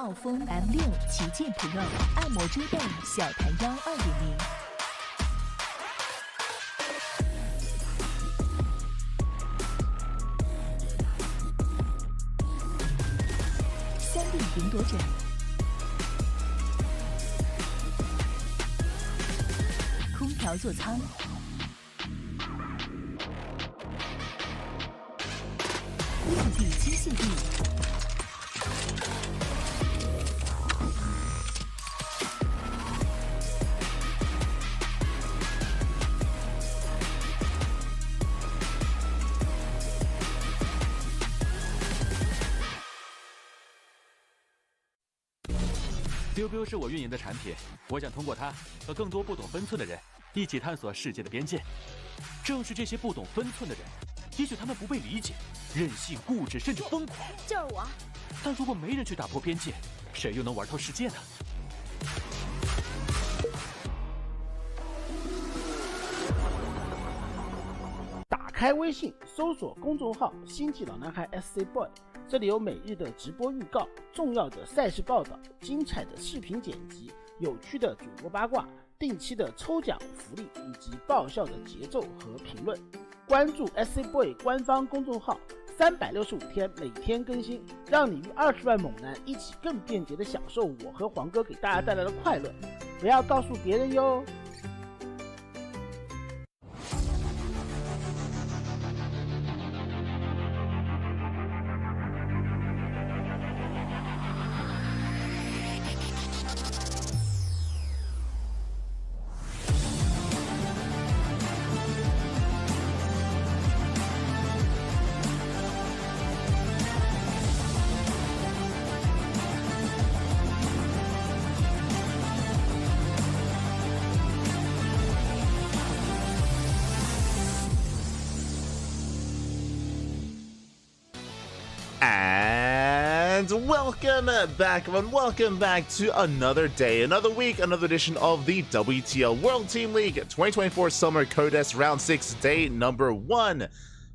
暴风 M6 旗舰 Pro 按摩遮背小弹腰2.0。3D 云朵枕，空调座舱，立体机械臂，丢丢是我运营的产品，我想通过它和更多不懂分寸的人一起探索世界的边界。正是这些不懂分寸的人，也许他们不被理解，任性、固执，甚至疯狂。就是我。但如果没人去打破边界，谁又能玩透世界呢？打开微信，搜索公众号“星际老男孩 SC Boy”。这里有每日的直播预告、重要的赛事报道、精彩的视频剪辑、有趣的主播八卦、定期的抽奖福利以及爆笑的节奏和评论。关注 SC Boy 官方公众号，365天每天更新，让你与20万猛男一起更便捷的享受我和黄哥给大家带来的快乐。不要告诉别人哟。And welcome back, everyone. Welcome back to another day, another week, another edition of the WTL World Team League 2024 Summer Contest Round 6, day number 1.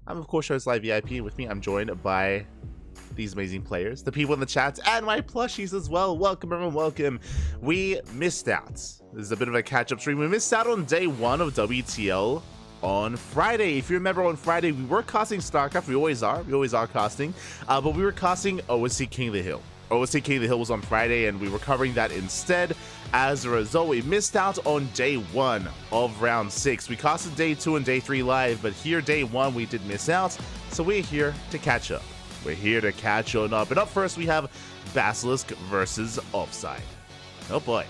I'm, of course, Host Live VIP. With me, I'm joined by these amazing players, the people in the chat, and my plushies as well. Welcome, everyone. Welcome. We missed out. This is a bit of a catch-up stream. We missed out on day 1 of WTL on Friday. If you remember, on Friday we were casting StarCraft. We always are casting, but we were casting OSC King of the Hill. OSC King of the Hill was on Friday, and we were covering that instead. As a result, we missed out on day 1 of round 6. We casted day 2 and day 3 live, but here day 1 we did miss out, so we're here to catch up. We're here to catch on up. And up first we have Basilisk versus Offside. Oh boy,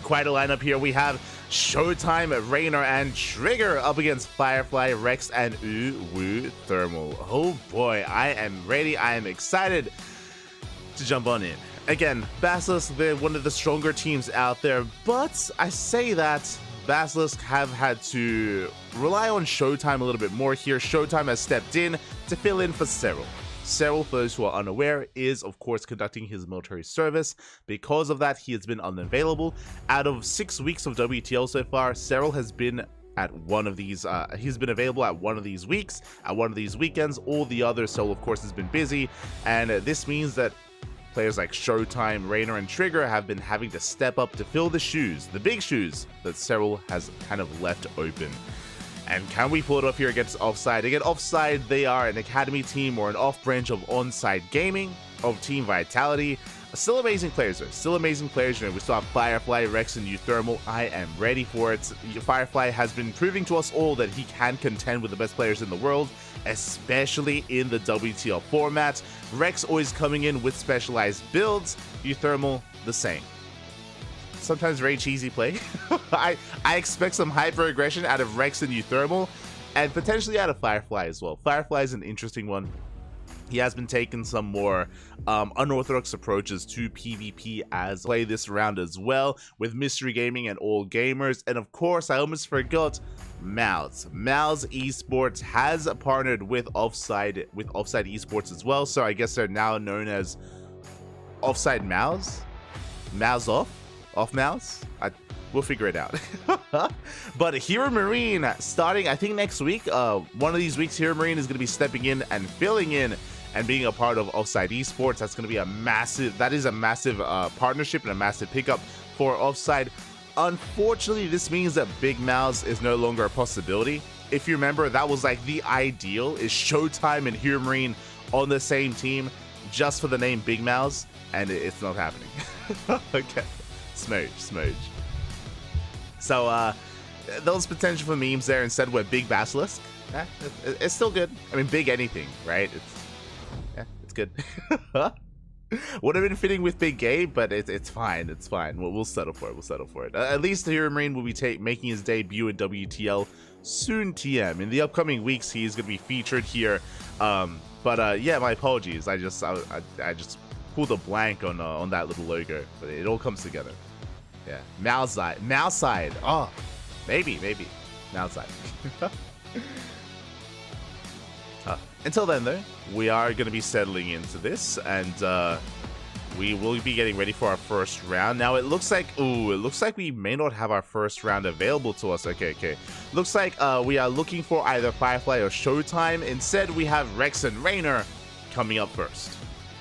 quite a lineup here. We have Showtime, Rainer, and Trigger up against Firefly, Rex, and Wu Thermal. Oh boy, I am ready. I am excited to jump on in. Again, Basilisk, they're one of the stronger teams out there, but I say that Basilisk have had to rely on Showtime a little bit more here. Showtime has stepped in to fill in for Cyril. Cyril, for those who are unaware, is of course conducting his military service. Because of that, he has been unavailable. Out of 6 weeks of WTL so far, Cyril has been at one of these, he's been available at one of these weeks, at one of these weekends. All the others, Cyril of course has been busy, and this means that players like Showtime, Rainer, and Trigger have been having to step up to fill the shoes, the big shoes that Cyril has kind of left open. And can we pull it off here against Offside? Again, Offside, they are an academy team or an off-branch of Onside Gaming, of Team Vitality. Still amazing players, though. Still amazing players. You know, we saw Firefly, Rex, and Uthermal. I am ready for it. Firefly has been proving to us all that he can contend with the best players in the world, especially in the WTL format. Rex always coming in with specialized builds. Uthermal, the same. Sometimes very cheesy play. I expect some hyper aggression out of Rex and Uthermal, and potentially out of Firefly as well. Firefly is an interesting one. He has been taking some more unorthodox approaches to PvP as play this round as well, with Mystery Gaming and All Gamers. And of course, I almost forgot Mouse. Mouse Esports has partnered with Offside Esports as well, so I guess they're now known as Offside Mouse? Mouse Off? Off Mouse? We'll figure it out. But Hero Marine starting, I think, next week. One of these weeks, Hero Marine is going to be stepping in and filling in and being a part of Offside Esports, that's going to be a massive partnership and a massive pickup for Offside. Unfortunately, this means that Big Mouths is no longer a possibility. If you remember, that was like the ideal, is Showtime and Hero Marine on the same team just for the name Big Mouths, and it's not happening. Okay, smooch. So those potential for memes there. Instead we're Big Basilisk. It's still good. I mean, big anything, right? It's good. Would have been fitting with Big Gabe, but it's fine. It's fine. We'll settle for it. At least the Hero Marine will be making his debut in WTL soon. TM in the upcoming weeks, he's going to be featured here. But yeah, my apologies. I just pulled a blank on that little logo, but it all comes together. Yeah, Mouseside. Oh, maybe Mouseside. Until then, though, we are going to be settling into this, and we will be getting ready for our first round. Now, it looks like we may not have our first round available to us. Okay. Looks like we are looking for either Firefly or Showtime. Instead, we have Rex and Raynor coming up first.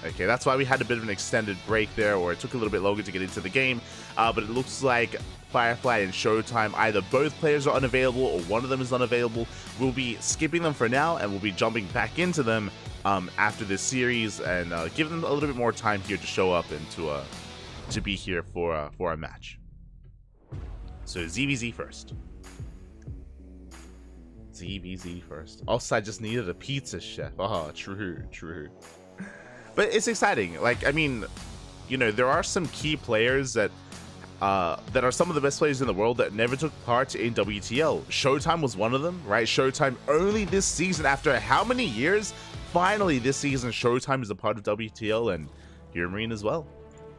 Okay, that's why we had a bit of an extended break there, or it took a little bit longer to get into the game. But it looks like Firefly and Showtime, either both players are unavailable or one of them is unavailable. We'll be skipping them for now, and we'll be jumping back into them after this series, and give them a little bit more time here to show up and to be here for a match. So ZVZ first. ZVZ first. Also, I just needed a pizza, chef. Oh, true. But it's exciting. Like, I mean, you know, there are some key players that are some of the best players in the world that never took part in WTL. Showtime was one of them, right? Showtime only this season, after how many years? Finally, this season, Showtime is a part of WTL, and Hero Marine as well.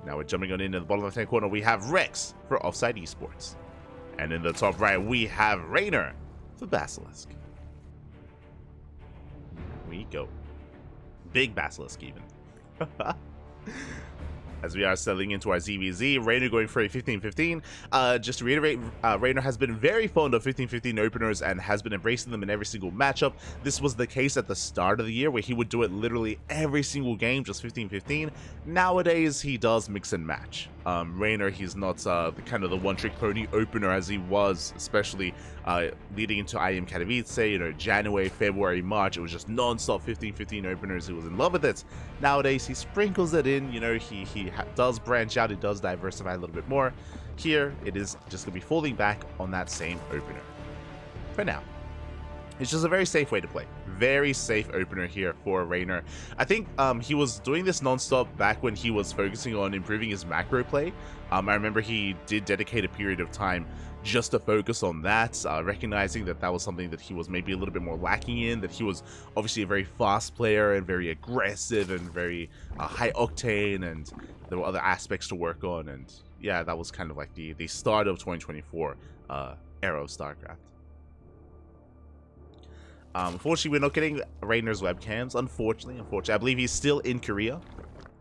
Now we're jumping on into the bottom left-hand corner. We have Rex for Offside Esports. And in the top right, we have Raynor for Basilisk. Here we go. Big Basilisk, even. As we are settling into our ZVZ, Raynor going for a 15-15. Just to reiterate, Raynor has been very fond of 15-15 openers and has been embracing them in every single matchup. This was the case at the start of the year, where he would do it literally every single game, just 15-15. Nowadays, he does mix and match. Raynor, he's not the kind of the one-trick pony opener as he was, especially leading into IM Katowice, you know, January, February, March. It was just non-stop 15-15 openers. He was in love with it. Nowadays, he sprinkles it in, you know, he does branch out, it does diversify a little bit more. Here, it is just going to be falling back on that same opener for now. It's just a very safe way to play. Very safe opener here for Raynor. I think he was doing this non-stop back when he was focusing on improving his macro play. I remember he did dedicate a period of time just to focus on that, recognizing that that was something that he was maybe a little bit more lacking in, that he was obviously a very fast player and very aggressive and very high octane, and there were other aspects to work on. And yeah, that was kind of like the start of 2024 era of StarCraft. Unfortunately, we're not getting Raynor's webcams. Unfortunately, I believe he's still in Korea.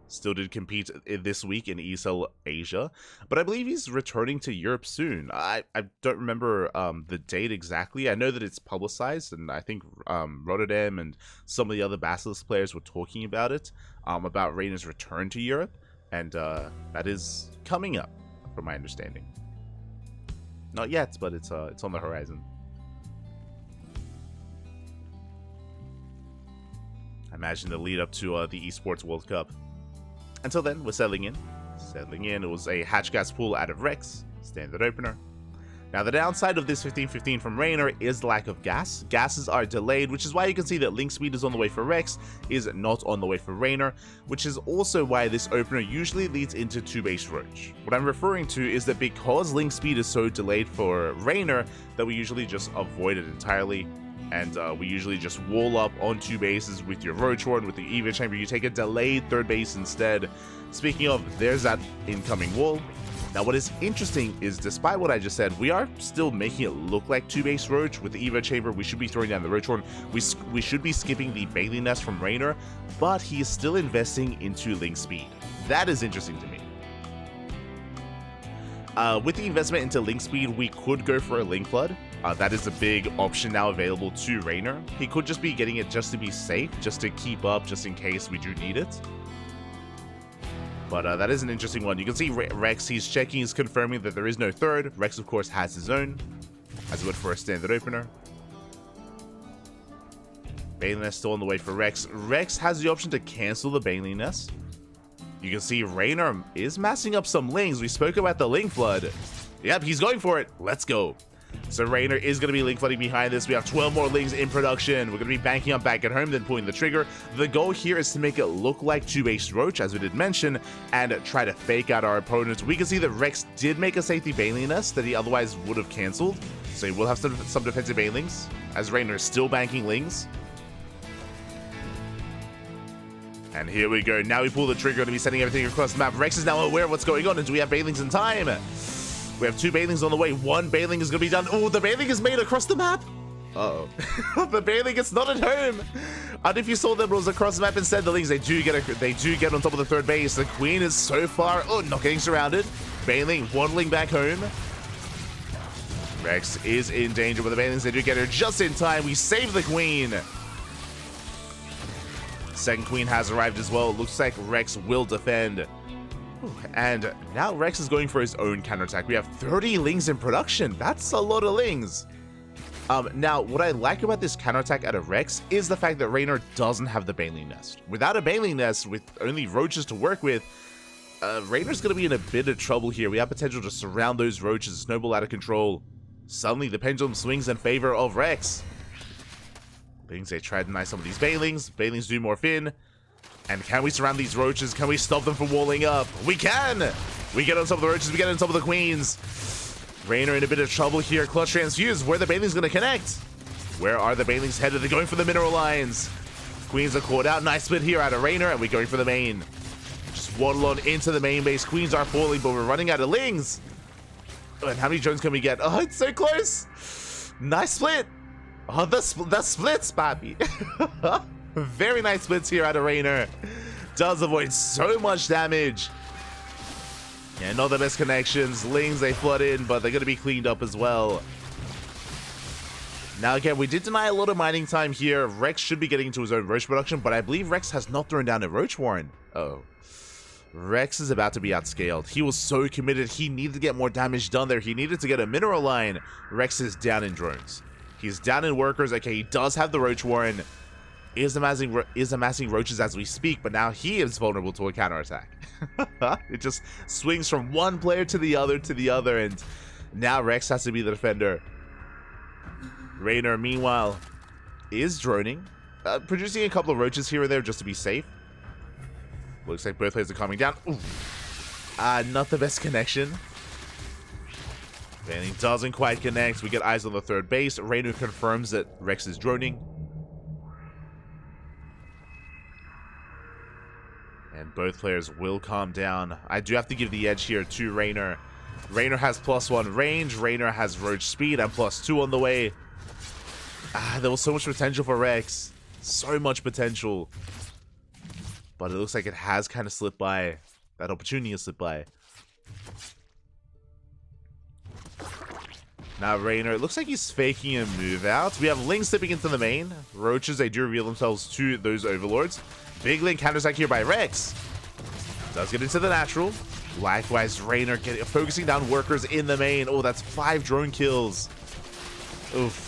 Still did compete this week in ESL Asia, but I believe he's returning to Europe soon. I don't remember the date exactly. I know that it's publicized, and I think Rotterdam and some of the other Basilisk players were talking about it, about Raynor's return to Europe, and that is coming up, from my understanding. Not yet, but it's on the horizon. I imagine the lead up to the Esports World Cup. Until then, we're settling in. It was a hatch gas pool out of Rex, standard opener. Now, the downside of this 15-15 from Raynor is the lack of gas. Gases are delayed, which is why you can see that link speed is on the way for Rex, is not on the way for Raynor, which is also why this opener usually leads into 2-base Roach. What I'm referring to is that because link speed is so delayed for Raynor, that we usually just avoid it entirely. And we usually just wall up on 2 bases with your Roach Horn, with the Eva Chamber. You take a delayed 3rd base instead. Speaking of, there's that incoming wall. Now, what is interesting is, despite what I just said, we are still making it look like 2-base Roach. With the Evo Chamber, we should be throwing down the Roach Horn. We should be skipping the Bailey Nest from Raynor, but he is still investing into link speed. That is interesting to me. With the investment into link speed, we could go for a link flood. That is a big option now available to Raynor. He could just be getting it just to be safe, just to keep up, just in case we do need it. But that is an interesting one. You can see Rex, he's checking, he's confirming that there is no third. Rex, of course, has his own, as he would for a standard opener. Baneling Nest still on the way for Rex. Rex has the option to cancel the Baneling Nest. You can see Raynor is massing up some Lings. We spoke about the Ling Flood. Yep, he's going for it. Let's go. So Raynor is going to be Ling Flooding behind this. We have 12 more Lings in production. We're going to be banking up back at home, then pulling the trigger. The goal here is to make it look like 2-base Roach, as we did mention, and try to fake out our opponents. We can see that Rex did make a safety Baneling Nest that he otherwise would have cancelled. So he will have some defensive Banelings, as Raynor is still banking Lings. And here we go. Now we pull the trigger to be sending everything across the map. Rex is now aware of what's going on. And do we have Banelings in time? We have 2 Banelings on the way. 1 Baneling is going to be done. Oh, the Baneling is made across the map. Uh-oh. The Baneling is not at home. And if you saw them, it was across the map instead. The Lings, they do get on top of the third base. The Queen is so far. Oh, not getting surrounded. Baneling waddling back home. Rex is in danger with the Banelings. They do get her just in time. We save the Queen. Second Queen has arrived as well. It looks like Rex will defend. And now Rex is going for his own counterattack. We have 30 Lings in production. That's a lot of Lings. Now, what I like about this counterattack out of Rex is the fact that Raynor doesn't have the Baneling Nest. Without a Baneling Nest, with only Roaches to work with, Raynor's going to be in a bit of trouble here. We have potential to surround those Roaches, snowball out of control. Suddenly, the pendulum swings in favor of Rex. Things they try to deny some of these Banelings. Banelings do morph in. And can we surround these Roaches? Can we stop them from walling up? We can! We get on top of the Roaches. We get on top of the Queens. Raynor in a bit of trouble here. Clutch Transfuse. Where are the Banelings going to connect? Where are the Banelings headed? They're going for the mineral lines. Queens are caught out. Nice split here out of Raynor. And we're going for the main. Just waddle on into the main base. Queens are falling, but we're running out of Lings. Oh, and how many drones can we get? Oh, it's so close. Nice split. Oh, the splits, Pappy. Very nice splits here out of Raynor. Does avoid so much damage. Yeah, not the best connections. Lings, they flood in, but they're going to be cleaned up as well. Now, again, we did deny a lot of mining time here. Rex should be getting into his own Roach production, but I believe Rex has not thrown down a Roach Warren. Oh. Rex is about to be outscaled. He was so committed. He needed to get more damage done there. He needed to get a mineral line. Rex is down in drones. He's down in workers. Okay, he does have the Roach Warren. Is amassing Roaches as we speak, but now he is vulnerable to a counterattack. It just swings from one player to the other, and now Rex has to be the defender. Raynor, meanwhile, is droning, producing a couple of Roaches here and there just to be safe. Looks like both players are coming down. Ooh. Not the best connection. Baneling doesn't quite connect. We get eyes on the third base. Raynor confirms that Rex is droning. And both players will calm down. I do have to give the edge here to Raynor. Raynor has +1 range. Raynor has Roach speed and +2 on the way. There was so much potential for Rex. So much potential. But it looks like it has kind of slipped by. That opportunity has slipped by. Now Raynor, it looks like he's faking a move out. We have Lings slipping into the main. Roaches, they do reveal themselves to those Overlords. Big Ling counterattack here by Rex. Does get into the natural. Likewise, Raynor focusing down workers in the main. Oh, that's 5 drone kills. Oof.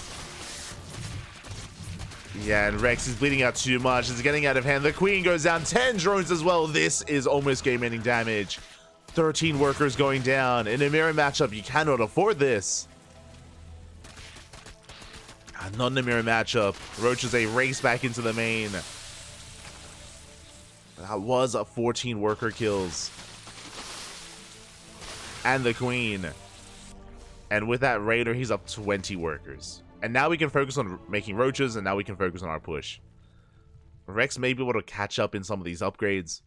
Yeah, and Rex is bleeding out too much. It's getting out of hand. The Queen goes down. 10 drones as well. This is almost game-ending damage. 13 workers going down. In a mirror matchup, you cannot afford this. Not in a mirror matchup. Roaches, they race back into the main. That was a 14 worker kills. And the Queen. And with that Raynor, he's up 20 workers. And now we can focus on making Roaches, and now we can focus on our push. Rex may be able to catch up in some of these upgrades.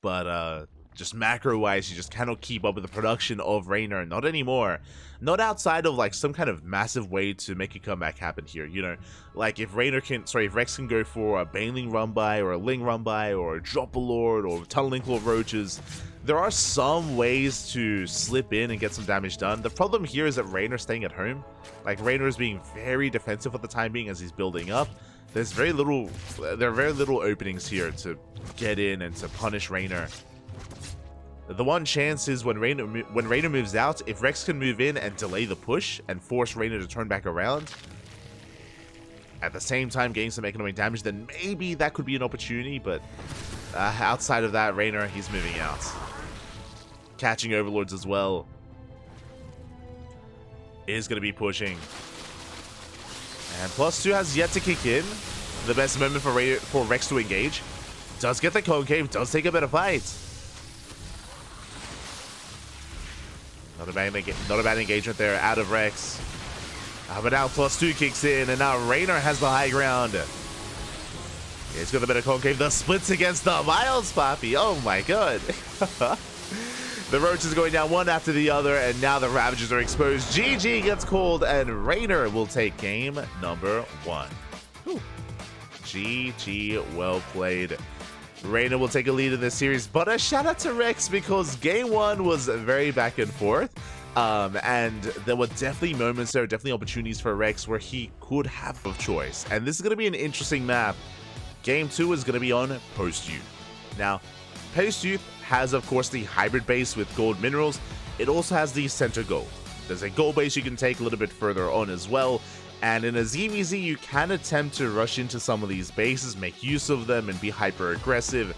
But just macro-wise, you just cannot keep up with the production of Raynor. Not anymore. Not outside of like some kind of massive way to make a comeback happen here. You know, like if Rex can go for a Baneling run by, or a Ling run by, or a Drop a Lord, or Tunneling Claw Roaches. There are some ways to slip in and get some damage done. The problem here is that Raynor's staying at home. Like Raynor is being very defensive for the time being as he's building up. There are very little openings here to get in and to punish Raynor. The one chance is when Raynor moves out, if Rex can move in and delay the push and force Raynor to turn back around, at the same time getting some economic damage, then maybe that could be an opportunity, but outside of that, Raynor, he's moving out. Catching Overlords as well. Is going to be pushing. And +2 has yet to kick in. The best moment for Rex to engage. Does get the concave, does take a better fight. Not a bad engagement there out of Rex. But now +2 kicks in, and now Raynor has the high ground. He's got the better concave. The splits against the Miles Poppy. Oh my god. The Roaches going down one after the other, and now the Ravagers are exposed. GG gets called, and Raynor will take game number 1. Whew. GG, well played. Raynor will take a lead in this series, but a shout out to Rex because game 1 was very back and forth. And there were definitely moments there, definitely opportunities for Rex where he could have a choice. And this is going to be an interesting map. Game 2 is going to be on Post-Youth. Now, Post-Youth has, of course, the hybrid base with gold minerals. It also has the center gold. There's a gold base you can take a little bit further on as well. And in a ZVZ, you can attempt to rush into some of these bases, make use of them, and be hyper aggressive.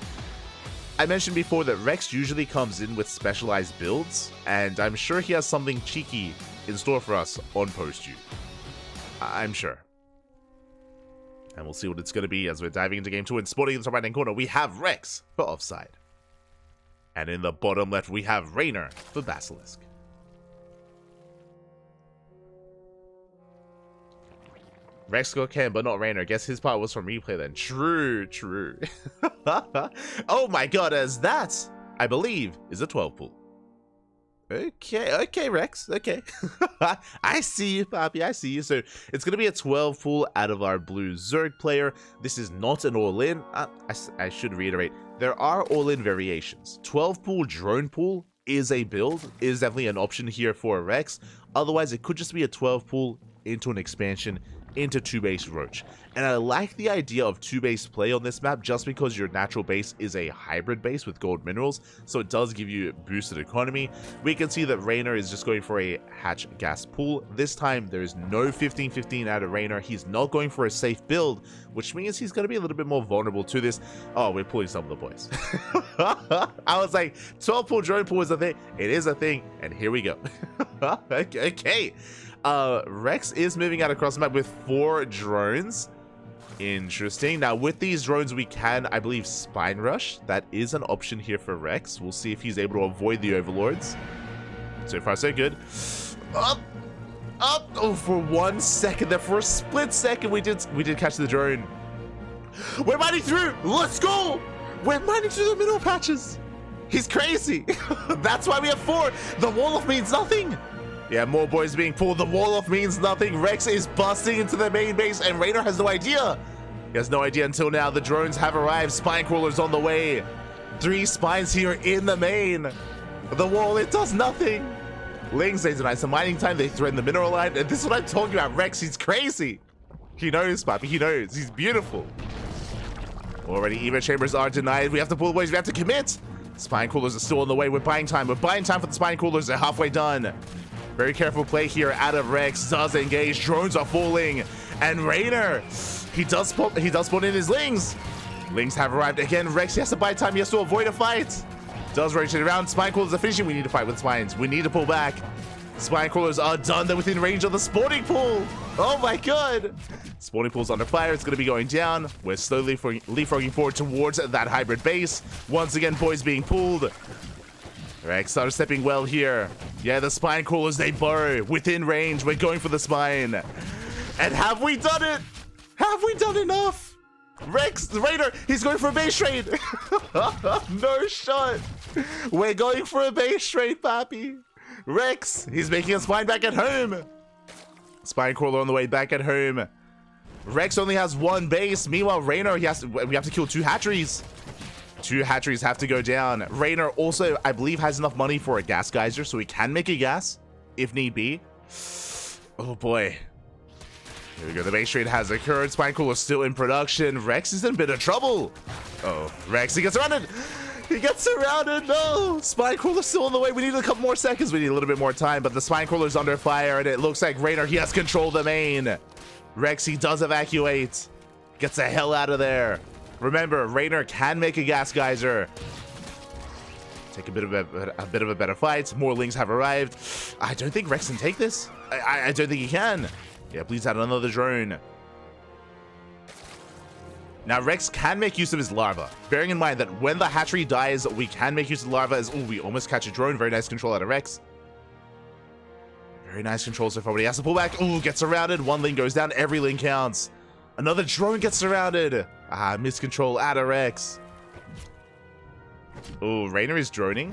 I mentioned before that Rex usually comes in with specialized builds, and I'm sure he has something cheeky in store for us on Post-Youth. I'm sure. And we'll see what it's going to be as we're diving into game 2. And spotting in the top right hand corner, we have Rex for Offside. And in the bottom left, we have Raynor for Basilisk. Rex got Ken, but not Raynor. Guess his part was from replay then. True. Oh my god, as that, I believe, is a 12 pool. Okay, Rex. Okay. I see you, Poppy. I see you. So it's going to be a 12 pool out of our blue Zerg player. This is not an all-in. I should reiterate. There are all-in variations. 12 pool drone pool is a build, is definitely an option here for Rex. Otherwise, it could just be a 12 pool into an expansion into 2-base Roach. And I like the idea of 2-base play on this map just because your natural base is a hybrid base with gold minerals, so it does give you boosted economy. We can see that Raynor is just going for a hatch gas pool. This time there is no 15-15 out of Raynor. He's not going for a safe build, which means he's going to be a little bit more vulnerable to this. Oh, we're pulling some of the boys. I was like, 12 pool drone pool is a thing. It is a thing, and here we go. Okay. Rex is moving out across the map with 4 drones. Interesting. Now, with these drones, we can, I believe, Spine Rush. That is an option here for Rex. We'll see if he's able to avoid the Overlords. So far, so good. Up! Oh, for 1 second there, for a split second, we did catch the drone. We're mining through! Let's go! We're mining through the middle patches! He's crazy! That's why we have 4! The wall-off means nothing! Yeah, more boys being pulled. The wall-off means nothing. Rex is busting into the main base, and Raynor has no idea. He has no idea until now. The drones have arrived. Spine crawlers on the way. 3 spines here in the main. The wall, it does nothing. Lings, they deny some mining time. They threaten the mineral line. And this is what I'm talking about. Rex, he's crazy. He knows, Papi. He knows. He's beautiful. Already, Evo chambers are denied. We have to pull away. We have to commit. Spine crawlers are still on the way. We're buying time. We're buying time for the spine crawlers. They're halfway done. Very careful play here out of Rex. Does engage. Drones are falling. And Raynor, he does spawn in his Lings. Lings have arrived again. Rex, he has to buy time. He has to avoid a fight. Does rotate around. Spine crawlers are finishing. We need to fight with spines. We need to pull back. Spine crawlers are done. They're within range of the spawning pool. Oh my god. Spawning pool's under fire. It's going to be going down. We're slowly leapfrogging forward towards that hybrid base. Once again, boys being pulled. Rex are stepping well here. Yeah, the spine crawlers, they burrow within range. We're going for the spine. And have we done it? Have we done enough? Rex, the Raynor, he's going for a base trade. No shot. We're going for a base trade, Pappy. Rex, he's making a spine back at home. Spine crawler on the way back at home. Rex only has one base. Meanwhile, Raynor, we have to kill 2 hatcheries. 2 hatcheries have to go down. Raynor also, I believe, has enough money for a gas geyser, so he can make a gas if need be. Oh boy. Here we go. The base trade has occurred. Spine crawler still in production. Rex is in a bit of trouble. Oh, Rex, he gets surrounded. He gets surrounded. No, spine crawler's still on the way. We need a couple more seconds. We need a little bit more time, but the spine crawler's under fire, and it looks like Raynor, he has control of the main. Rex, he does evacuate. Gets the hell out of there. Remember, Raynor can make a gas geyser. Take a bit of a better fight. More lings have arrived. I don't think Rex can take this. I don't think he can. Yeah, please add another drone. Now, Rex can make use of his larva. Bearing in mind that when the hatchery dies, we can make use of the larva as... Oh, we almost catch a drone. Very nice control out of Rex. Very nice control so far, but he has to pull back. Ooh, gets surrounded. 1 ling goes down. Every ling counts. Another drone gets surrounded. Ah, miscontrol out of Rex. Oh, Raynor is droning.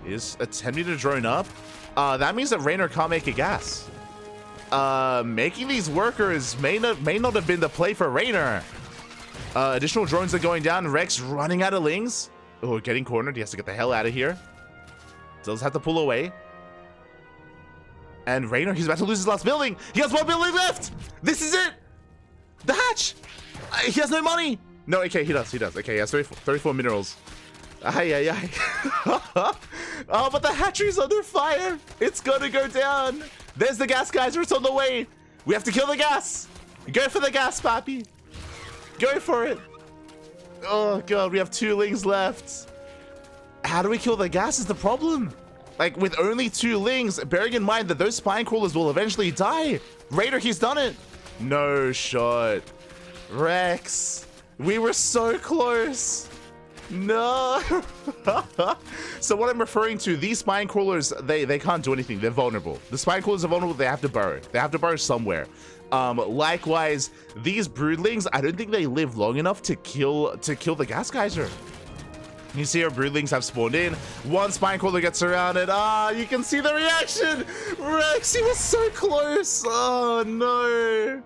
He is attempting to drone up. That means that Raynor can't make a gas. Making these workers may not have been the play for Raynor. Additional drones are going down. Rex running out of lings. Oh, getting cornered. He has to get the hell out of here. Does have to pull away. And Raynor, he's about to lose his last building. He has 1 building left. This is it. The hatch. He has no money. No, okay, he does. Okay, he has 34 minerals. Ay. Oh, but the hatchery's under fire. It's gonna go down. There's the gas geyser. It's on the way. We have to kill the gas. Go for the gas, Pappy. Go for it. Oh, God, we have 2 lings left. How do we kill the gas is the problem. Like, with only 2 lings, bearing in mind that those spine crawlers will eventually die. Raynor, he's done it. No shot. Rex, we were so close. No. So what I'm referring to, these spine crawlers, they can't do anything. They're vulnerable. The spine crawlers are vulnerable. They have to burrow. They have to burrow somewhere. Likewise, these broodlings, I don't think they live long enough to kill the gas geyser. You see our broodlings have spawned in. 1 spine crawler gets surrounded. Ah, you can see the reaction. Rex, he was so close. Oh no.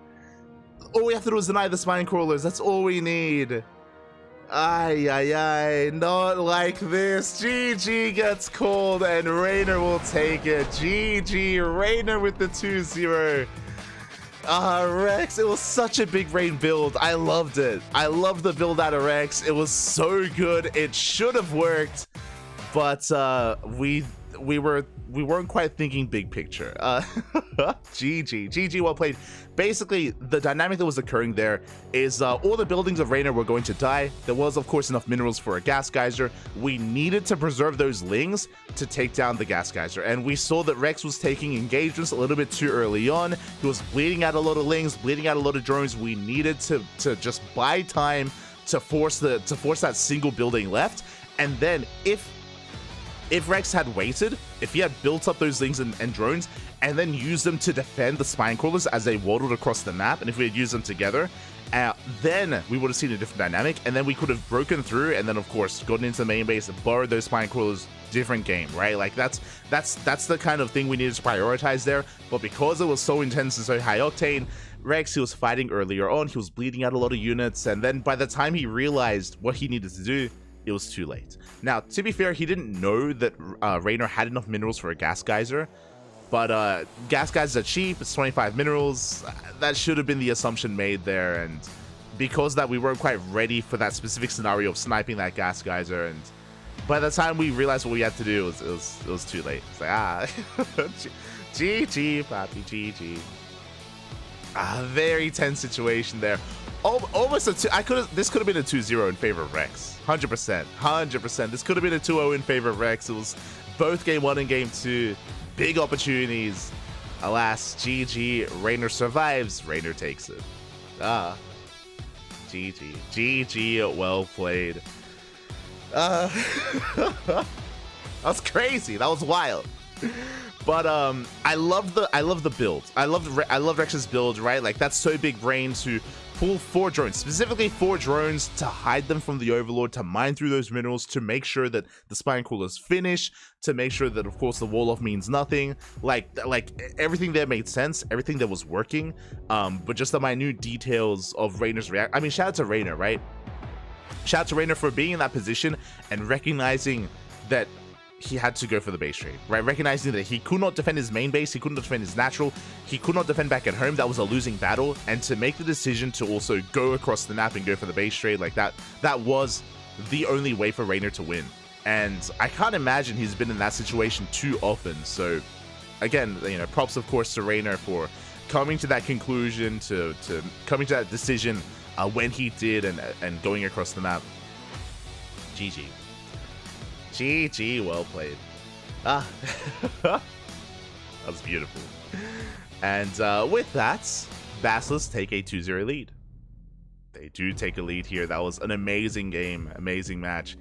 All we have to do is deny the spine crawlers. That's all we need. Ay, not like this. GG gets called and Raynor will take it. GG, Raynor with the 2-0. Rex, it was such a big brain build. I loved it. I loved the build out of Rex. It was so good. It should have worked, but we weren't quite thinking big picture. GG, well played. Basically, the dynamic that was occurring there is all the buildings of Raynor were going to die. There was, of course, enough minerals for a gas geyser. We needed to preserve those lings to take down the gas geyser, and we saw that Rex was taking engagements a little bit too early on. He was bleeding out a lot of lings, bleeding out a lot of drones. We needed to just buy time to force that single building left, and then if Rex had waited, if he had built up those lings and drones, and then used them to defend the spine crawlers as they waddled across the map, and if we had used them together, then we would have seen a different dynamic, and then we could have broken through, and then of course gotten into the main base and borrowed those spine crawlers. Different game, right? Like that's the kind of thing we needed to prioritize there. But because it was so intense and so high octane, Rex, he was fighting earlier on, he was bleeding out a lot of units, and then by the time he realized what he needed to do, it was too late. Now, to be fair, he didn't know that Raynor had enough minerals for a gas geyser, but gas geysers are cheap. It's 25 minerals. That should have been the assumption made there, and because of that, we weren't quite ready for that specific scenario of sniping that gas geyser, and by the time we realized what we had to do, it was too late. It's like, GG, Pappy, GG. Very tense situation there. Almost this could have been a 2-0 in favor of Rex. 100%. This could have been a 2-0 in favor of Rex. It was both game 1 and game 2. Big opportunities. Alas, GG. Raynor survives. Raynor takes it. GG. Well played. That was crazy. That was wild. But I love the build. I love Rex's build, right? Like that's so big brain to pull 4 drones, specifically 4 drones, to hide them from the Overlord, to mine through those minerals, to make sure that the Spine Crawlers finish, to make sure that, of course, the wall off means nothing. Like everything there made sense, everything that was working, but just the minute details of Rainer's react. I mean, shout out to Rainer, right? Shout out to Rainer for being in that position and recognizing that he had to go for the base trade, right? Recognizing that he could not defend his main base, he couldn't defend his natural, he could not defend back at home. That was a losing battle, and to make the decision to also go across the map and go for the base trade like that was the only way for Rainer to win. And I can't imagine he's been in that situation too often. So again, you know, props of course to Rainer for coming to that conclusion, to coming to that decision when he did, and going across the map. GG. GG, well played. Ah, that was beautiful. And with that, Basilisk take a 2-0 lead. They do take a lead here. That was an amazing game, amazing match.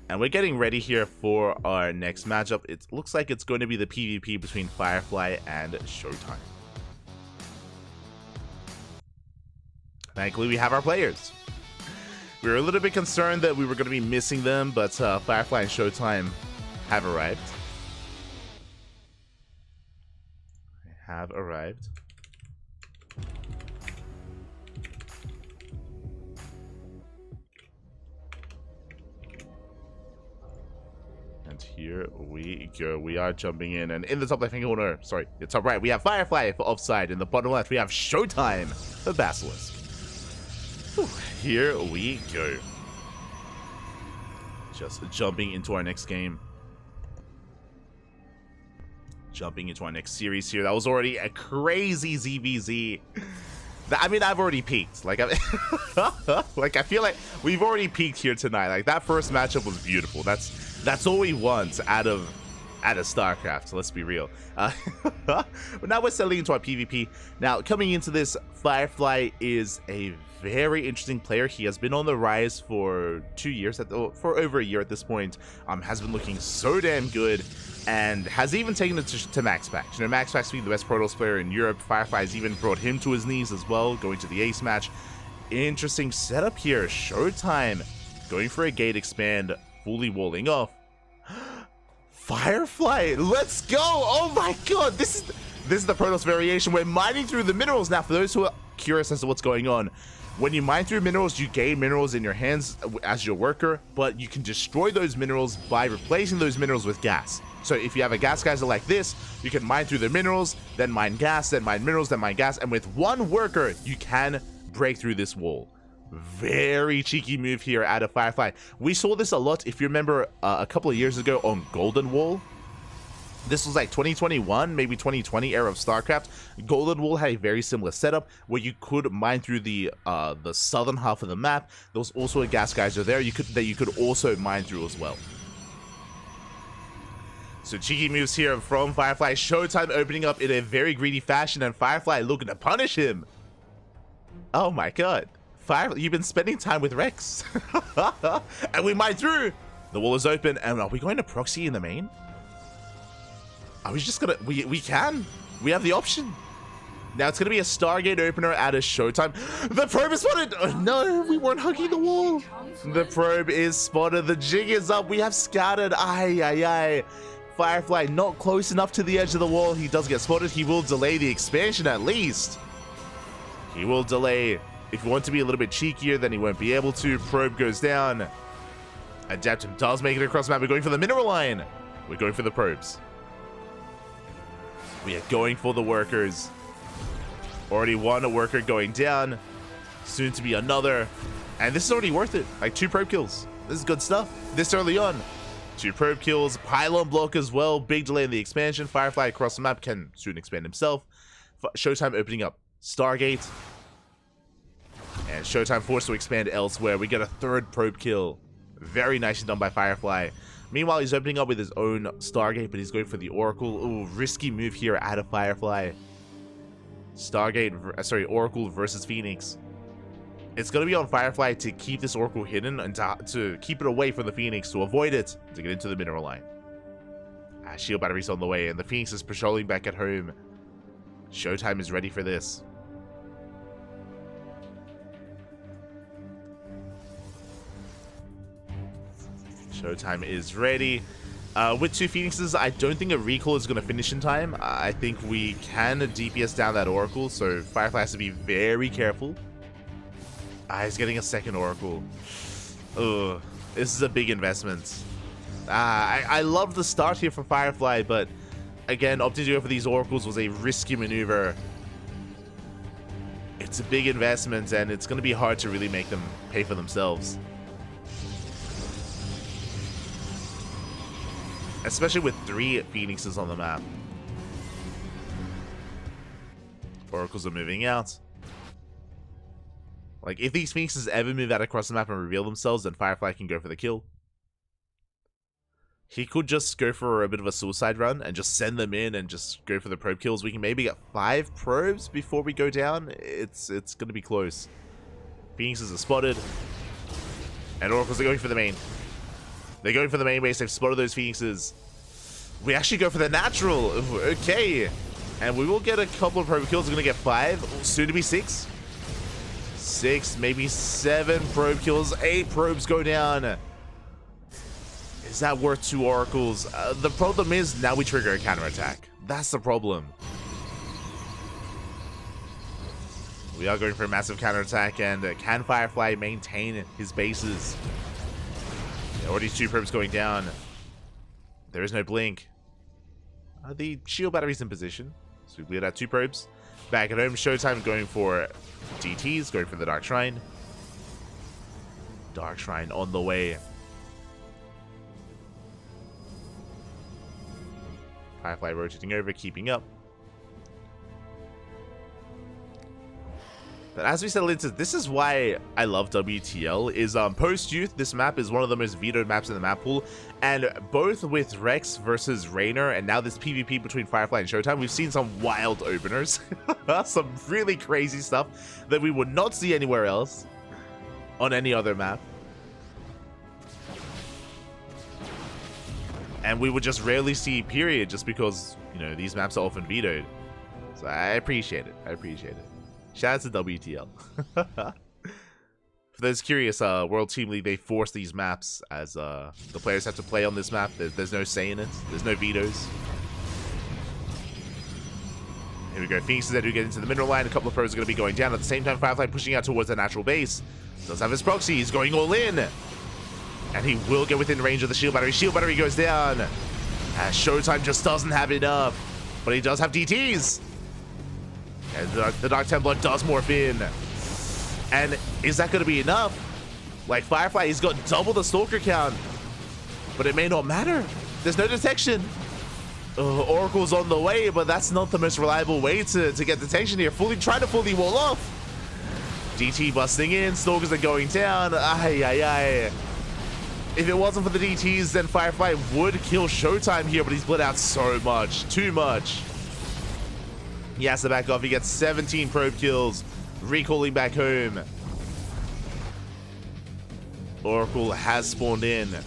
And we're getting ready here for our next matchup. It looks like it's going to be the PvP between Firefly and Showtime. Thankfully, we have our players. We were a little bit concerned that we were going to be missing them, but Firefly and Showtime have arrived. They have arrived. And here we go. We are jumping in, and in the top left-hand corner, sorry, the top right, we have Firefly for offside. In the bottom left, we have Showtime for Basilisk. Whew, here we go. Just jumping into our next game. Jumping into our next series here. That was already a crazy ZVZ. I mean, I've already peaked. Like, like I feel like we've already peaked here tonight. Like, that first matchup was beautiful. That's all we want out of StarCraft, so let's be real. But now we're settling into our PvP. Now, coming into this, Firefly is a very interesting player. He has been on the rise for 2 years, for over a year at this point. Has been looking so damn good, and has even taken it to MaxPax. You know, MaxPax being the best Protoss player in Europe. Firefly has even brought him to his knees as well, going to the ace match. Interesting setup here. Showtime going for a gate expand, fully walling off. Firefly, let's go! Oh my god, this is the Protoss variation. We're mining through the minerals. Now, for those who are curious as to what's going on, when you mine through minerals, you gain minerals in your hands as your worker, but you can destroy those minerals by replacing those minerals with gas. So if you have a gas geyser like this, you can mine through the minerals, then mine gas, then mine minerals, then mine gas, and with one worker, you can break through this wall. Very cheeky move here out of Firefly. We saw this a lot, if you remember, a couple of years ago on Golden Wall. This was like 2021, maybe 2020 era of StarCraft. Golden Wall had a very similar setup where you could mine through the southern half of the map. There was also a gas geyser there that you could also mine through as well. So cheeky moves here from Firefly. Showtime opening up in a very greedy fashion, and Firefly looking to punish him. Oh my god. Firefly, you've been spending time with Rex. And we mine through. The wall is open, and are we going to proxy in the main? Are we just gonna... We can. We have the option. Now it's gonna be a Stargate opener at a Showtime. The probe is spotted! Oh, no, we weren't hugging the wall. The probe is spotted. The jig is up. We have scattered. Ay, ay, ay. Firefly not close enough to the edge of the wall. He does get spotted. He will delay the expansion at least. He will delay. If you want to be a little bit cheekier, then he won't be able to. Probe goes down. Adaptive does make it across the map. We're going for the mineral line. We're going for the probes. We are going for the workers. Already one worker going down. Soon to be another. And this is already worth it. Like 2 probe kills. This is good stuff. This early on. 2 probe kills. Pylon block as well. Big delay in the expansion. Firefly across the map can soon expand himself. Showtime opening up Stargate. And Showtime forced to expand elsewhere. We get a 3rd probe kill. Very nicely done by Firefly. Meanwhile, he's opening up with his own Stargate, but he's going for the Oracle. Ooh, risky move here out of Firefly. Oracle versus Phoenix. It's going to be on Firefly to keep this Oracle hidden and to keep it away from the Phoenix, to avoid it, to get into the mineral line. Shield batteries on the way, and the Phoenix is patrolling back at home. Showtime is ready for this. Showtime is ready. With 2 Phoenixes, I don't think a recall is going to finish in time. I think we can DPS down that Oracle, so Firefly has to be very careful. He's getting a second Oracle. Ugh, this is a big investment. I love the start here for Firefly, but again, opting to go for these Oracles was a risky maneuver. It's a big investment, and it's going to be hard to really make them pay for themselves. Especially with 3 Phoenixes on the map. Oracles are moving out. Like, if these Phoenixes ever move out across the map and reveal themselves, then Firefly can go for the kill. He could just go for a bit of a suicide run and just send them in and just go for the probe kills. We can maybe get 5 probes before we go down. It's going to be close. Phoenixes are spotted. And Oracles are going for the main. They're going for the main base. They've spotted those Phoenixes. We actually go for the natural. Okay. And we will get a couple of probe kills. We're going to get 5. Soon to be 6. 6, maybe 7 probe kills. 8 probes go down. Is that worth 2 Oracles? The problem is now we trigger a counterattack. That's the problem. We are going for a massive counterattack, and can Firefly maintain his bases? Yeah, already 2 probes going down. There is no blink. The shield battery's in position, so we bleed out 2 probes. Back at home, Showtime going for DTs, going for the Dark Shrine. Dark Shrine on the way. Firefly rotating over, keeping up. But as we settle into, this is why I love WTL, is post-youth, this map is one of the most vetoed maps in the map pool, and both with Rex versus Raynor, and now this PvP between Firefly and Showtime, we've seen some wild openers. Some really crazy stuff that we would not see anywhere else on any other map. And we would just rarely see, period, just because, you know, these maps are often vetoed. So I appreciate it. I appreciate it. Shout out to WTL. For those curious, World Team League, they force these maps as the players have to play on this map. There's no say in it. There's no vetoes. Here we go. Phoenix is there to get into the mineral line. A couple of pros are going to be going down. At the same time, Firefly pushing out towards the natural base. Does have his proxy. He's going all in. And he will get within range of the shield battery. Shield battery goes down. Showtime just doesn't have enough. But he does have DTs. And the Dark Templar does morph in. And is that going to be enough? Like, Firefly, he's got double the Stalker count. But it may not matter. There's no detection. Oracle's on the way, but that's not the most reliable way to get detection here. Trying to fully wall off. DT busting in. Stalkers are going down. Ay, ay, ay. If it wasn't for the DTs, then Firefly would kill Showtime here, but he's bled out so much. Too much. He has to back off. He gets 17 probe kills. Recalling back home. Oracle has spawned in. And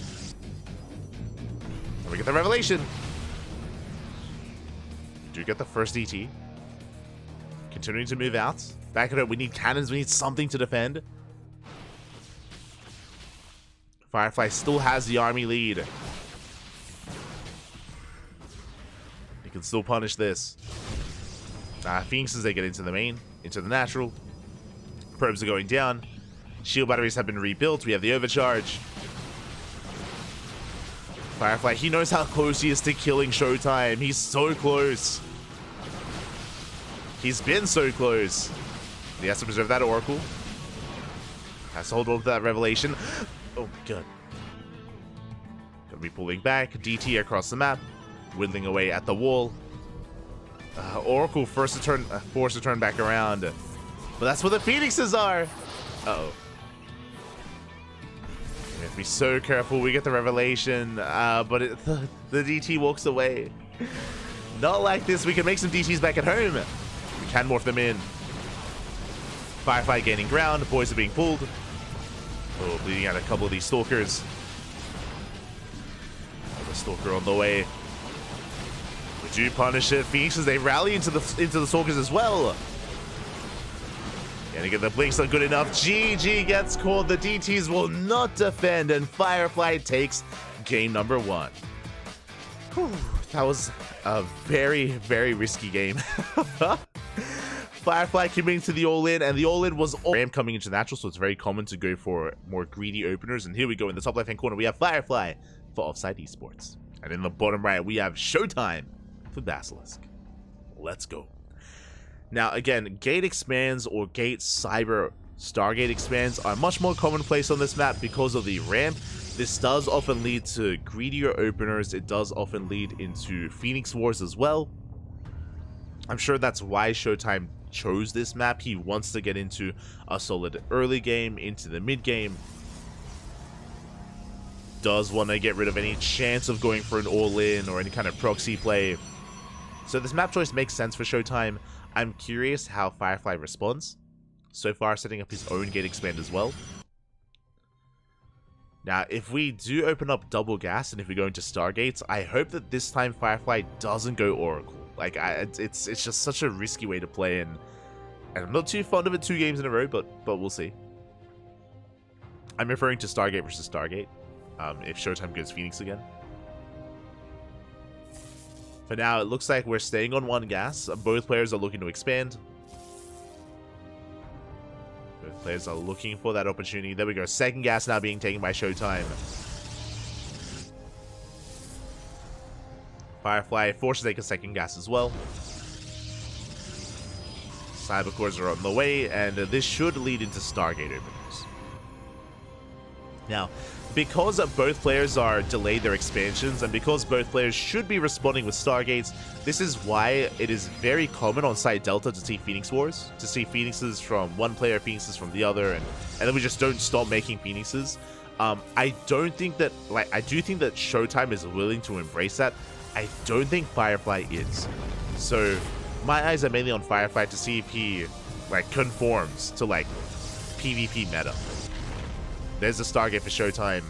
we get the revelation. Do we get the first DT? Continuing to move out. Back at it, we need cannons. We need something to defend. Firefly still has the army lead. He can still punish this. Phoenixes, they get into the main, into the natural. Probes are going down. Shield batteries have been rebuilt. We have the overcharge. Firefly, he knows how close he is to killing Showtime. He's so close. He's been so close. He has to preserve that Oracle. Has to hold on to that revelation. Oh my god. Gonna be pulling back. DT across the map. Whittling away at the wall. Oracle forced to turn back around. But that's where the Phoenixes are. Uh-oh. We have to be so careful. We get the revelation. But the DT walks away. Not like this. We can make some DTs back at home. We can morph them in. Firefly gaining ground. Boys are being pulled. Oh, bleeding out a couple of these Stalkers. Another Stalker on the way. We do punish it. Phoenixes, they rally into the Stalkers as well. Gonna get the blinks not good enough. GG gets called. The DTs will not defend, and Firefly takes game number 1. Whew, that was a very, very risky game. Firefly committing to the all-in, and the all-in was ramp coming into natural, so it's very common to go for more greedy openers. And here we go in the top left-hand corner, we have Firefly for Offside Esports. And in the bottom right, we have Showtime for Basilisk. Let's go. Now, again, Gate Expands or Gate Cyber Stargate Expands are much more commonplace on this map because of the ramp. This does often lead to greedier openers. It does often lead into Phoenix Wars as well. I'm sure that's why Showtime chose this map. He wants to get into a solid early game, into the mid game. Does want to get rid of any chance of going for an all-in or any kind of proxy play. So this map choice makes sense for Showtime. I'm curious how Firefly responds. So far, setting up his own gate expand as well. Now, if we do open up double gas and if we go into Stargates, I hope that this time Firefly doesn't go Oracle. Like, it's just such a risky way to play, and I'm not too fond of it 2 games in a row, but we'll see. I'm referring to Stargate versus Stargate. If Showtime goes Phoenix again. For now, it looks like we're staying on 1 gas. Both players are looking to expand. Both players are looking for that opportunity. There we go. Second gas now being taken by Showtime. Firefly forced to take a second gas as well. Cybercores are on the way, and this should lead into Stargate openers. Now, because both players are delayed their expansions, and because both players should be responding with Stargates, this is why it is very common on Site Delta to see Phoenix Wars, to see Phoenixes from one player, Phoenixes from the other, and then we just don't stop making Phoenixes. I don't think that, I do think that Showtime is willing to embrace that. I don't think Firefly is. So my eyes are mainly on Firefly to see if he conforms to PvP meta. There's a Stargate for Showtime.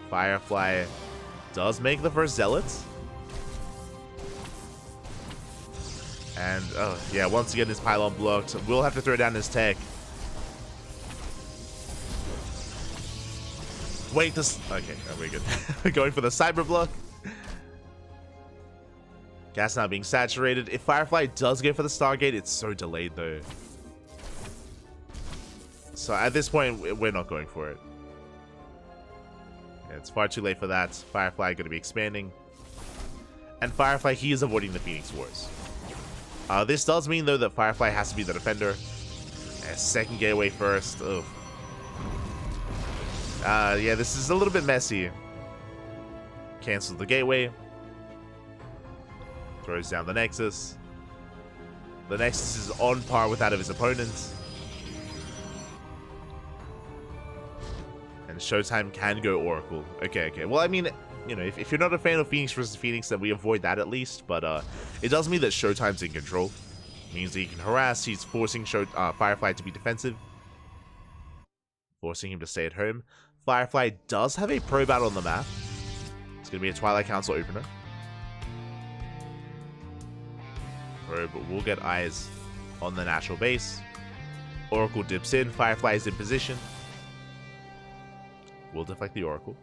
Firefly does make the first Zealots. And oh yeah, once again his pylon blocked. We'll have to throw down his tech. Wait, this okay, we're good. Going for the cyber block. Gas now being saturated. If Firefly does go for the Stargate, it's so delayed though. So at this point, we're not going for it. Yeah, it's far too late for that. Firefly going to be expanding. And Firefly, he is avoiding the Phoenix Wars. This does mean though that Firefly has to be the defender. Second gateway first. Ugh. Yeah, this is a little bit messy. Cancels the gateway. Throws down the Nexus. The Nexus is on par with that of his opponent. And Showtime can go Oracle. Okay. Well, I mean, you know, if you're not a fan of Phoenix versus Phoenix, then we avoid that at least. But it does mean that Showtime's in control. It means that he can harass. He's forcing Firefly to be defensive. Forcing him to stay at home. Firefly does have a probe out on the map. It's going to be a Twilight Council opener. Probe will get eyes on the natural base. Oracle dips in. Firefly is in position. We'll deflect the Oracle.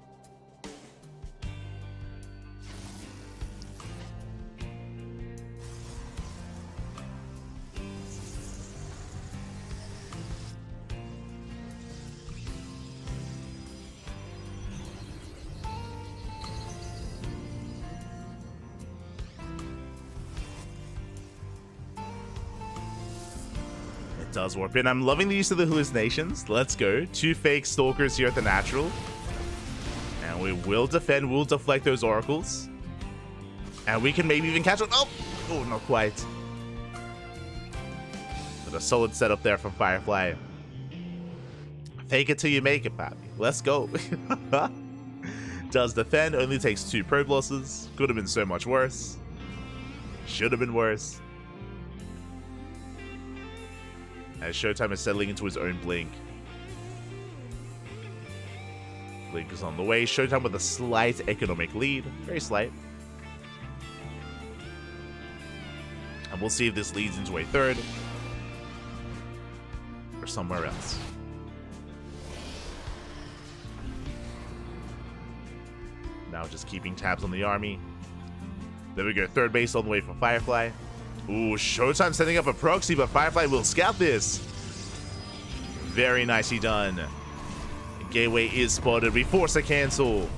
Does warp in. I'm loving the use of the hallucinations. Let's go. 2 fake stalkers here at the natural. And we will defend. We'll deflect those oracles. And we can maybe even catch one. Oh, not quite. But a solid setup there from Firefly. Fake it till you make it, Pappy. Let's go. Does defend. Only takes 2 probe losses. Could have been so much worse. Should have been worse. As Showtime is settling into his own blink. Blink is on the way. Showtime with a slight economic lead. Very slight. And we'll see if this leads into a third. or somewhere else. Now just keeping tabs on the army. There we go, third base on the way for Firefly. Ooh, Showtime setting up a proxy, but Firefly will scout this. Very nicely done. Gateway is spotted. We force a cancel.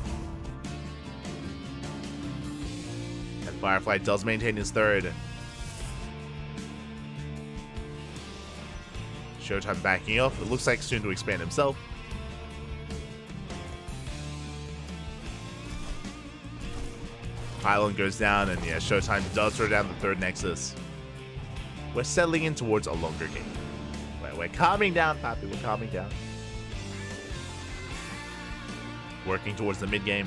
And Firefly does maintain his third. Showtime backing off. It looks like soon to expand himself. Pylon goes down, and yeah, Showtime does throw down the third Nexus. We're settling in towards a longer game. We're calming down, Papi. We're calming down. Working towards the mid game.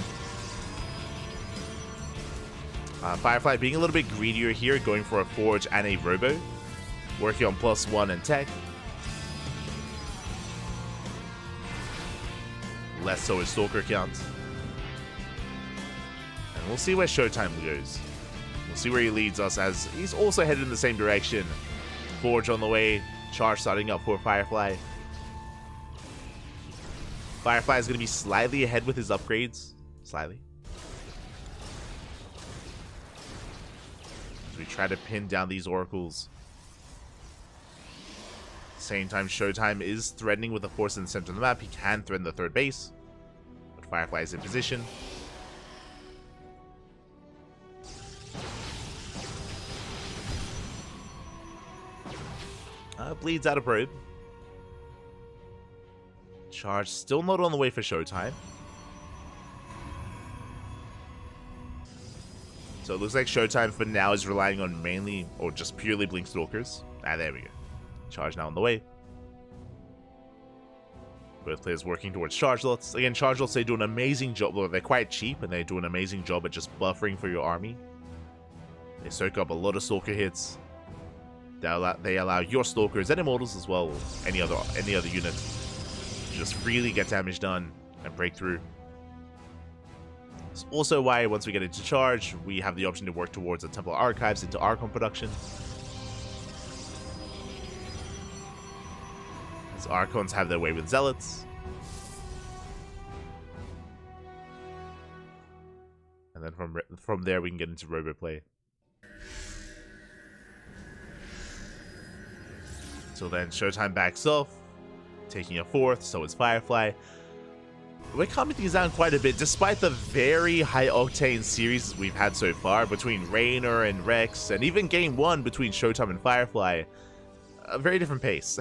Firefly being a little bit greedier here, going for a Forge and a Robo. Working on +1 and tech. Less so his Stalker count. And we'll see where Showtime goes. We'll see where he leads us, as he's also headed in the same direction. Forge on the way. Charge starting up for Firefly. Firefly is going to be slightly ahead with his upgrades. Slightly. As we try to pin down these Oracles. Same time, Showtime is threatening with a force in the center of the map. He can threaten the third base. But Firefly is in position. Bleeds out a probe. Charge still not on the way for Showtime. So it looks like Showtime for now is relying on mainly, or just purely Blink Stalkers. Ah, there we go. Charge now on the way. Both players working towards charge lots. Again, charge lots, they do an amazing job. They're quite cheap, and they do an amazing job at just buffering for your army. They soak up a lot of Stalker hits. They allow your Stalkers and Immortals as well, or any other unit, to just really get damage done and break through. It's also why once we get into charge, we have the option to work towards the Temple Archives into Archon production. As Archons have their way with Zealots. And then from there we can get into Robo play. So then Showtime backs off, taking a fourth, so is Firefly. We're calming things down quite a bit, despite the very high-octane series we've had so far between Raynor and Rex, and even Game 1 between Showtime and Firefly. A very different pace.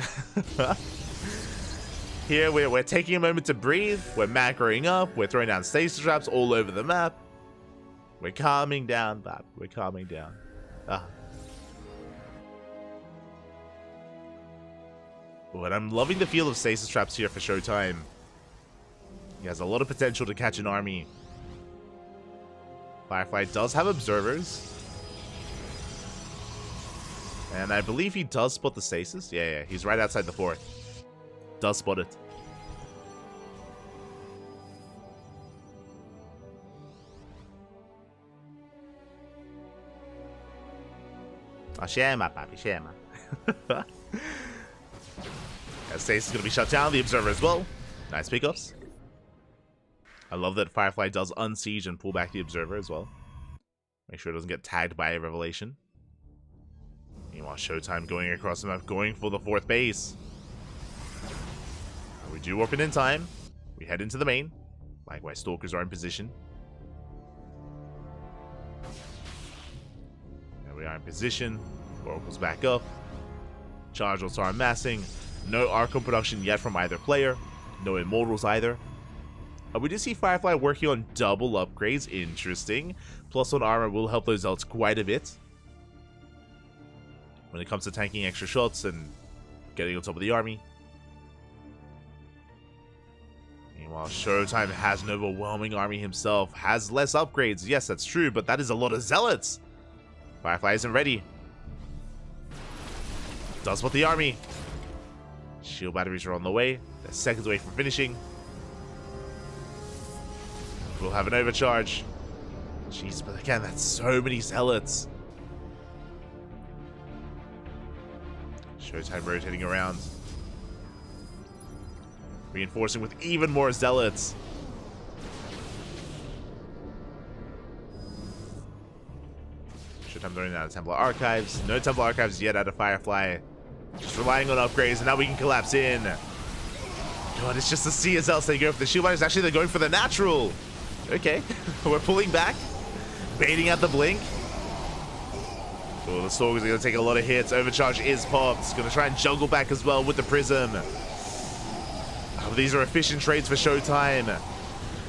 Here, we're taking a moment to breathe, we're macroing up, we're throwing down stasis traps all over the map. We're calming down, Bob. We're calming down. But I'm loving the feel of stasis traps here for Showtime. He has a lot of potential to catch an army. Firefly does have observers. And I believe he does spot the stasis. Yeah, he's right outside the fort. Does spot it. Shema, papi, shema. Stasis is going to be shut down. The observer as well. Nice pickups. I love that Firefly does unsiege and pull back the observer as well. Make sure it doesn't get tagged by a revelation. Meanwhile, Showtime going across the map, going for the fourth base. We do warp it in time. We head into the main. Likewise, Stalkers are in position. There we are in position. Oracles back up. Charge lots are amassing. No Archon production yet from either player. No Immortals either. We do see Firefly working on double upgrades. Interesting. +1 armor will help those Zealots quite a bit when it comes to tanking extra shots and getting on top of the army. Meanwhile, Showtime has an overwhelming army himself. Has less upgrades. Yes, that's true, but that is a lot of Zealots. Firefly isn't ready. Does spot the army. Shield batteries are on the way. They're seconds away from finishing. We'll have an overcharge. Jeez, but again, that's so many Zealots. Showtime rotating around. Reinforcing with even more zealots. Showtime throwing out of Templar Archives. No Templar Archives yet out of Firefly. Just relying on upgrades, and now we can collapse in. God, it's just the CSL saying go for the shield binders. Actually, they're going for the natural. Okay, we're pulling back. Baiting out the blink. Oh, the Stalkers are going to take a lot of hits. Overcharge is popped. Going to try and juggle back as well with the Prism. Oh, these are efficient trades for Showtime.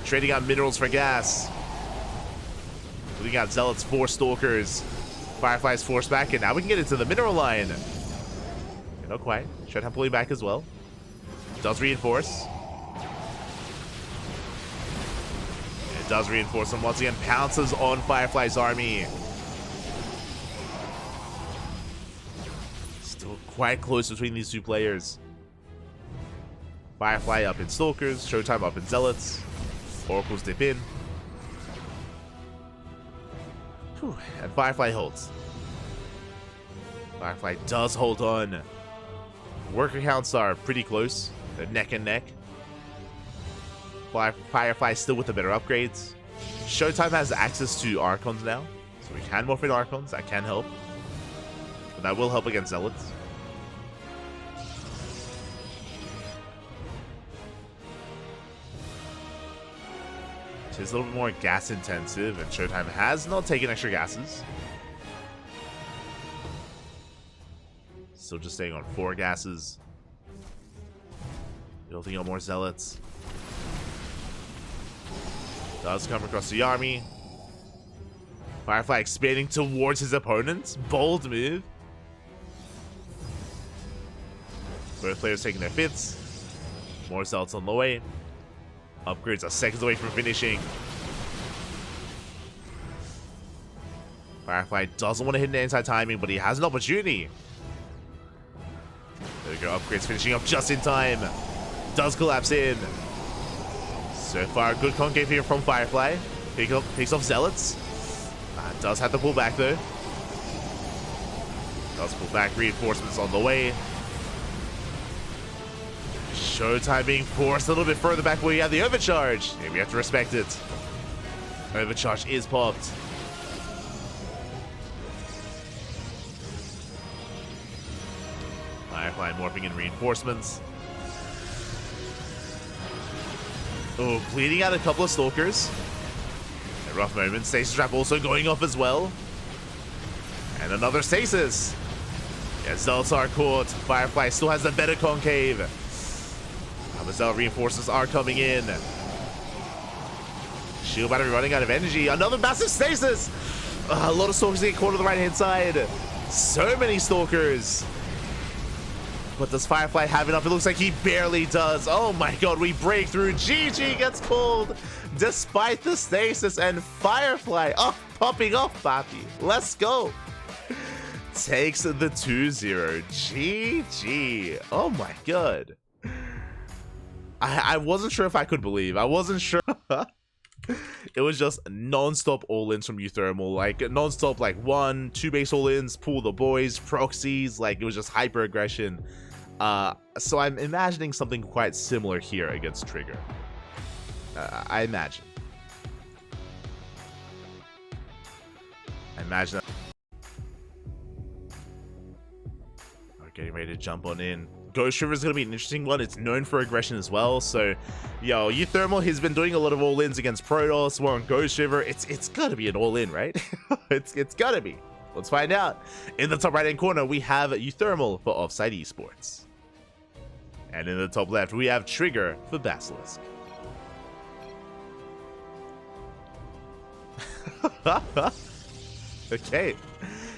Trading out minerals for gas. Putting out Zealots for Stalkers. Firefly's forced back, and now we can get into the mineral line. Okay, not quite. Showtime pulling back as well. Does reinforce. It does reinforce, and once again pounces on Firefly's army. Still quite close between these two players. Firefly up in Stalkers, Showtime up in Zealots. Oracles dip in. Whew, and Firefly holds. Firefly does hold on. Worker counts are pretty close. They're neck and neck. Firefly still with the better upgrades. Showtime has access to Archons now, so we can morph in Archons. That can help. But that will help against Zealots. It is a little bit more gas intensive, and Showtime has not taken extra gases. Still just staying on 4 gases. Building up more Zealots. Does come across the army. Firefly expanding towards his opponents. Bold move. Both players taking their fits. More Zealots on the way. Upgrades are seconds away from finishing. Firefly doesn't want to hit an anti-timing, but he has an opportunity. There we go, upgrades finishing up just in time. Does collapse in. So far, good concave here from Firefly. Picks off Zealots. Does have to pull back though. Does pull back, reinforcements on the way. Showtime being forced a little bit further back where you have the overcharge. Yeah, we have to respect it. Overcharge is popped. Firefly morphing in reinforcements. Oh, bleeding out a couple of Stalkers. A rough moment. Stasis Trap also going off as well. And another Stasis. Yeah, Zealots are caught. Firefly still has the better concave. The Zealot reinforcements are coming in. Shield battery running out of energy. Another massive Stasis. A lot of Stalkers get caught on the right-hand side. So many Stalkers. But does Firefly have enough? It looks like he barely does. Oh my god, we break through. GG gets pulled despite the Stasis, and Firefly popping off, Papi. Let's go. Takes the 2-0. GG. Oh my god. I wasn't sure if I could believe. I wasn't sure. It was just non-stop all-ins from Euthermal. Like, non-stop, like, 1, 2 base all-ins, pull the boys, proxies. Like, it was just hyper-aggression. So I'm imagining something quite similar here against Trigger. I imagine. I imagine that. We're getting ready to jump on in. Ghost River is going to be an interesting one. It's known for aggression as well. So, yo, Euthermal has been doing a lot of all-ins against Protoss. We're on Ghost River. It's got to be an all-in, right? it's got to be. Let's find out. In the top right-hand corner, we have Euthermal for Offside Esports. And in the top left, we have Trigger for Basilisk. Okay.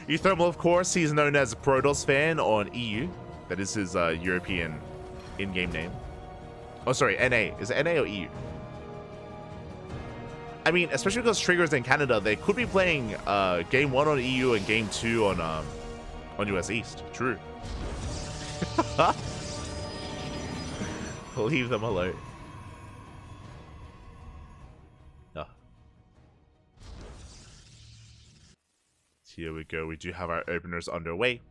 Euthermal, of course, he's known as a Protoss fan on EU. That is his European in-game name. Oh, sorry, NA. Is it NA or EU? I mean, especially because Trigger's in Canada, they could be playing Game 1 on EU and Game 2 on US East. True. Leave them alone. Oh. Here we go. We do have our openers underway.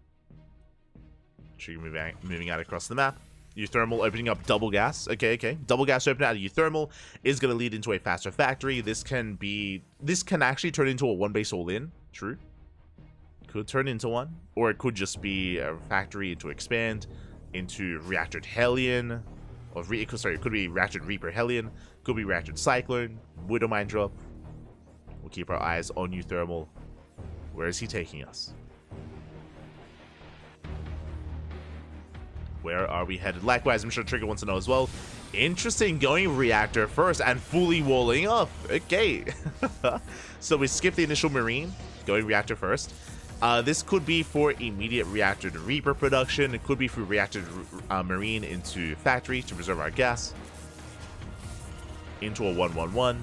Trigger moving out across the map. Euthermal opening up double gas. Okay. Double gas opening out of Euthermal is going to lead into a faster factory. This can actually turn into a one base all in. True. Could turn into one. Or it could just be a factory into expand, into reactored Hellion. Sorry, it could be reactored Reaper Hellion. Could be reactored Cyclone. Widow Mine drop. We'll keep our eyes on Euthermal. Where is he taking us? Where are we headed? Likewise, I'm sure Trigger wants to know as well. Interesting, going reactor first and fully walling up. Okay. So we skip the initial Marine, going reactor first. This could be for immediate reactored Reaper production. It could be for reactored Marine into factory to preserve our gas. Into a 1-1-1.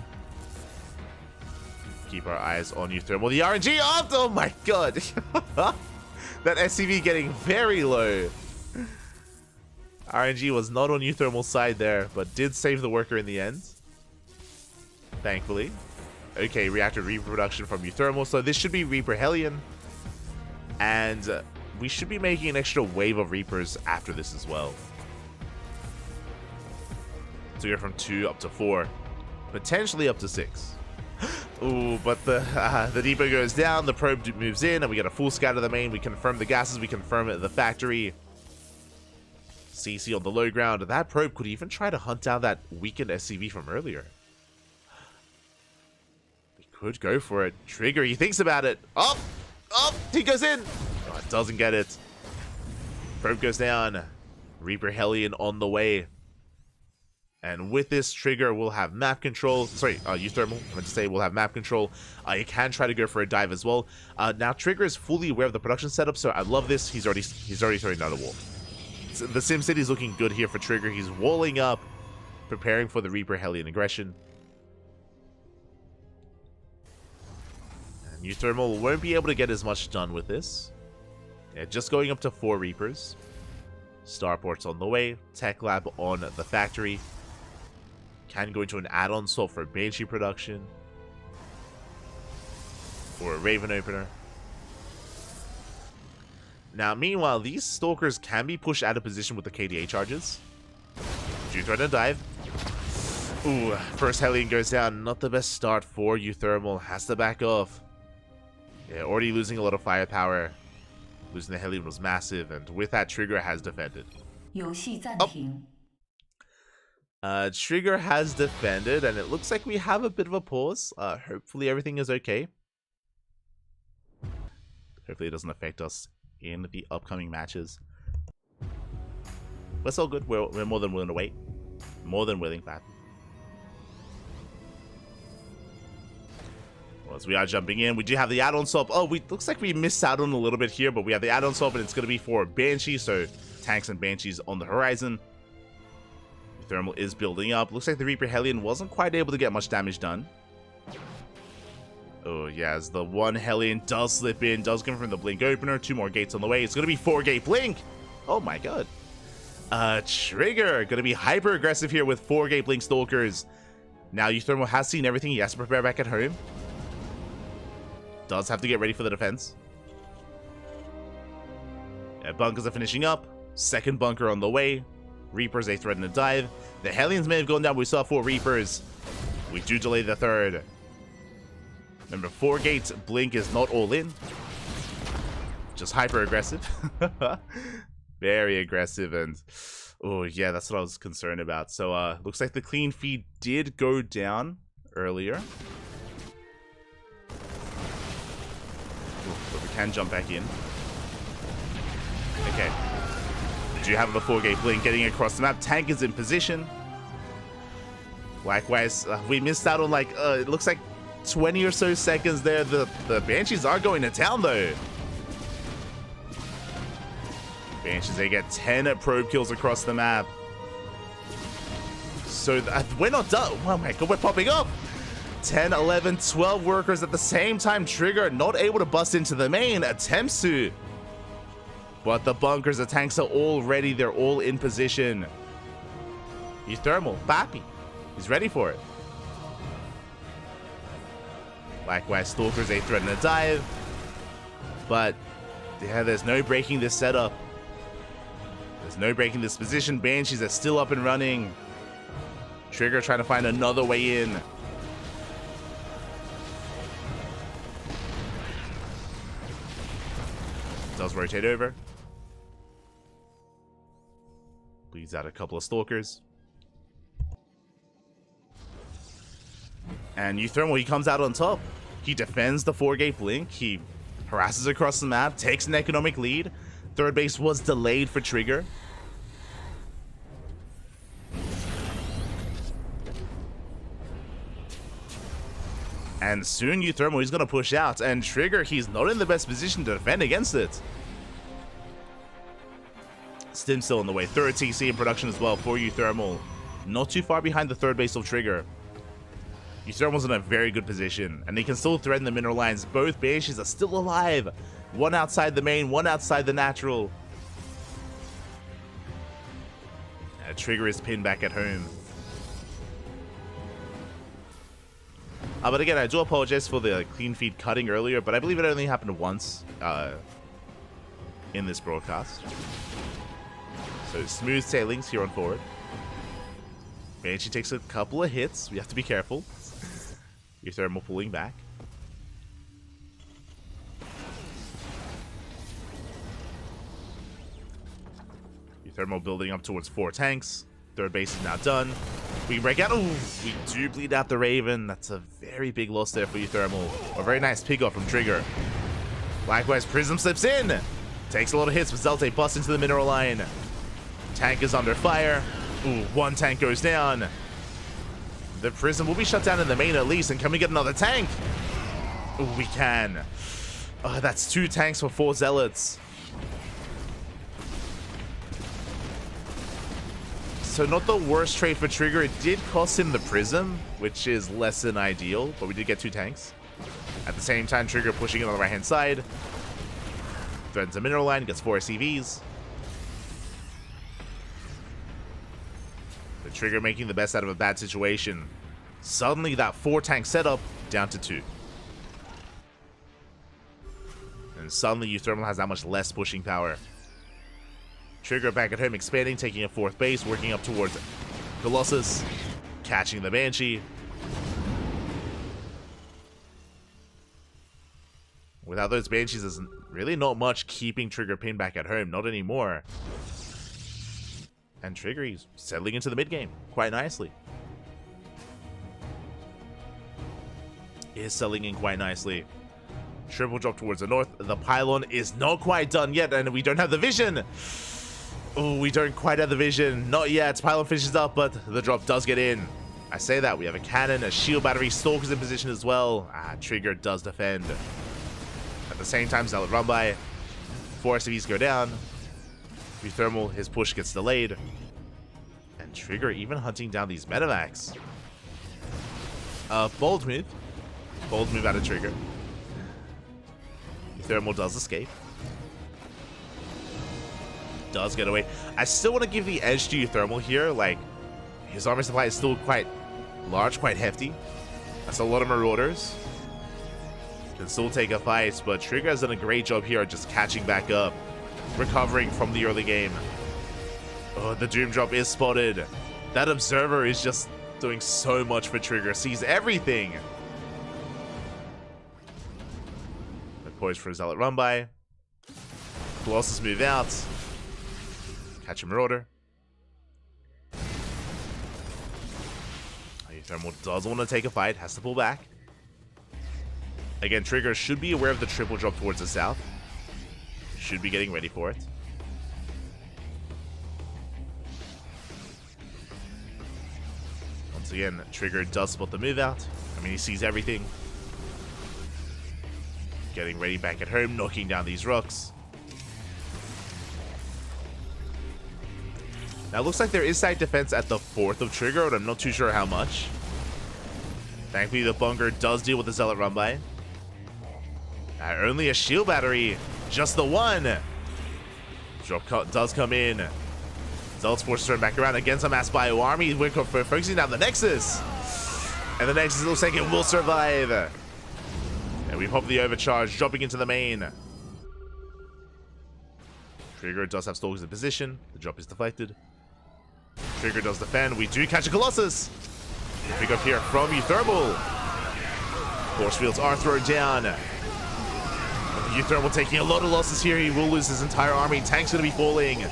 Keep our eyes on Euthermal. The RNG off! Oh my god! That SCV getting very low. RNG was not on Euthermal's side there, but did save the worker in the end. Thankfully. Okay, reactor Reaper production from Euthermal. So this should be Reaper Hellion. And we should be making an extra wave of Reapers after this as well. So we go from 2 up to 4. Potentially up to 6. Ooh, but the depot goes down, the probe moves in, and we get a full scout of the main. We confirm the gases, we confirm the factory. CC on the low ground. That probe could even try to hunt down that weakened SCV from earlier. We could go for it. Trigger, he thinks about it. Up! Up! He goes in! Oh, it doesn't get it. Probe goes down. Reaper Hellion on the way. And with this Trigger, we'll have map control. Sorry, Euthermal. I meant to say we'll have map control. You can try to go for a dive as well. Now Trigger is fully aware of the production setup, so I love this. He's already throwing down a wall. The SimCity is looking good here for Trigger. He's walling up, preparing for the Reaper Hellion aggression. And Euthermal won't be able to get as much done with this. Yeah, just going up to 4 Reapers. Starport's on the way. Tech Lab on the factory. Can go into an add-on swap for Banshee production. Or a Raven opener. Now, meanwhile, these Stalkers can be pushed out of position with the KDA charges. Do threat and dive. Ooh, first Hellion goes down. Not the best start for Euthermal. Has to back off. Yeah, already losing a lot of firepower. Losing the Hellion was massive, and with that, Trigger has defended. Oh. Trigger has defended, and it looks like we have a bit of a pause. Hopefully everything is okay. Hopefully it doesn't affect us in the upcoming matches. That's all good. We're more than willing to wait. More than willing, Pat. Well, as we are jumping in, we do have the add-on swap. Oh, looks like we missed out on a little bit here, but we have the add-on swap, and it's going to be for Banshee, so tanks and Banshees on the horizon. The thermal is building up. Looks like the Reaper Hellion wasn't quite able to get much damage done. Oh, yeah, as the one Hellion does slip in, does come from the Blink opener. 2 more gates on the way. It's going to be 4-gate Blink. Oh, my God. Trigger going to be hyper-aggressive here with 4-gate Blink Stalkers. Now, Euthermal has seen everything. He has to prepare back at home. Does have to get ready for the defense. Yeah, bunkers are finishing up. Second bunker on the way. Reapers, they threaten to dive. The Hellions may have gone down, but we saw 4 Reapers. We do delay the third. Remember, 4 gates, Blink is not all in. Just hyper-aggressive. Very aggressive, and... oh, yeah, that's what I was concerned about. So, looks like the clean feed did go down earlier. Ooh, but we can jump back in. Okay. We do have a 4-gate Blink getting across the map. Tank is in position. Likewise, we missed out on, like, it looks like 20 or so seconds there. The Banshees are going to town, though. Banshees, they get 10 probe kills across the map. So we're not done. Oh my God, we're popping up. 10, 11, 12 workers at the same time. Trigger not able to bust into the main. Attempts to. But the bunkers, the tanks are all ready. They're all in position. Euthermal, Pappy. He's ready for it. Likewise, Stalkers, they threaten to dive. But yeah, there's no breaking this setup. There's no breaking this position. Banshees are still up and running. Trigger trying to find another way in. Does rotate over. Bleeds out a couple of stalkers. And Euthermal, he comes out on top. He defends the 4-gate blink. He harasses across the map, takes an economic lead. Third base was delayed for Trigger. And soon Euthermal, he's going to push out. And Trigger, he's not in the best position to defend against it. Stim still on the way. Third TC in production as well for Euthermal. Not too far behind the third base of Trigger. Euthermal's in a very good position, and he can still threaten the mineral lines. Both Banshees are still alive. One outside the main, one outside the natural. Trigger is pinned back at home. But again, I do apologize for the clean feed cutting earlier, but I believe it only happened once in this broadcast. So smooth sailings here on forward. Banshee takes a couple of hits. We have to be careful. Euthermal pulling back. Euthermal building up towards 4 tanks. Third base is now done. We can break out. Ooh, we do bleed out the Raven. That's a very big loss there for Euthermal. A very nice pick off from Trigger. Likewise, Prism slips in. Takes a lot of hits, but Zelte busts into the mineral line. Tank is under fire. Ooh, one tank goes down. The Prism will be shut down in the main at least. And can we get another tank? Ooh, we can. Oh, that's 2 tanks for 4 Zealots. So not the worst trade for Trigger. It did cost him the Prism, which is less than ideal, but we did get 2 tanks. At the same time, Trigger pushing it on the right-hand side. Threatens a mineral line, gets 4 SCVs. The Trigger making the best out of a bad situation. Suddenly that 4-tank setup down to 2. And suddenly Euthermal has that much less pushing power. Trigger back at home, expanding, taking a 4th base, working up towards Colossus, catching the Banshee. Without those Banshees, there's really not much keeping Trigger pinned back at home. Not anymore. And Trigger, he's settling into the mid-game quite nicely. He is settling in quite nicely. Triple drop towards the north. The pylon is not quite done yet, and we don't have the vision. Oh, we don't quite have the vision. Not yet. Pylon finishes up, but the drop does get in. I say that. We have a cannon, a shield battery, stalkers in position as well. Trigger does defend. At the same time, Zealot run by. 4 SCVs go down. Euthermal, his push gets delayed. And Trigger even hunting down these medevacs. Bold move. Bold move out of Trigger. Euthermal does escape. Does get away. I still want to give the edge to Euthermal here. Like, his armor supply is still quite large, quite hefty. That's a lot of Marauders. Can still take a fight, but Trigger has done a great job here just catching back up. Recovering from the early game. Oh, the Doom drop is spotted. That Observer is just doing so much for Trigger. Sees everything. The poised for a Zealot run by. Colossus move out. Catch a Marauder. Euthermal does want to take a fight. Has to pull back. Again, Trigger should be aware of the triple drop towards the south. Should be getting ready for it. Once again, Trigger does spot the move out. I mean, he sees everything. Getting ready back at home, knocking down these rocks. Now, it looks like there is side defense at the 4th of Trigger, and I'm not too sure how much. Thankfully, the bunker does deal with the Zealot run by. Only a shield battery. Just the one. Drop does come in. Zealot's forced to turn back around against a mass bio army. We're focusing down the Nexus. And the Nexus looks like it will survive. And we pop the overcharge, dropping into the main. Trigger does have Stalkers in position. The drop is deflected. Trigger does defend. We do catch a Colossus. Pick up here from Euthermal. Force fields are thrown down. Euthermal taking a lot of losses here. He will lose his entire army. Tank's going to be falling.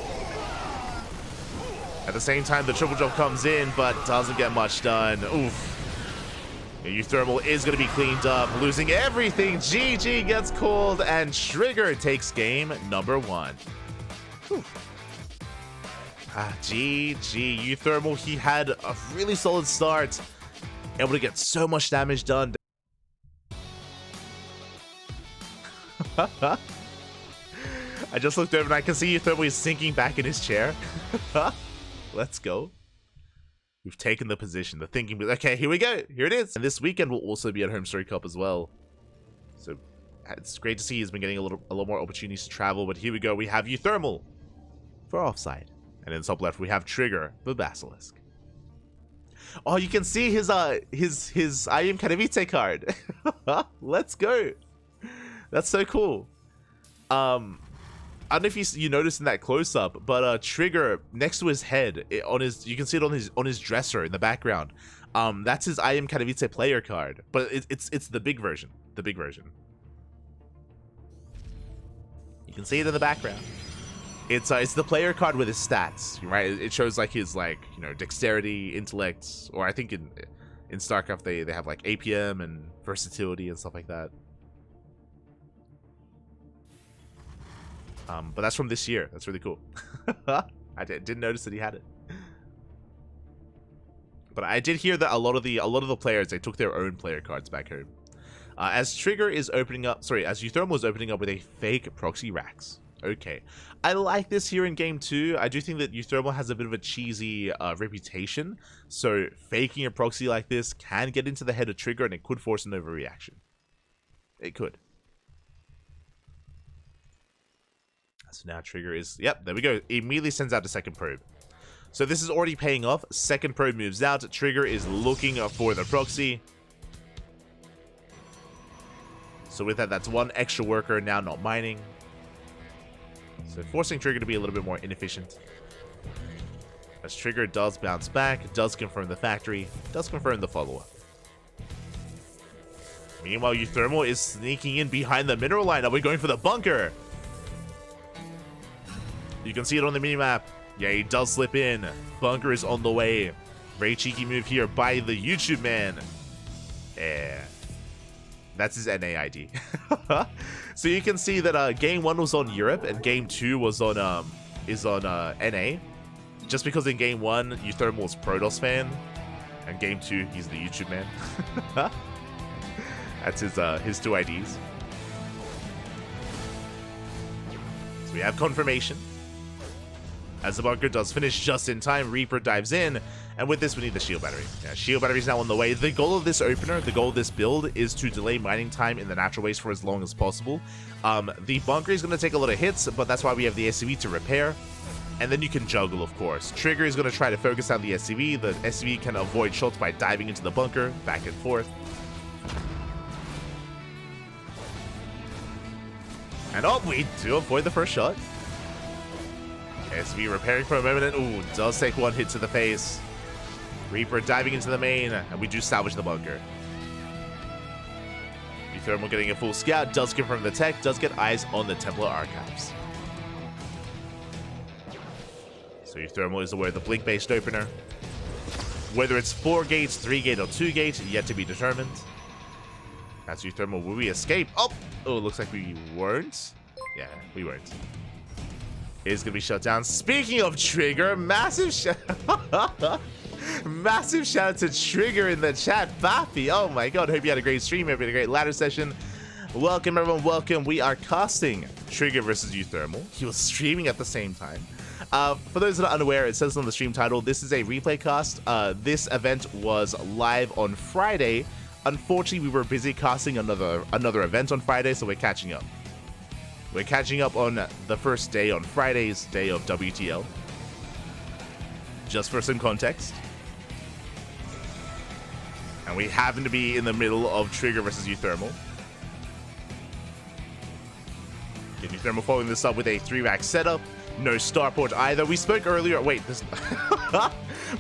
At the same time, the triple drop comes in, but doesn't get much done. Oof. Euthermal is going to be cleaned up, losing everything. GG gets called, and Trigger takes game number 1. Whew. GG. Euthermal, he had a really solid start. Able to get so much damage done. I just looked over and I can see Euthermal is sinking back in his chair. Let's go. We've taken the position, the thinking. Okay, here we go. Here it is. And this weekend will also be at Home Story Cup as well. So it's great to see he's been getting a lot more opportunities to travel. But here we go. We have Euthermal for offside. And in the top left, we have Trigger, the Basilisk. Oh, you can see his I Am Kanevite card. Let's go. That's so cool. I don't know if you noticed in that close-up, but Trigger next to his head, you can see it on his dresser in the background. That's his I Am Kanevite player card, but it's the big version. The big version. You can see it in the background. It's the player card with his stats, right? It shows like his dexterity, intellect, or I think in StarCraft they have like APM and versatility and stuff like that. But that's from this year. That's really cool. I didn't notice that he had it. But I did hear that a lot of the players, they took their own player cards back home. As Trigger is opening up, as Euthermal is opening up with a fake proxy Rax. Okay, I like this here in game 2. I do think that Euthermal has a bit of a cheesy reputation, so faking a proxy like this can get into the head of Trigger, and it could force an overreaction. It could. So now Trigger is, yep, there we go. Immediately sends out the second probe. So this is already paying off. Second probe moves out. Trigger is looking for the proxy. So with that, that's one extra worker now not mining. So forcing Trigger to be a little bit more inefficient. As Trigger does bounce back, does confirm the factory, does confirm the follow-up. Meanwhile, Euthermal is sneaking in behind the mineral line. Are we going for the bunker? You can see it on the minimap. Yeah, he does slip in. Bunker is on the way. Very cheeky move here by the YouTube man. Yeah. That's his NA ID. So you can see that game 1 was on Europe and game 2 was on NA. Just because in game 1 Euthermal was Protoss fan, and game 2 he's the YouTube man. That's his 2 IDs. So we have confirmation. As the bunker does finish just in time, Reaper dives in, and with this we need the shield battery. Yeah, shield battery is now on the way. The goal of this opener, the goal of this build, is to delay mining time in the natural waste for as long as possible. The bunker is going to take a lot of hits, but that's why we have the SCV to repair. And then you can juggle, of course. Trigger is going to try to focus on the SCV. The SCV can avoid shots by diving into the bunker, back and forth. And oh, we do avoid the first shot. SCV repairing for a moment, and ooh, does take one hit to the face. Reaper diving into the main, and we do salvage the bunker. Euthermal getting a full scout, does confirm the tech, does get eyes on the Templar archives. So Euthermal is aware of the blink-based opener. Whether it's 4 gates, 3 gate, or 2 gate, yet to be determined. That's Euthermal. Will we escape? Oh, it looks like we weren't. Yeah, we weren't. Is going to be shut down. Speaking of Trigger, massive shout out to Trigger in the chat. Bappy, oh my god, hope you had a great stream, hope you had a great ladder session. Welcome everyone, welcome. We are casting Trigger versus Euthermal. He was streaming at the same time. For those that are unaware, it says on the stream title, this is a replay cast. This event was live on Friday. Unfortunately, we were busy casting another event on Friday, so we're catching up. We're catching up on the first day, on Friday's day of WTL. Just for some context. And we happen to be in the middle of Trigger versus Euthermal. Euthermal following this up with a 3-rack setup. No starport either. We spoke earlier. Wait, this.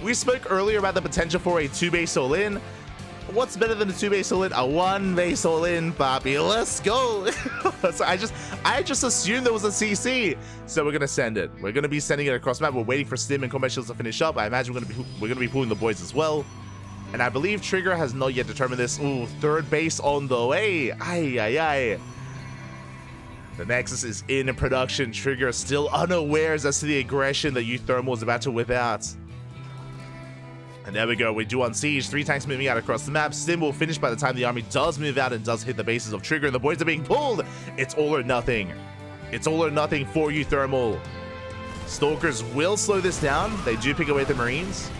We spoke earlier about the potential for a 2-base all-in. What's better than a 2-base all-in? A 1-base all-in, Bobby. Let's go. So I just assumed there was a CC. So we're gonna send it. We're gonna be sending it across map. We're waiting for Stim and Combat Shields to finish up. I imagine we're gonna be pulling the boys as well. And I believe Trigger has not yet determined this. Ooh, 3rd base on the way. Ay, ay, ay. The Nexus is in production. Trigger still unawares as to the aggression that Thermal is about to whip out. And there we go. We do on siege. 3 tanks moving out across the map. Stim will finish by the time the army does move out and does hit the bases of Trigger. The boys are being pulled. It's all or nothing. It's all or nothing for Thermal. Stalkers will slow this down. They do pick away the Marines.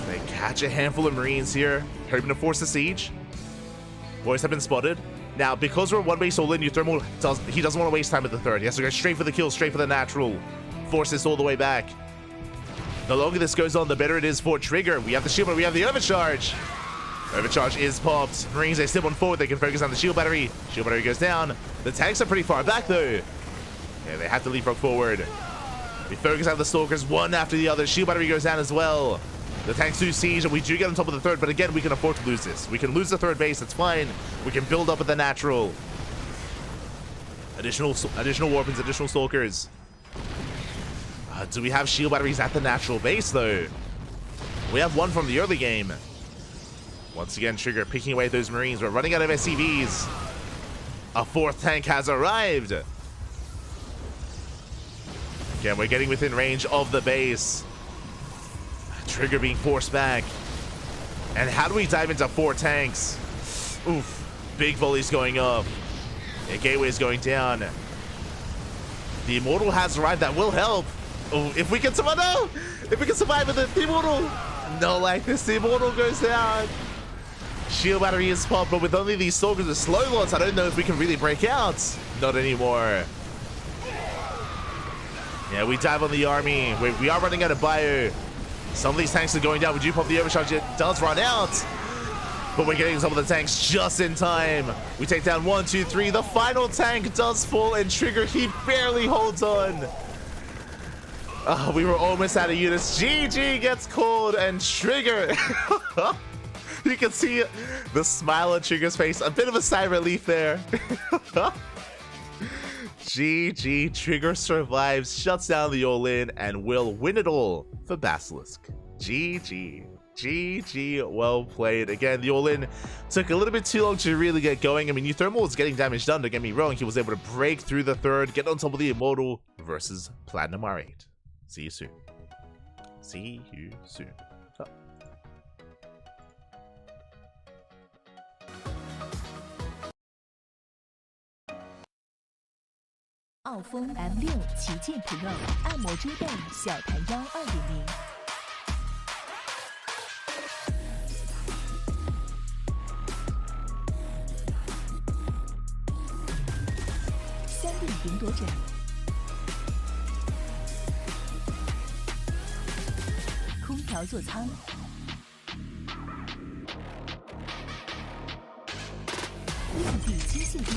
They catch a handful of Marines here, hoping to force the siege. Boys have been spotted. Now, because we're 1-base all in, Thermal doesn't want to waste time with the 3rd. He has to go straight for the kill, straight for the natural. Force this all the way back. The longer this goes on, the better it is for Trigger. We have the shield, but we have the overcharge. Overcharge is popped. Marines, they step on forward. They can focus on the shield battery. Shield battery goes down. The tanks are pretty far back, though. Yeah, they have to leapfrog forward. We focus on the Stalkers one after the other. Shield battery goes down as well. The tanks do siege, and we do get on top of the 3rd, but again, we can afford to lose this. We can lose the 3rd base, it's fine. We can build up with the natural. Additional weapons, additional Stalkers. Do we have shield batteries at the natural base, though? We have one from the early game. Once again, Trigger picking away at those Marines. We're running out of SCVs. A 4th tank has arrived. Again, we're getting within range of the base. Trigger being forced back. And how do we dive into 4 tanks? Oof. Big volleys going up. The gateway is going down. The Immortal has arrived. That will help. Oh, if we can survive. No! If we can survive with it, the Immortal. No, like this. The Immortal goes down. Shield battery is popped, but with only these Stalkers with slow lots, I don't know if we can really break out. Not anymore. Yeah, we dive on the army. We are running out of bio. Some of these tanks are going down. We do pop the overcharge. It does run out. But we're getting some of the tanks just in time. We take down 1, 2, 3. The final tank does fall, and Trigger, he barely holds on. We were almost out of units. GG gets called, and Trigger. You can see the smile on Trigger's face. A bit of a sigh of relief there. GG, Trigger survives, shuts down the all-in, and will win it all for Basilisk. GG. GG, well played. Again, the all-in took a little bit too long to really get going. I mean, Thermal was getting damage done, don't get me wrong. He was able to break through the 3rd, get on top of the Immortal versus Platinum R8. See you soon. See you soon. Oh. 奥风 M6旗舰 Pro 按摩遮盖小弹腰2.0。3D 云朵枕，空调座舱，硬地机械臂。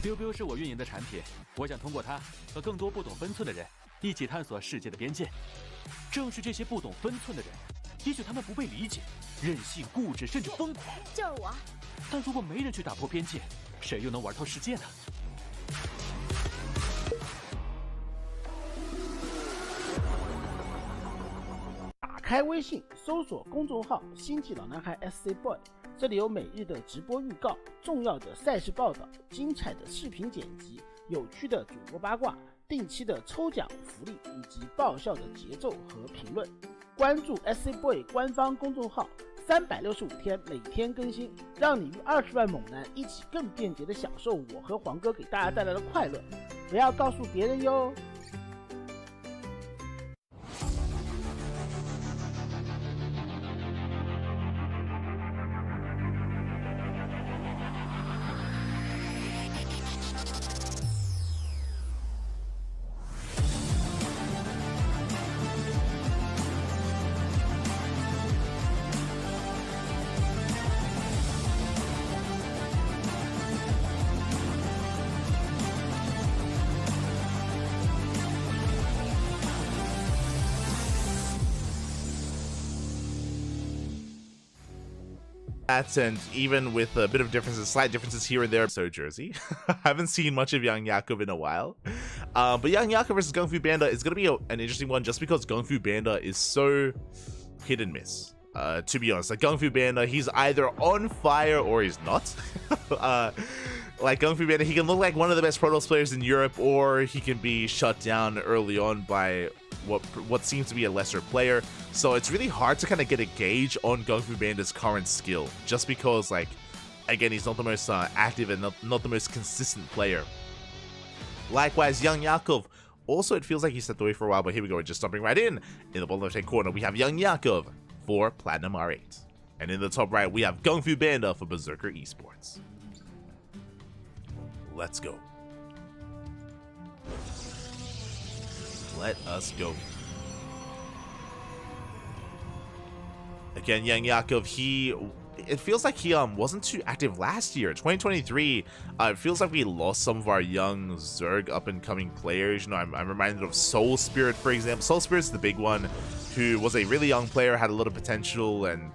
biu biu 是我运营的产品，我想通过它和更多不懂分寸的人一起探索世界的边界。正是这些不懂分寸的人，也许他们不被理解，任性、固执，甚至疯狂。就是我。但如果没人去打破边界，谁又能玩透世界呢？ 打开微信，搜索公众号“星际老男孩 SC Boy”， 这里有每日的直播预告、重要的赛事报道、精彩的视频剪辑、有趣的主播八卦、定期的抽奖福利以及爆笑的节奏和评论。关注 SC Boy 官方公众号，365天每天更新，让你与20万猛男一起更便捷的享受我和黄哥给大家带来的快乐。不要告诉别人哟。And even with a bit of differences, slight differences here and there. So Jersey, haven't seen much of Young Yakov in a while. But Young Yakov versus Gung Fu Banda is going to be an interesting one just because Gung Fu Banda is so hit and miss. To be honest, like Gung Fu Banda, he's either on fire or he's not. Like Gung Fu Banda, he can look like one of the best Protoss players in Europe, or he can be shut down early on by what seems to be a lesser player. So it's really hard to kind of get a gauge on Gung Fu Banda's current skill, just because, like, again, he's not the most active and not the most consistent player. Likewise, Young Yakov, also it feels like he stepped away for a while, but here we go, we're just jumping right in the bottom left-hand corner, we have Young Yakov for Platinum R8. And in the top right, we have Gung Fu Banda for Berserker Esports. Let's go. Let us go. Again, Young Yakov, it feels like he wasn't too active last year. 2023, it feels like we lost some of our young Zerg up-and-coming players. You know, I'm reminded of Soul Spirit, for example. Soul Spirit's the big one, who was a really young player, had a lot of potential, and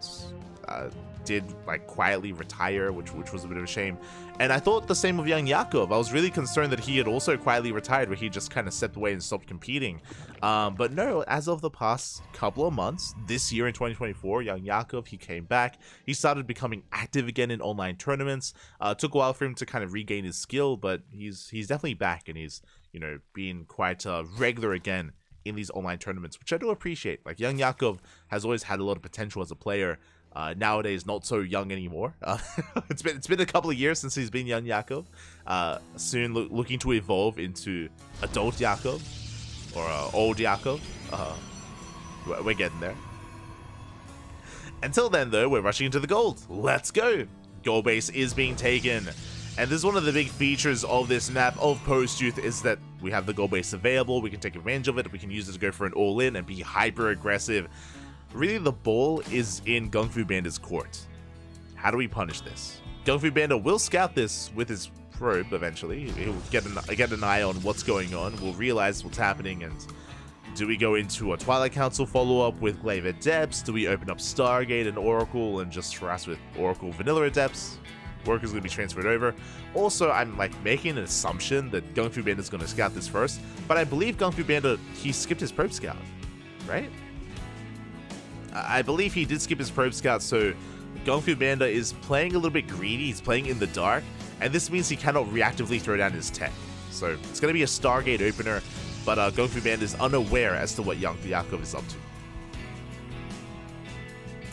did like quietly retire, which was a bit of a shame. And I thought the same of Young Yakov. I was really concerned that he had also quietly retired, where he just kind of stepped away and stopped competing. But no, as of the past couple of months, this year in 2024, Young Yakov, he came back. He started becoming active again in online tournaments. Took a while for him to kind of regain his skill, but he's definitely back, and he's, you know, being quite regular again in these online tournaments, which I do appreciate. Like, Young Yakov has always had a lot of potential as a player. Nowadays, not so young anymore. It's been a couple of years since he's been Young Yakov. Soon looking to evolve into adult Yakov or old Yakov. We're getting there. Until then, though, we're rushing into the gold. Let's go. Gold base is being taken. And this is one of the big features of this map of Post-Youth, is that we have the gold base available. We can take advantage of it. We can use it to go for an all-in and be hyper aggressive. Really, the ball is in Gung Fu Banda's court. How do we punish this? Gung Fu Banda will scout this with his probe eventually. He'll get an eye on what's going on. We'll realize what's happening, and do we go into a Twilight Council follow-up with Glaive Adepts? Do we open up Stargate and Oracle and just harass with Oracle Vanilla Adepts? Worker's going to be transferred over. Also, I'm like making an assumption that Gung Fu Banda is going to scout this first, but I believe Gung Fu Banda, he skipped his probe scout, right? I believe he did skip his probe scout, so Gung Fu Banda is playing a little bit greedy. He's playing in the dark, and this means he cannot reactively throw down his tech. So it's going to be a Stargate opener, but Gung Fu Banda is unaware as to what Young Yakov is up to.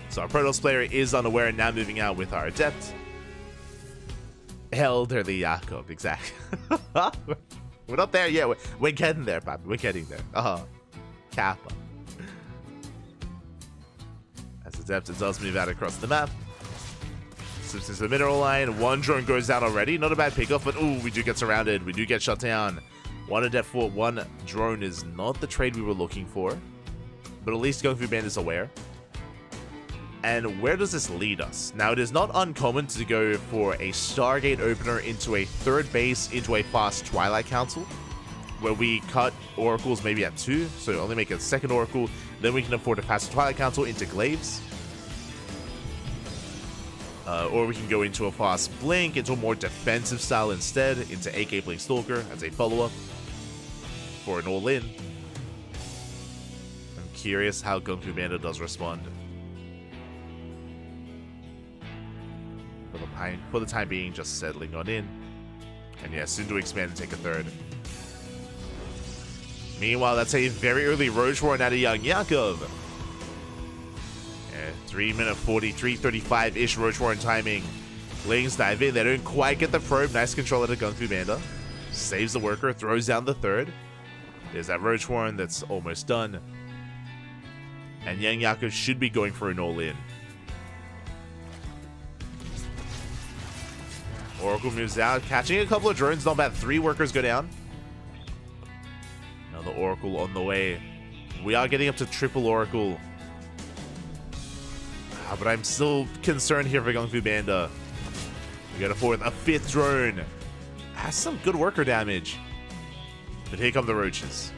So our Protoss player is unaware, and now moving out with our Adept. Elderly Yakov, exactly. We're not there yet. We're getting there, Bobby. We're getting there. Kappa. As Adept, it does move out across the map. Slips into the mineral line. One drone goes down already. Not a bad pickoff, but ooh, we do get surrounded. We do get shut down. One Adept for one drone is not the trade we were looking for, but at least Gung Fu Band is aware. And where does this lead us? Now, it is not uncommon to go for a Stargate opener into a third base into a fast Twilight Council, where we cut Oracles maybe at 2, so only make a second Oracle, then we can afford to pass the Twilight Council into Glaives. Or we can go into a fast Blink, into a more defensive style instead, into AK Blink Stalker as a follow-up for an all-in. I'm curious how Gung Fu Banda does respond. For the time being, just settling on in. And yeah, soon to expand and take a third. Meanwhile, that's a very early Roach Warren out of Young Yakov. Yeah, 3-minute 43-35-ish Roach Warren timing. Lings dive in. They don't quite get the probe. Nice control out of Gung Fu Banda. Saves the worker, throws down the third. There's that Roach Warren that's almost done. And Young Yakov should be going for an all-in. Oracle moves out, catching a couple of drones, not bad. 3 workers go down. Another Oracle on the way. We are getting up to triple Oracle. But I'm still concerned here for Gung Fu Banda. We got a 5th drone. Has some good worker damage. But here come the Roaches.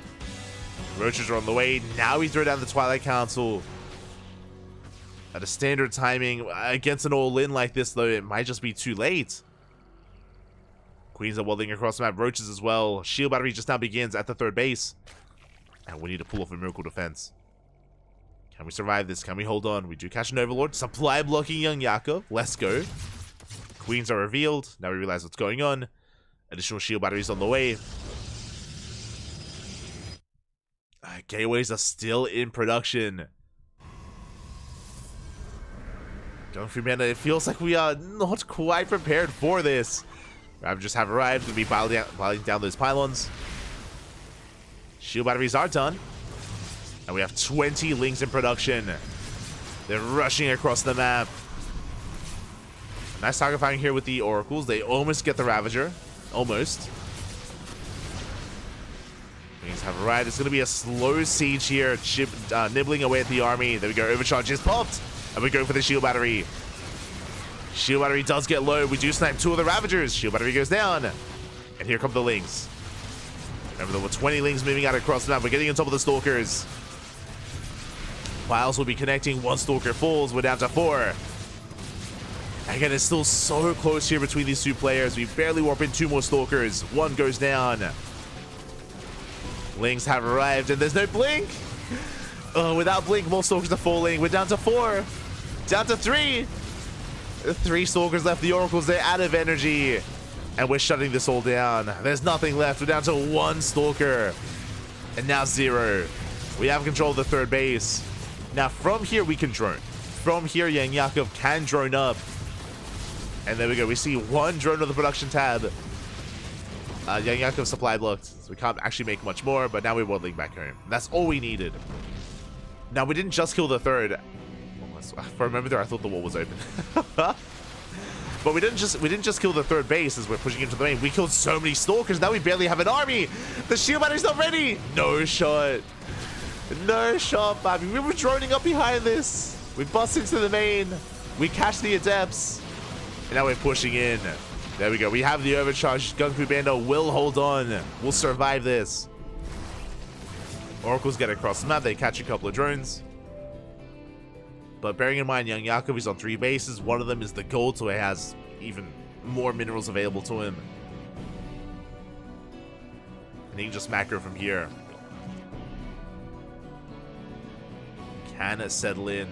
The Roaches are on the way. Now we throw down the Twilight Council. At a standard timing, against an all-in like this, though, it might just be too late. Queens are waddling across the map. Roaches as well. Shield battery just now begins at the third base. And we need to pull off a miracle defense. Can we survive this? Can we hold on? We do catch an Overlord. Supply blocking young Yakov. Let's go. Queens are revealed. Now we realize what's going on. Additional shield batteries on the way. Gateways are still in production. Going through mana, it feels like we are not quite prepared for this. Ravagers have arrived. Going to be piling down those pylons. Shield batteries are done. And we have 20 Lings in production. They're rushing across the map. Nice target firing here with the Oracles. They almost get the Ravager. Almost. Things have arrived. It's going to be a slow siege here. Nibbling away at the army. There we go. Overcharge is popped. And we go for the shield battery. Shield battery does get low. We do snipe 2 of the Ravagers. Shield battery goes down. And here come the Lings. Remember, there were 20 Lings moving out across the map. We're getting on top of the Stalkers. Files will be connecting. 1 Stalker falls. We're down to 4. Again, it's still so close here between these 2 players. We barely warp in 2 more Stalkers. 1 goes down. Lings have arrived, and there's no blink. Oh, without blink, more Stalkers are falling. We're down to 4. Down to 3. 3 Stalkers left. The Oracles, they're out of energy. And we're shutting this all down. There's nothing left. We're down to 1 Stalker. And now 0. We have control of the third base. Now, from here, we can drone. From here, Young Yakov can drone up. And there we go. We see 1 drone on the production tab. Young Yakov supply blocked. So we can't actually make much more. But now we're waddling back home. That's all we needed. Now, we didn't just kill the third. For a moment there, I thought the wall was open. But we didn't just kill the third base as we're pushing into the main. We killed so many Stalkers. Now we barely have an army. The shield battery's not ready. No shot. No shot, baby. We were droning up behind this. We bust into the main. We catch the Adepts. And now we're pushing in. There we go. We have the overcharge. Gung Fu Bando will hold on. We'll survive this. Oracles get across the map. They catch a couple of drones. But bearing in mind, Young Yakov is on 3 bases. One of them is the gold, so he has even more minerals available to him. And he can just macro from here. Can it settle in?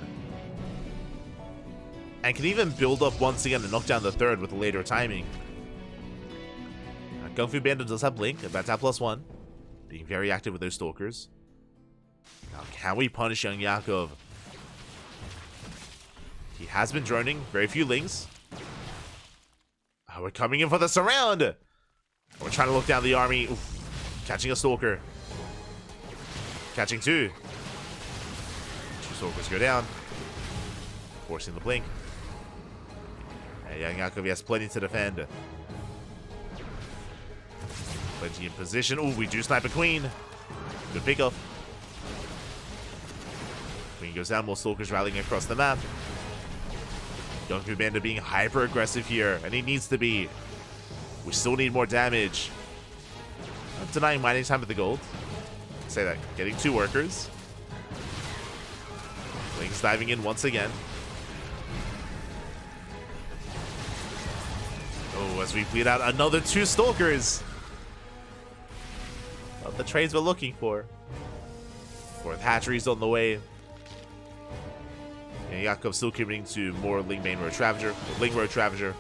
And can even build up once again and knock down the third with a later timing. Gung Fu Bandit does have Blink, about to have +1. Being very active with those Stalkers. Now, can we punish Young Yakov? He has been droning. Very few Lings. Oh, we're coming in for the surround. We're trying to look down the army. Oof. Catching a Stalker. Catching 2. 2 Stalkers go down. Forcing the blink. And Young Yakov has plenty to defend. Plenty in position. Oh, we do snipe a Queen. Good pickup. Queen goes down. More Stalkers rallying across the map. Gung Fu Bando being hyper aggressive here, and he needs to be. We still need more damage. Not denying mining time with the gold. Say that. Getting 2 workers. Lings diving in once again. Oh, as we bleed out another 2 Stalkers. Not the trades we're looking for. 4th hatchery's on the way. And Yakov still committing to more Ling main road Ravager. Ling road Ravager.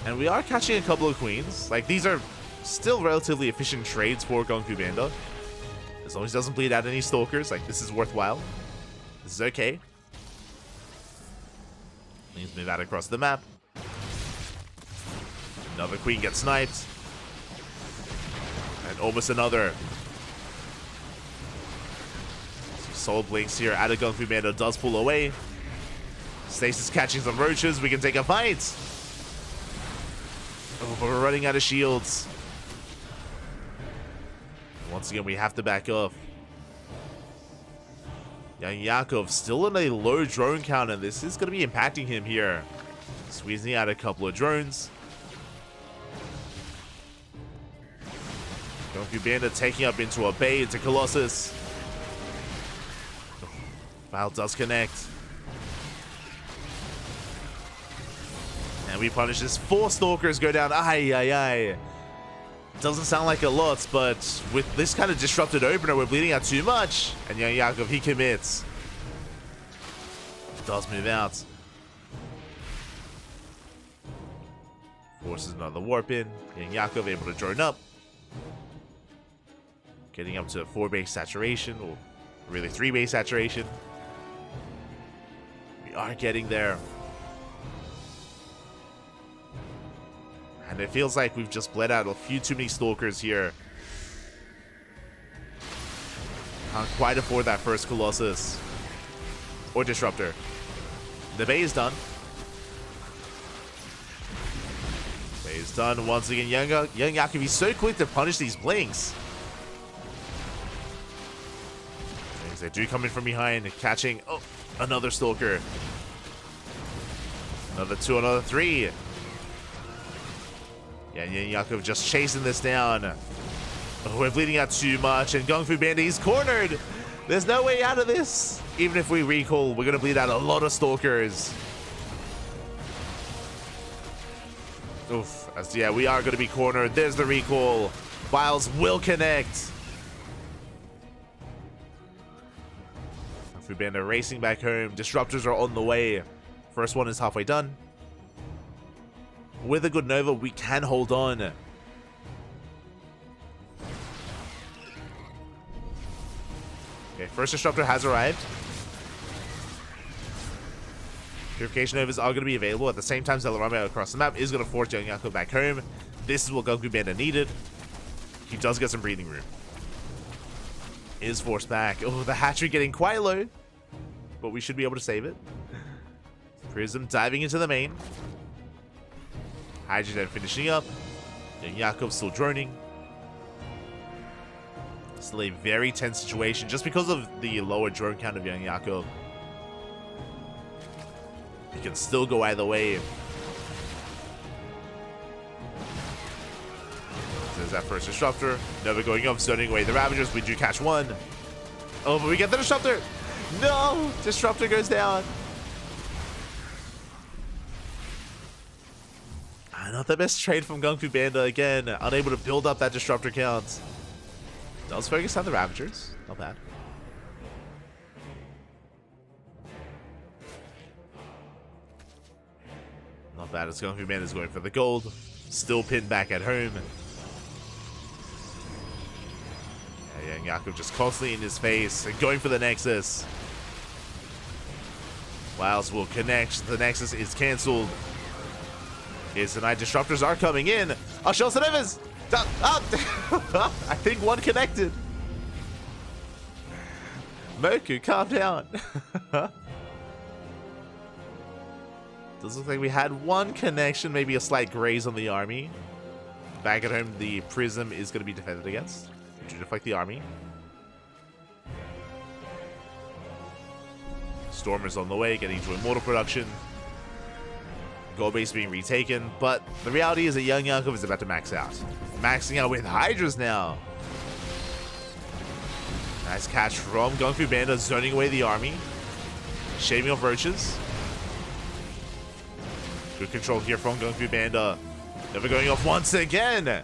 And we are catching a couple of Queens. Like, these are still relatively efficient trades for Gung Fu Bando. As long as he doesn't bleed out any Stalkers, like, this is worthwhile. This is okay. Lings move out across the map. Another Queen gets sniped. And almost another. Some Soul Blinks here. Out of Gung Fu Bando does pull away. Stasis catching some roaches. We can take a fight. Oh, but we're running out of shields. Once again, we have to back off. Young Yakov still in a low drone count, and this is going to be impacting him here. Squeezing out a couple of drones. Goku Bandit taking up into a bait into Colossus. Val does connect. And we punish this. 4 Stalkers go down. Ay, ay, ay. Doesn't sound like a lot, but with this kind of disrupted opener, we're bleeding out too much. And Young Yakov, he commits. Does move out. Forces another warp in. Young Yakov able to drone up. Getting up to 4 base saturation, or really 3 base saturation. We are getting there. And it feels like we've just bled out a few too many Stalkers here. Can't quite afford that first Colossus. Or Disruptor. The Bay is done. Bay is done. Once again, Young Yakov is so quick to punish these blinks. They do come in from behind, catching another Stalker. Another 2, another 3. Yeah, Yakov just chasing this down. Oh, we're bleeding out too much, and Kung Fu Bandit is cornered. There's no way out of this. Even if we recall, we're going to bleed out a lot of Stalkers. Oof. Yeah, we are going to be cornered. There's the recall. Biles will connect. Kung Fu Bandit racing back home. Disruptors are on the way. First one is halfway done. With a good Nova, we can hold on. Okay, first Disruptor has arrived. Purification Novas are going to be available. At the same time, Zelarama across the map is going to force Young Yakov back home. This is what Kung Fu Bandit needed. He does get some breathing room. Is forced back. Oh, the hatchery getting quite low. But we should be able to save it. Prism diving into the main. Hydrogen finishing up. Young Yakov still droning. Still a very tense situation just because of the lower drone count of Young Yakov. He can still go either way. There's that first Disruptor. Nova going up, zoning away the Ravagers. We do catch one. Oh, but we get the Disruptor. No! Disruptor goes down. Not the best trade from Kung Fu Bandit again. Unable to build up that Disruptor count. Does focus on the Ravagers. Not bad. Not bad as Kung Fu Bandit is going for the gold. Still pinned back at home. Yeah, Young Yakov just constantly in his face and going for the Nexus. Wiles will connect. The Nexus is cancelled. Is the Night Disruptors are coming in. Oh, Shelsonovas! I think one connected. Moku, calm down. Does look like we had one connection, maybe a slight graze on the army. Back at home, the Prism is going to be defended against. To deflect the army. Stormers on the way, getting into immortal production. Gold base being retaken, but the reality is that Young Yakov is about to max out. Maxing out with Hydras now. Nice catch from Kung Fu Bandit, zoning away the army. Shaving off roaches. Good control here from Kung Fu Bandit. Never going off once again.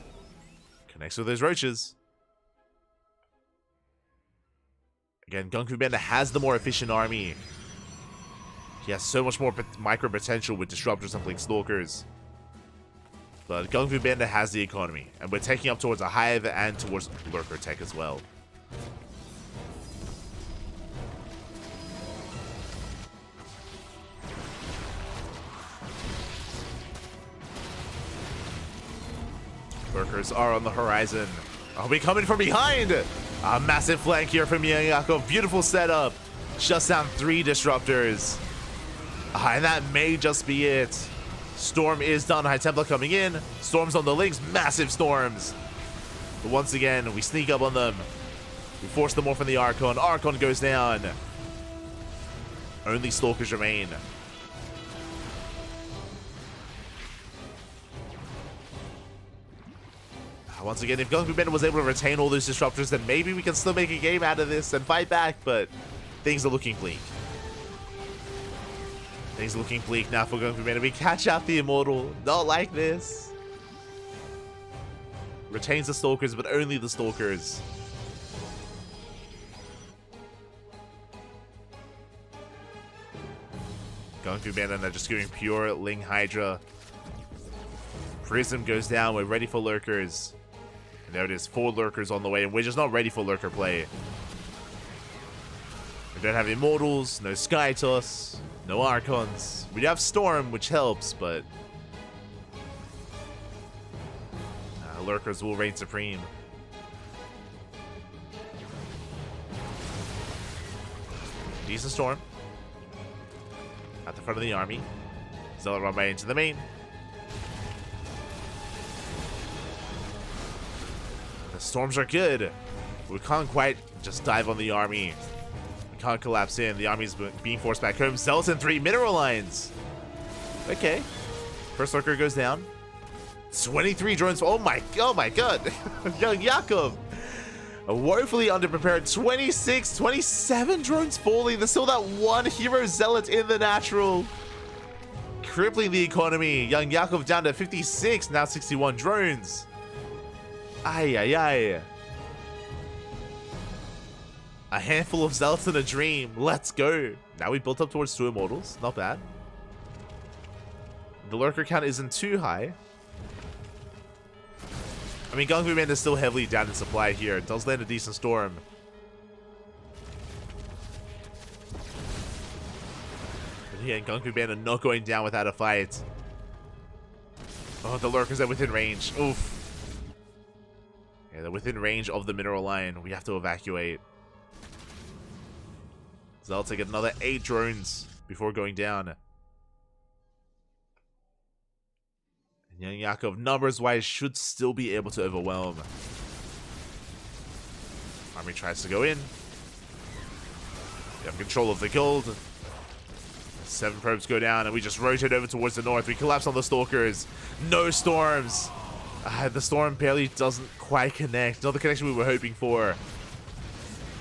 Connects with those roaches. Again, Kung Fu Bandit has the more efficient army. He has so much more micro potential with Disruptors and Blink Stalkers. But Kung Fu Bandit has the economy, and we're taking up towards a Hive and towards Lurker Tech as well. Lurkers are on the horizon. Are we coming from behind? A massive flank here from Young Yakov. Beautiful setup. Shuts down 3 Disruptors. And that may just be it. Storm is done. High Templar coming in. Storms on the links. Massive storms. But once again, we sneak up on them. We force them off from the Archon. Archon goes down. Only Stalkers remain. Once again, if Kung Fu Panda was able to retain all those disruptors, then maybe we can still make a game out of this and fight back, but things are looking bleak. Things are looking bleak now for Kung Fu Panda. We catch out the Immortal. Not like this. Retains the Stalkers, but only the Stalkers. Kung Fu Panda now just going pure Ling Hydra. Prism goes down. We're ready for Lurkers. And there it is. 4 Lurkers on the way, and we're just not ready for Lurker play. We don't have Immortals, no Sky Toss, no Archons. We have Storm, which helps, but Lurkers will reign supreme. Decent Storm. At the front of the army. Zealot run right into the main. The storms are good. We can't quite just dive on the army. We can't collapse in. The army's being forced back home. Zealots in 3 mineral lines. Okay. First lurker goes down. 23 drones. Oh my god. Young Jakob. Woefully underprepared. 26, 27 drones falling. There's still that one hero zealot in the natural. Crippling the economy. Young Jakob down to 56. Now 61 drones. Ay. A handful of zealots in a dream. Let's go. Now we built up towards 2 immortals. Not bad. The lurker count isn't too high. I mean, Kung Fu Panda is still heavily down in supply here. It does land a decent storm. But yeah, Kung Fu Panda not going down without a fight. Oh, the lurkers are within range. Oof. Yeah, they're within range of the mineral line. We have to evacuate. So I'll take another 8 drones before going down. And Young Jakob, numbers-wise, should still be able to overwhelm. Army tries to go in. We have control of the gold. 7 probes go down, and we just rotate over towards the north. We collapse on the Stalkers. No storms. The storm barely doesn't quite connect. Not the connection we were hoping for.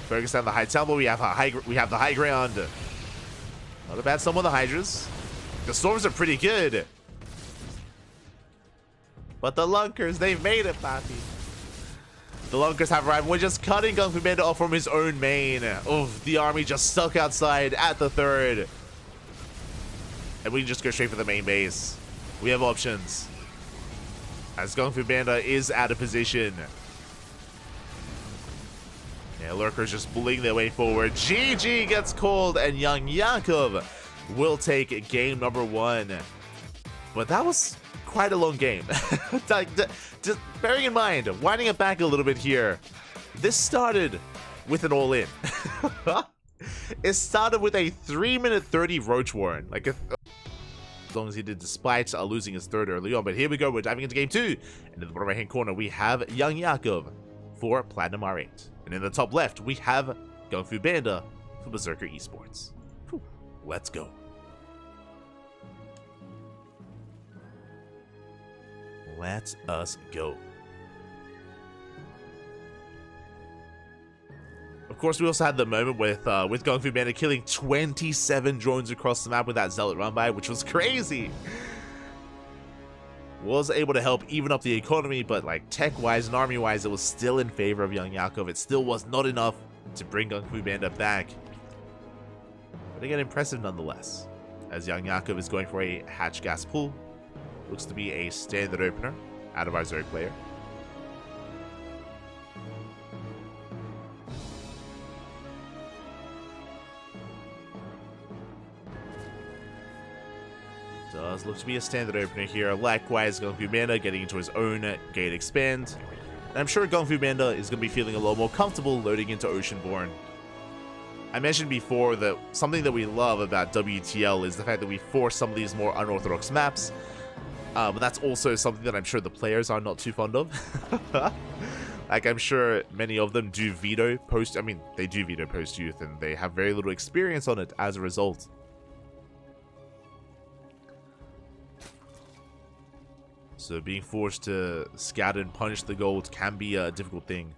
Focus down the high temple. We have the high ground. Not a bad sum on the Hydras. The storms are pretty good. But the Lunkers, they've made it, Papi. The Lunkers have arrived. We're just cutting Kung Fu Panda off from his own main. Oof, the army just stuck outside at the 3rd. And we can just go straight for the main base. We have options. As Kung Fu Panda is out of position. Yeah, Lurkers just bullying their way forward. GG gets called, and Young Jakob will take game number 1. But that was quite a long game. Just bearing in mind, winding it back a little bit here, this started with an all-in. It started with a 3-minute 30 Roach Warren. Like, as long as he did, despite losing his 3rd early on. But here we go, we're diving into game 2. And in the bottom right-hand corner, we have Young Jakob for Platinum R8. And in the top left, we have Kung Fu Panda for Berserker Esports. Whew. Let's go. Let us go. Of course, we also had the moment with Kung Fu Panda killing 27 drones across the map with that Zealot run by, which was crazy. Was able to help even up the economy, but like tech-wise and army-wise, it was still in favor of Young Jakob. It still was not enough to bring Kung Fu Panda back. But again, impressive nonetheless. As Young Jakob is going for a hatch gas pull. Looks to be a standard opener out of our Zerg player. Does look to be a standard opener here. Likewise, Kung Fu Panda getting into his own gate expand. And I'm sure Kung Fu Panda is going to be feeling a lot more comfortable loading into Oceanborn. I mentioned before that something that we love about WTL is the fact that we force some of these more unorthodox maps. But that's also something that I'm sure the players are not too fond of. Like, I'm sure many of them do veto post... I mean, they do veto post-youth, and they have very little experience on it as a result. So being forced to scatter and punish the gold can be a difficult thing.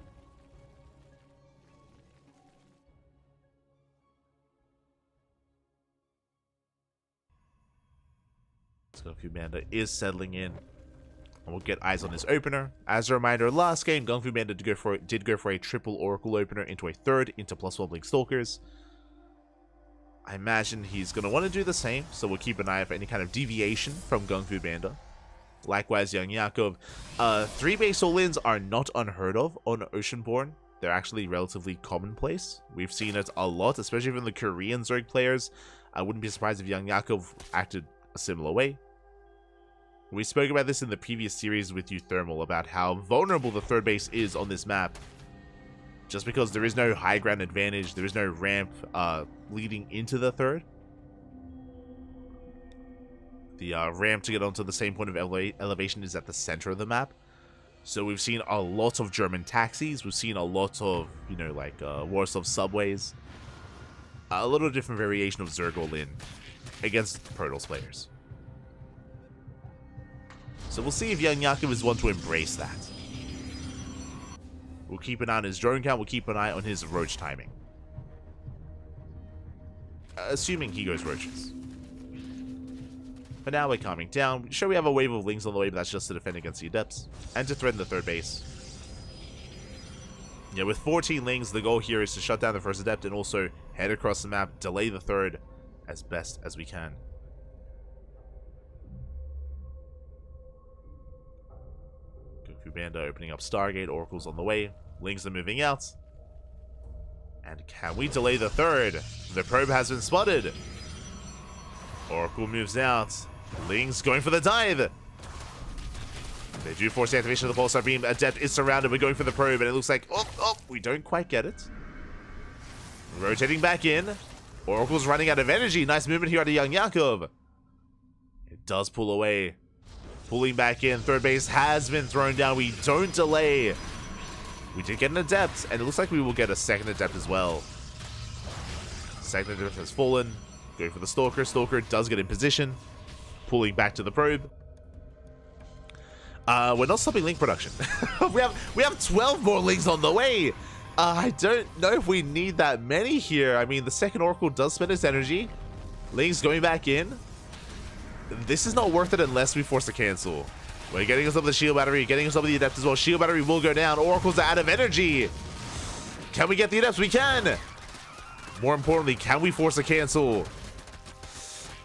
Gung-Fu Panda is settling in. And we'll get eyes on his opener. As a reminder, last game, Gung-Fu Panda did go for a triple Oracle opener into a third into +1 Blink Stalkers. I imagine he's going to want to do the same, so we'll keep an eye out for any kind of deviation from Gung-Fu Panda. Likewise, Young Yakov. 3 base all-ins are not unheard of on Oceanborn. They're actually relatively commonplace. We've seen it a lot, especially from the Korean Zerg players. I wouldn't be surprised if Young Yakov acted a similar way. We spoke about this in the previous series with you, Thermal, about how vulnerable the third base is on this map. Just because there is no high ground advantage, there is no ramp leading into the third. The ramp to get onto the same point of elevation is at the center of the map. So we've seen a lot of German taxis, we've seen a lot of, you know, like Warsaw subways. A little different variation of Zerg all-in against Protoss players. So we'll see if Young Yakov is one to embrace that. We'll keep an eye on his drone count, we'll keep an eye on his roach timing. Assuming he goes roaches. For now, we're calming down. Sure, we have a wave of Lings on the way, but that's just to defend against the Adepts. And to threaten the third base. Yeah, with 14 Lings, the goal here is to shut down the first Adept and also head across the map, delay the third as best as we can. Gung-Fu Panda opening up Stargate, Oracle's on the way, Lings are moving out. And can we delay the third? The probe has been spotted. Oracle moves out. Lings going for the dive. They do force the activation of the Pulsar Beam. Adept is surrounded. We're going for the probe, and it looks like, we don't quite get it. Rotating back in. Oracle's running out of energy. Nice movement here out of Young Yakov. It does pull away. Pulling back in. Third base has been thrown down. We don't delay. We did get an Adept, and it looks like we will get a second Adept as well. Second Adept has fallen. Going for the Stalker. Stalker does get in position. Pulling back to the probe. We're not stopping Link production. we have 12 more Links on the way. I don't know if we need that many here. I mean, the second Oracle does spend its energy. Link's going back in. This is not worth it unless we force a cancel. We're getting us up the shield battery, getting us up the Adept as well. Shield battery will go down. Oracle's out of energy. Can we get the Adepts? We can. More importantly, can we force a cancel?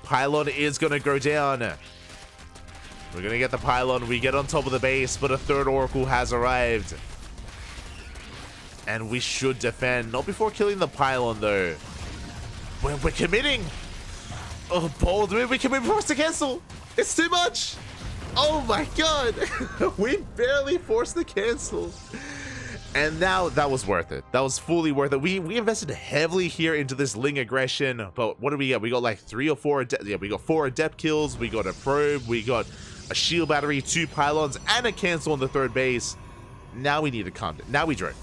Pylon is going to go down. We're going to get the Pylon. We get on top of the base, but a third Oracle has arrived. And we should defend. Not before killing the Pylon, though. We're committing. Oh, bold move. We commit force to cancel. It's too much. Oh, my God. We barely forced the cancel. And now that was worth it. That was fully worth it. We invested heavily here into this Ling aggression. But what do we get? We got like 3 or 4 Adept. Yeah, we got 4 Adept kills. We got a probe. We got a shield battery, 2 pylons, and a cancel on the third base. Now we need to calm down. Now we drone.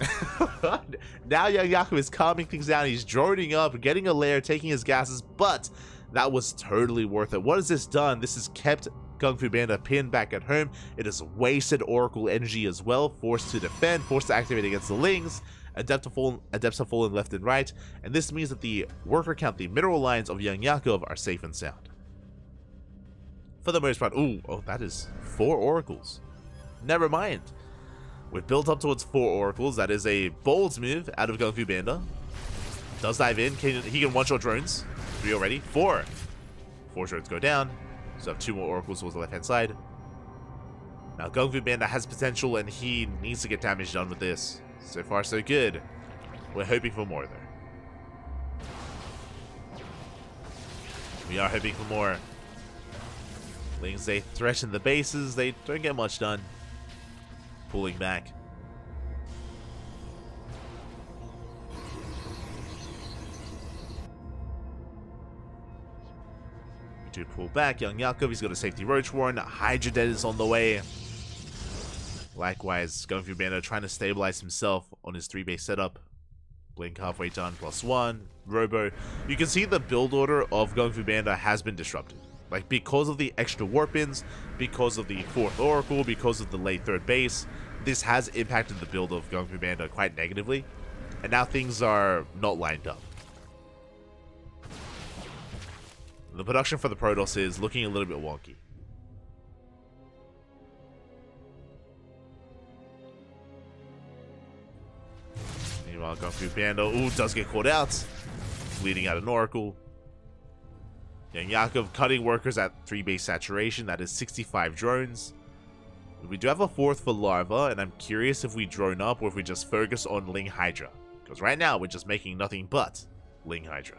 Now Young Yakov is calming things down. He's droning up, getting a lair, taking his gases. But that was totally worth it. What has this done? This has kept Gung-Fu Panda pinned back at home. It has wasted Oracle energy as well, forced to defend, forced to activate against the Lings. Adepts have fallen left and right, and this means that the worker count, the mineral lines of Young Yakov are safe and sound. For the most part. Oh, that is 4 Oracles. Never mind. We've built up towards 4 Oracles. That is a bold move out of Gung-Fu Panda. Does dive in. He can one-shot drones. 3 already. 4. 4 drones go down. So I have 2 more Oracles towards the left-hand side. Now, Gung-Fu Panda has potential, and he needs to get damage done with this. So far, so good. We're hoping for more, though. We are hoping for more. Lings, they threaten the bases. They don't get much done. Pulling back. To pull back, Young Yakov, he's got a safety Roach Warren. Hydra Dead is on the way. Likewise, Gung-Fu Panda trying to stabilize himself on his 3-base setup. Blink halfway done, +1. Robo. You can see the build order of Gung-Fu Panda has been disrupted. Like, because of the extra warp-ins, because of the 4th Oracle, because of the late 3rd base, this has impacted the build of Gung Fu Panda quite negatively. And now things are not lined up. The production for the Protoss is looking a little bit wonky. Meanwhile, Gung Fu Panda, does get caught out. Leading out an Oracle. Young Yakov cutting workers at 3 base saturation. That is 65 drones. We do have a 4th for Larva, and I'm curious if we drone up or if we just focus on Ling Hydra. Because right now, we're just making nothing but Ling Hydra.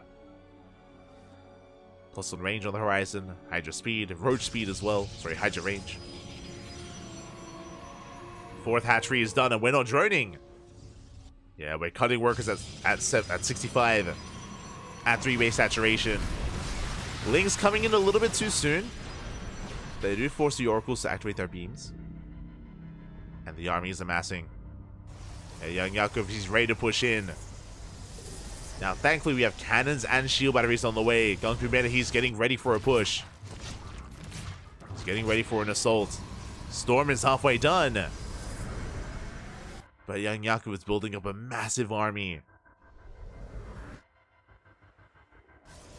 Plus on range on the horizon, Hydra speed, Roach speed as well. Sorry, Hydra range. 4th hatchery is done, and we're not droning. Yeah, we're cutting workers at 65 at 3 base saturation. Ling's coming in a little bit too soon. They do force the Oracles to activate their beams. And the army is amassing. Hey, Young Yakov, he's ready to push in. Now, thankfully, we have cannons and shield batteries on the way. Gung Fu Panda, he's getting ready for a push. He's getting ready for an assault. Storm is halfway done. But Young Yakov is building up a massive army.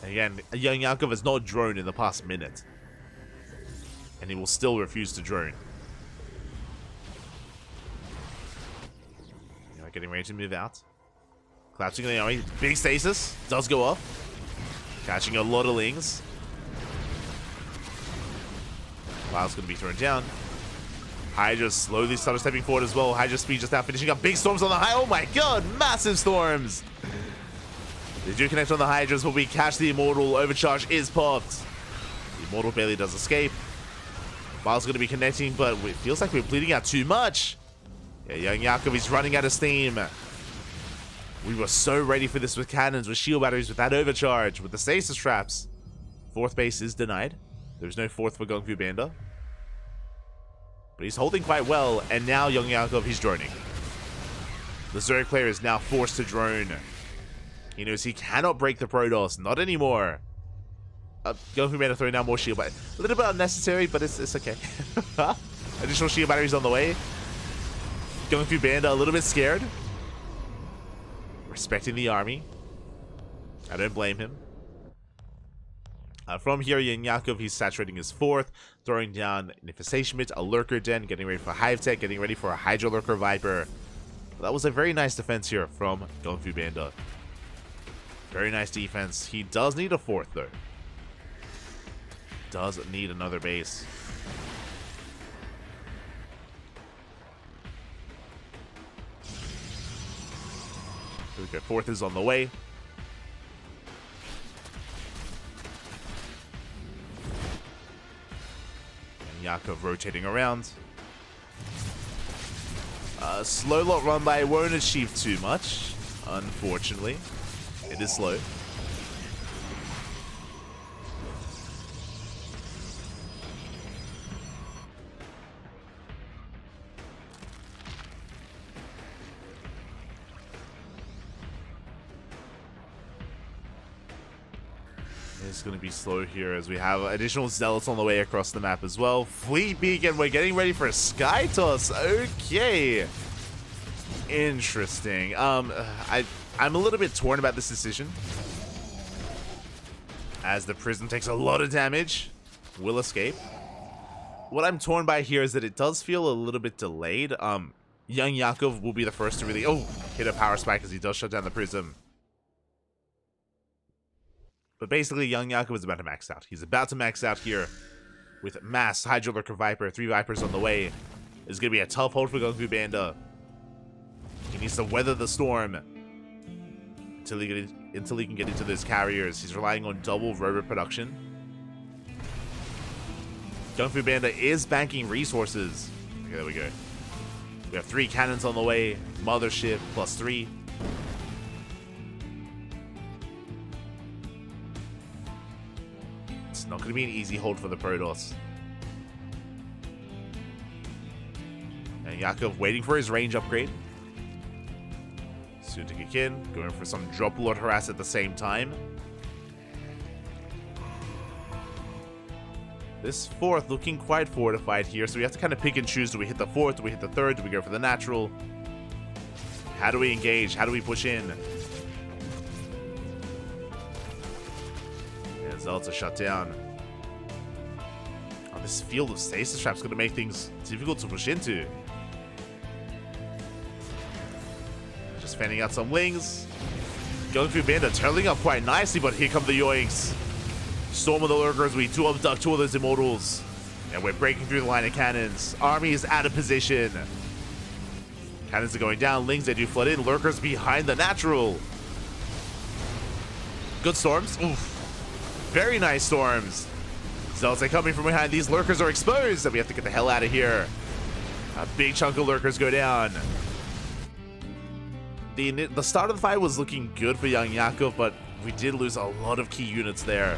Again, Young Yakov has not droned in the past minute. And he will still refuse to drone. Getting ready to move out. Collapsing the army. Big stasis. Does go off. Catching a lot of Lings. Cloud's going to be thrown down. Hydra slowly started stepping forward as well. Hydra speed just now finishing up. Big storms on the high. Oh my god. Massive storms. They do connect on the Hydras, but we catch the Immortal. Overcharge is popped. The Immortal barely does escape. Miles going to be connecting, but it feels like we're bleeding out too much. Yeah, Young Yakov is running out of steam. We were so ready for this with cannons, with shield batteries, with that overcharge, with the stasis traps. 4th base is denied. There's no 4th for Gung Fu Panda. But he's holding quite well, and now Young Yakov, he's droning. The Zerg player is now forced to drone. He knows he cannot break the Protoss, not anymore. Gung Fu Panda throwing down more shield batteries. A little bit unnecessary, but it's okay. Additional shield batteries on the way. Gung Fu Panda a little bit scared. Respecting the army. I don't blame him. From here, Young Yakov, he's saturating his 4th, throwing down an Infestation Pit, a Lurker Den, getting ready for Hive Tech, getting ready for a Hydra Lurker Viper. That was a very nice defense here from Gung Fu Panda. Very nice defense. He does need a 4th, though. Does need another base. Okay, 4th is on the way. And Yakov rotating around. Slow lot run by won't achieve too much, unfortunately. It is slow. It's going to be slow here as we have additional zealots on the way across the map as well. Fleet Beacon, we're getting ready for a Sky Toss. Okay. Interesting. I'm a little bit torn about this decision. As the Prism takes a lot of damage. Will escape. What I'm torn by here is that it does feel a little bit delayed. Young Yakov will be the first to really hit a power spike as he does shut down the Prism. But basically, Young Yakov is about to max out. He's about to max out here with Mass, Hydra Lurker Viper, 3 Vipers on the way. It's going to be a tough hold for Gung Fu Panda. He needs to weather the storm until he can get into those carriers. He's relying on double robot production. Gung Fu Panda is banking resources. Okay, there we go. We have 3 cannons on the way. Mothership plus 3. It's not going to be an easy hold for the Protoss. And Yakov waiting for his range upgrade. Soon to kick in. Going for some drop lord harass at the same time. This fourth looking quite fortified here, so we have to kind of pick and choose. Do we hit the fourth? Do we hit the third? Do we go for the natural? How do we engage? How do we push in? Yeah, Zealots are shut down. Oh, this field of stasis traps is going to make things difficult to push into. Just fanning out some wings. Going through Banda, turning up quite nicely, but here come the yoinks. Storm of the Lurkers, we do abduct two of those Immortals. And we're breaking through the line of cannons. Army is out of position. Cannons are going down, Lings, they do flood in. Lurkers behind the natural. Good storms. Oof. Very nice storms. Zealots are coming from behind. These Lurkers are exposed, and we have to get the hell out of here. A big chunk of Lurkers go down. The start of the fight was looking good for young Yakov, but we did lose a lot of key units there.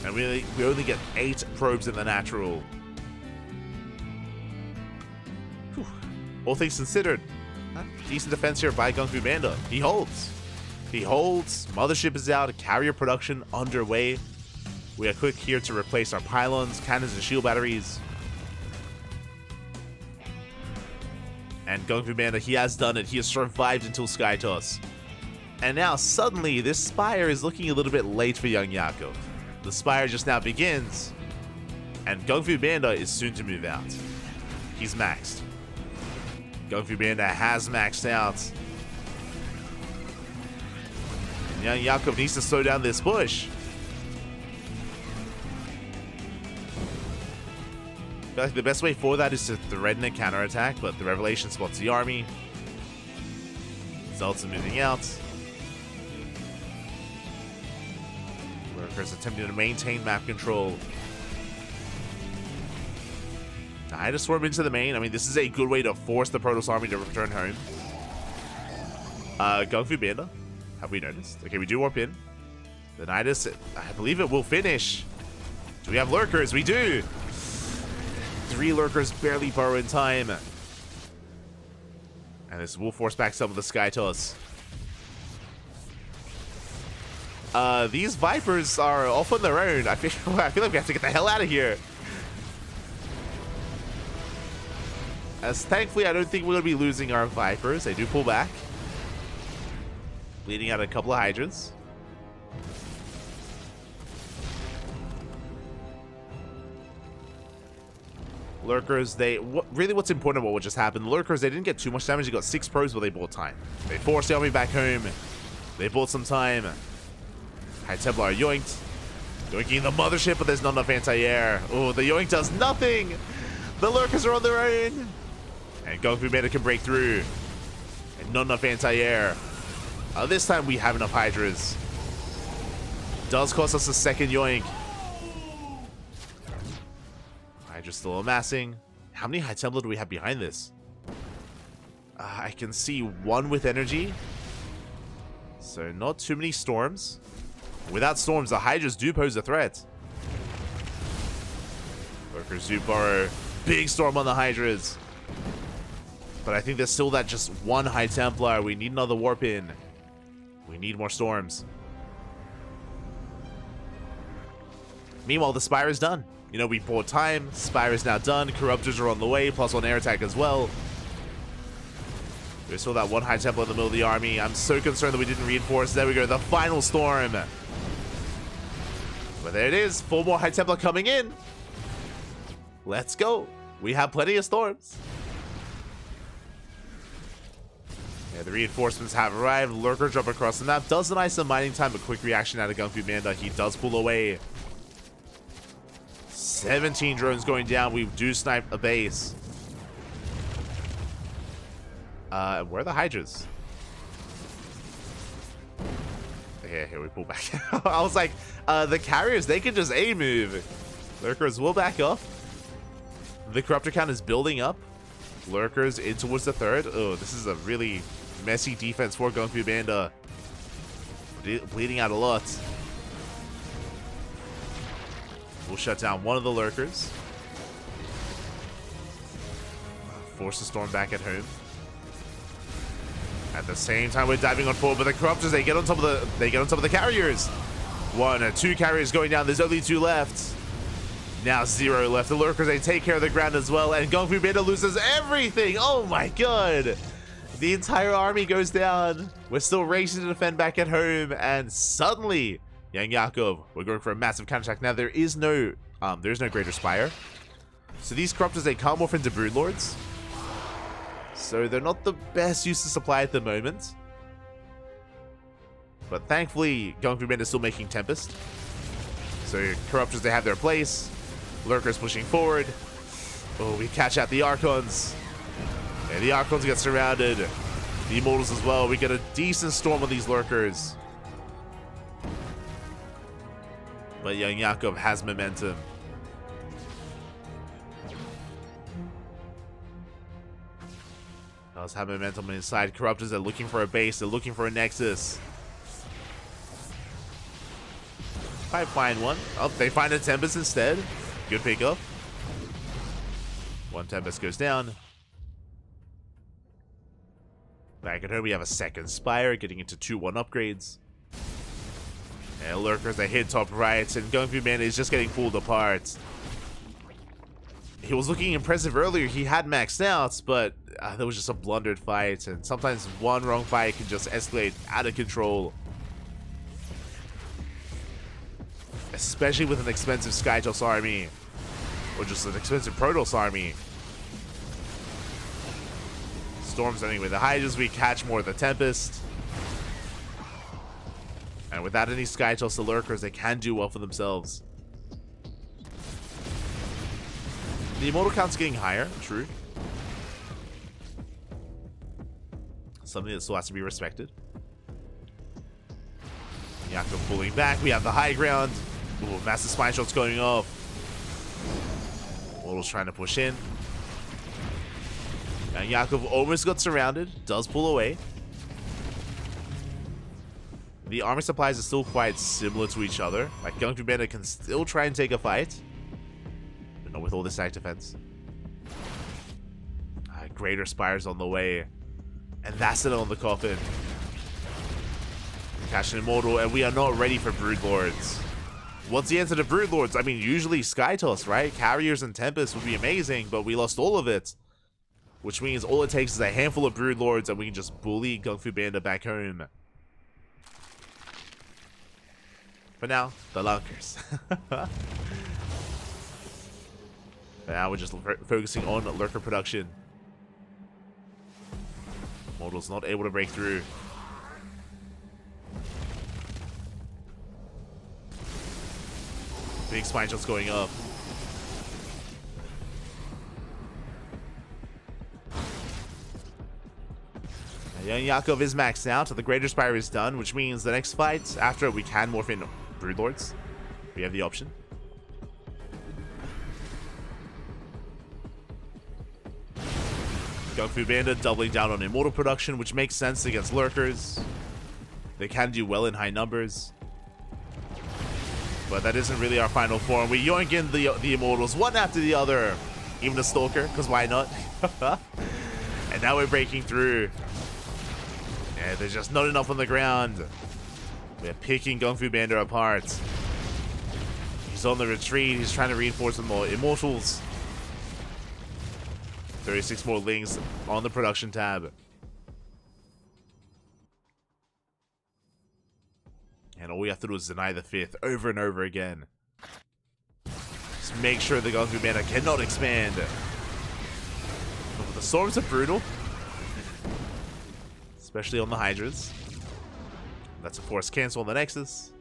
And we only get 8 probes in the natural. Whew. All things considered, decent defense here by Gung Fu Banda. He holds. He holds. Mothership is out. Carrier production underway. We are quick here to replace our pylons, cannons, and shield batteries. And Gung Fu Banda, he has done it. He has survived until Sky Toss. And now, suddenly, this Spire is looking a little bit late for young Yakov. The Spire just now begins, and Gung Fu Banda is soon to move out. He's maxed. Gung Fu Banda has maxed out. And young Yakov needs to slow down this push. I feel like the best way for that is to threaten a counterattack, but the Revelation spots the army. Zealots are moving out. Lurkers attempting to maintain map control. I just swarm into the main. I mean, this is a good way to force the Protoss army to return home. Gung Fu Banda, have we noticed? Okay, we do warp in. The Nidus, I believe it will finish. Do we have Lurkers? We do. 3 Lurkers barely burrow in time. And this will force back some of the Sky Toss. These Vipers are off on their own. I feel like we have to get the hell out of here. As thankfully, I don't think we're going to be losing our Vipers. They do pull back. Bleeding out a couple of Hydras. Lurkers, really what's important about what just happened, the Lurkers, they didn't get too much damage. They got 6 probes, but they bought time. They forced the army back home. They bought some time. High Templar are yoinked. Yoinking the Mothership, but there's not enough anti-air. Oh, the yoink does nothing. The Lurkers are on their own. And Gung Fu Banda can break through. And not enough anti-air. This time we have enough Hydras. Does cost us a second yoink. Hydra's still amassing. How many High Templar do we have behind this? I can see 1 with energy. So not too many storms. Without storms, the Hydras do pose a threat. Lurkers do borrow. Big storm on the Hydras. But I think there's still that just 1 High Templar. We need another warp in. We need more storms. Meanwhile, the Spire is done. You know, we bought time. Spire is now done. Corruptors are on the way, plus 1 air attack as well. There's still that 1 High Templar in the middle of the army. I'm so concerned that we didn't reinforce. There we go, the final storm. But there it is. 4 more High Templar coming in. Let's go. We have plenty of storms. Yeah, the reinforcements have arrived. Lurker drop across the map. Does deny some mining time, but quick reaction out of Gung Fu Banda. He does pull away. 17 drones going down. We do snipe a base. Where are the Hydras? Okay, here we pull back. I was like, the carriers, they can just A-move. Lurkers will back up. The Corruptor count is building up. Lurkers in towards the 3rd. Oh, this is a really messy defense for Gung Fu Banda. Bleeding out a lot. We'll shut down 1 of the Lurkers. Force the storm back at home. At the same time, we're diving on forward, but the Corruptors, they get on top of the carriers. 1 or 2 carriers going down. There's only 2 left. Now 0 left. The lurkers, they take care of the ground as well. And Kung Fu Panda loses everything. Oh my god. The entire army goes down. We're still racing to defend back at home. And suddenly, Young Yakov, we're going for a massive counterattack. Now there is no Greater Spire. So these corruptors, they can't morph into Broodlords. So they're not the best use of supply at the moment. But thankfully, Kung Fu Panda is still making Tempest. So corruptors, they have their place. Lurkers pushing forward. Oh, we catch out the Archons. And the Archons get surrounded. The Immortals as well. We get a decent storm on these Lurkers. But Young Yakov has momentum. Does have momentum inside. Corruptors are looking for a base. They're looking for a Nexus. Might find one. Oh, they find a Tempest instead. Good pickup. 1 Tempest goes down. Back at home, we have a second Spire, getting into 2-1 upgrades. And Lurkers, they hit top right, and Kung Fu Panda is just getting pulled apart. He was looking impressive earlier. He had maxed out, but that was just a blundered fight, and sometimes one wrong fight can just escalate out of control. Especially with an expensive Skytoss army. Or just an expensive Protoss army. Storms anyway. The Hydras, we catch more of the Tempest. And without any Skytoss, the Lurkers, they can do well for themselves. The Immortal count's getting higher, true. Something that still has to be respected. Yakov pulling back. We have the high ground. Ooh, massive spine shots going off. Immortal's trying to push in. And Yakov almost got surrounded. Does pull away. The army supplies are still quite similar to each other. Like, Kung Fu Panda can still try and take a fight. But not with all this stack defense. Greater Spires on the way. And that's it on the coffin. Catch an Immortal, and we are not ready for Broodlords. What's the answer to Broodlords? I mean, usually Skytoss, right? Carriers and Tempest would be amazing, but we lost all of it. Which means all it takes is a handful of Broodlords, and we can just bully Kung Fu Panda back home. For now, the Lunkers. For now, we're just focusing on Lurker production. Mortal's not able to break through. Big spine shots going up. Young Yakov is maxed out, so the Greater Spire is done, which means the next fight, after it, we can morph in Broodlords. We have the option. Kung Fu Panda doubling down on Immortal production, which makes sense against Lurkers. They can do well in high numbers. But that isn't really our final form. We yoink in the Immortals, one after the other. Even the Stalker, because why not? And now we're breaking through. Yeah, there's just not enough on the ground. We're picking Kung Fu Panda apart. He's on the retreat. He's trying to reinforce some more Immortals. 36 more Lings on the production tab. And all we have to do is deny the 5th over and over again. Just make sure the Kung Fu Panda cannot expand. But the storms are brutal. Especially on the Hydras. That's a force cancel on the Nexus.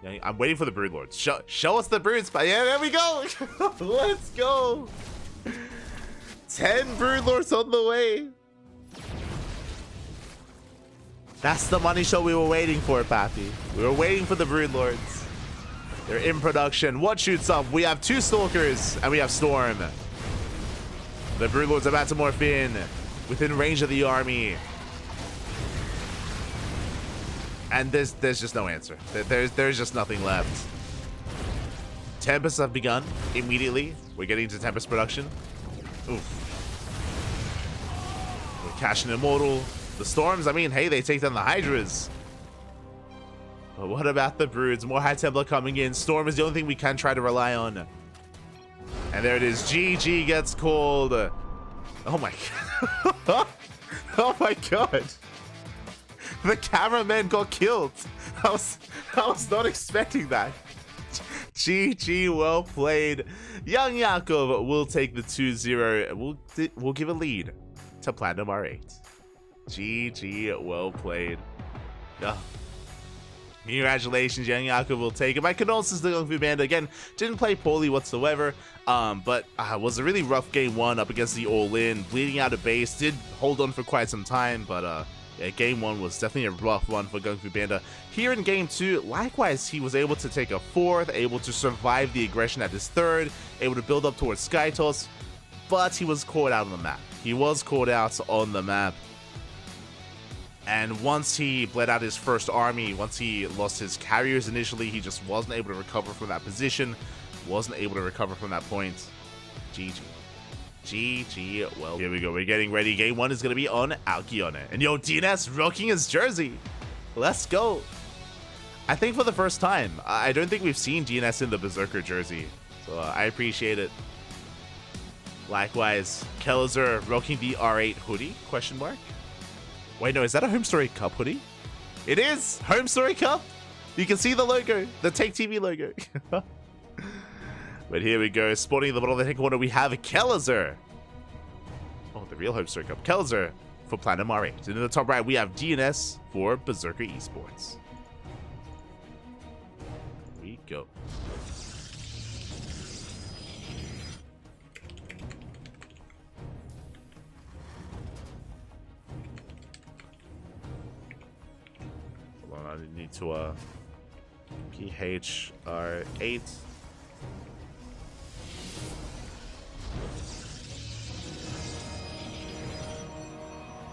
Yeah, I'm waiting for the Broodlords. Show us the Broods. Yeah, there we go. Let's go. 10 Broodlords on the way. That's the money show we were waiting for, Pappy. We were waiting for the Broodlords. They're in production. What shoots up? We have 2 Stalkers and we have Storm. The Broodlords are about to morph in within range of the army. And there's just no answer. There's just nothing left. Tempests have begun immediately. We're getting into Tempest production. Oof. We're Cash and Immortal. The Storms, I mean, hey, they take down the Hydras. But what about the Broods? More High Templar coming in. Storm is the only thing we can try to rely on. And there it is. GG gets called. Oh my god. Oh my god. The cameraman got killed. I was not expecting that. GG, well played. Young Yakov will take the 2-0. We'll give a lead to Platinum R8. GG, well played. Congratulations, Young Yakov will take it. My condolences to Kung Fu Panda. Again, didn't play poorly whatsoever. But was a really rough game 1 up against the all-in. Bleeding out of base. Did hold on for quite some time, but yeah, game 1 was definitely a rough one for Kung Fu Panda. Here in game 2, likewise, he was able to take a 4th, able to survive the aggression at his 3rd, able to build up towards Sky Toss, but he was caught out on the map. He was caught out on the map. And once he bled out his first army, once he lost his carriers initially, he just wasn't able to recover from that position, wasn't able to recover from that point. GG. GG. Well, here we go. We're getting ready. Game 1 is going to be on Alcyone. And yo, DNS rocking his jersey. Let's go. I think for the first time. I don't think we've seen DNS in the Berserker jersey. So I appreciate it. Likewise, Kelzer rocking the R8 hoodie, question mark. Wait, no, is that a Home Story Cup hoodie? It is! Home Story Cup! You can see the logo, the Take TV logo. But here we go, spawning in the bottom of the corner, we have Kelzer. Oh, the real Home Story Cup. Kelzer for Platinum R8. And in the top right, we have DNS for Berserker Esports. Here we go. I need to PHR8.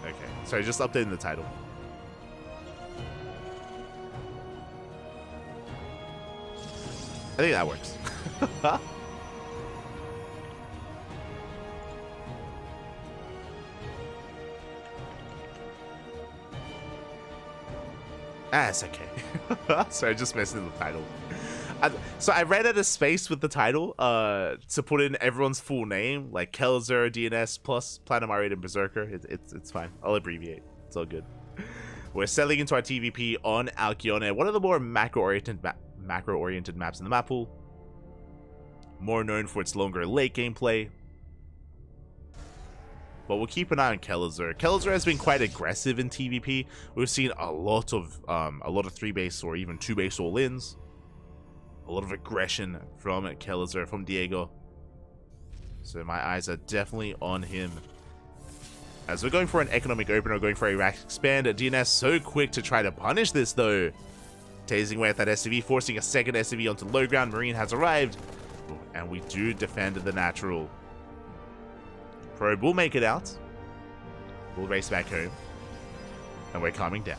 Okay, sorry, just updating the title. I think that works. It's okay. Sorry, I just messed in the title. So I ran out of space with the title to put in everyone's full name, like Kelzer, DNS, plus Platinum R8 and Berserker. It's fine. I'll abbreviate. It's all good. We're settling into our TVP on Alcyone, one of the more macro-oriented maps in the map pool. More known for its longer late game play. But we'll keep an eye on Kelzer. Kelzer has been quite aggressive in TVP. We've seen a lot of 3-base or even 2-base all-ins. A lot of aggression from Kelzer, from Diego. So my eyes are definitely on him. As we're going for an economic opener, going for a rack expand. DNS so quick to try to punish this though. Tasing away at that SCV, forcing a second SCV onto low ground. Marine has arrived. And we do defend the natural. Probe will make it out. We'll race back home. And we're calming down.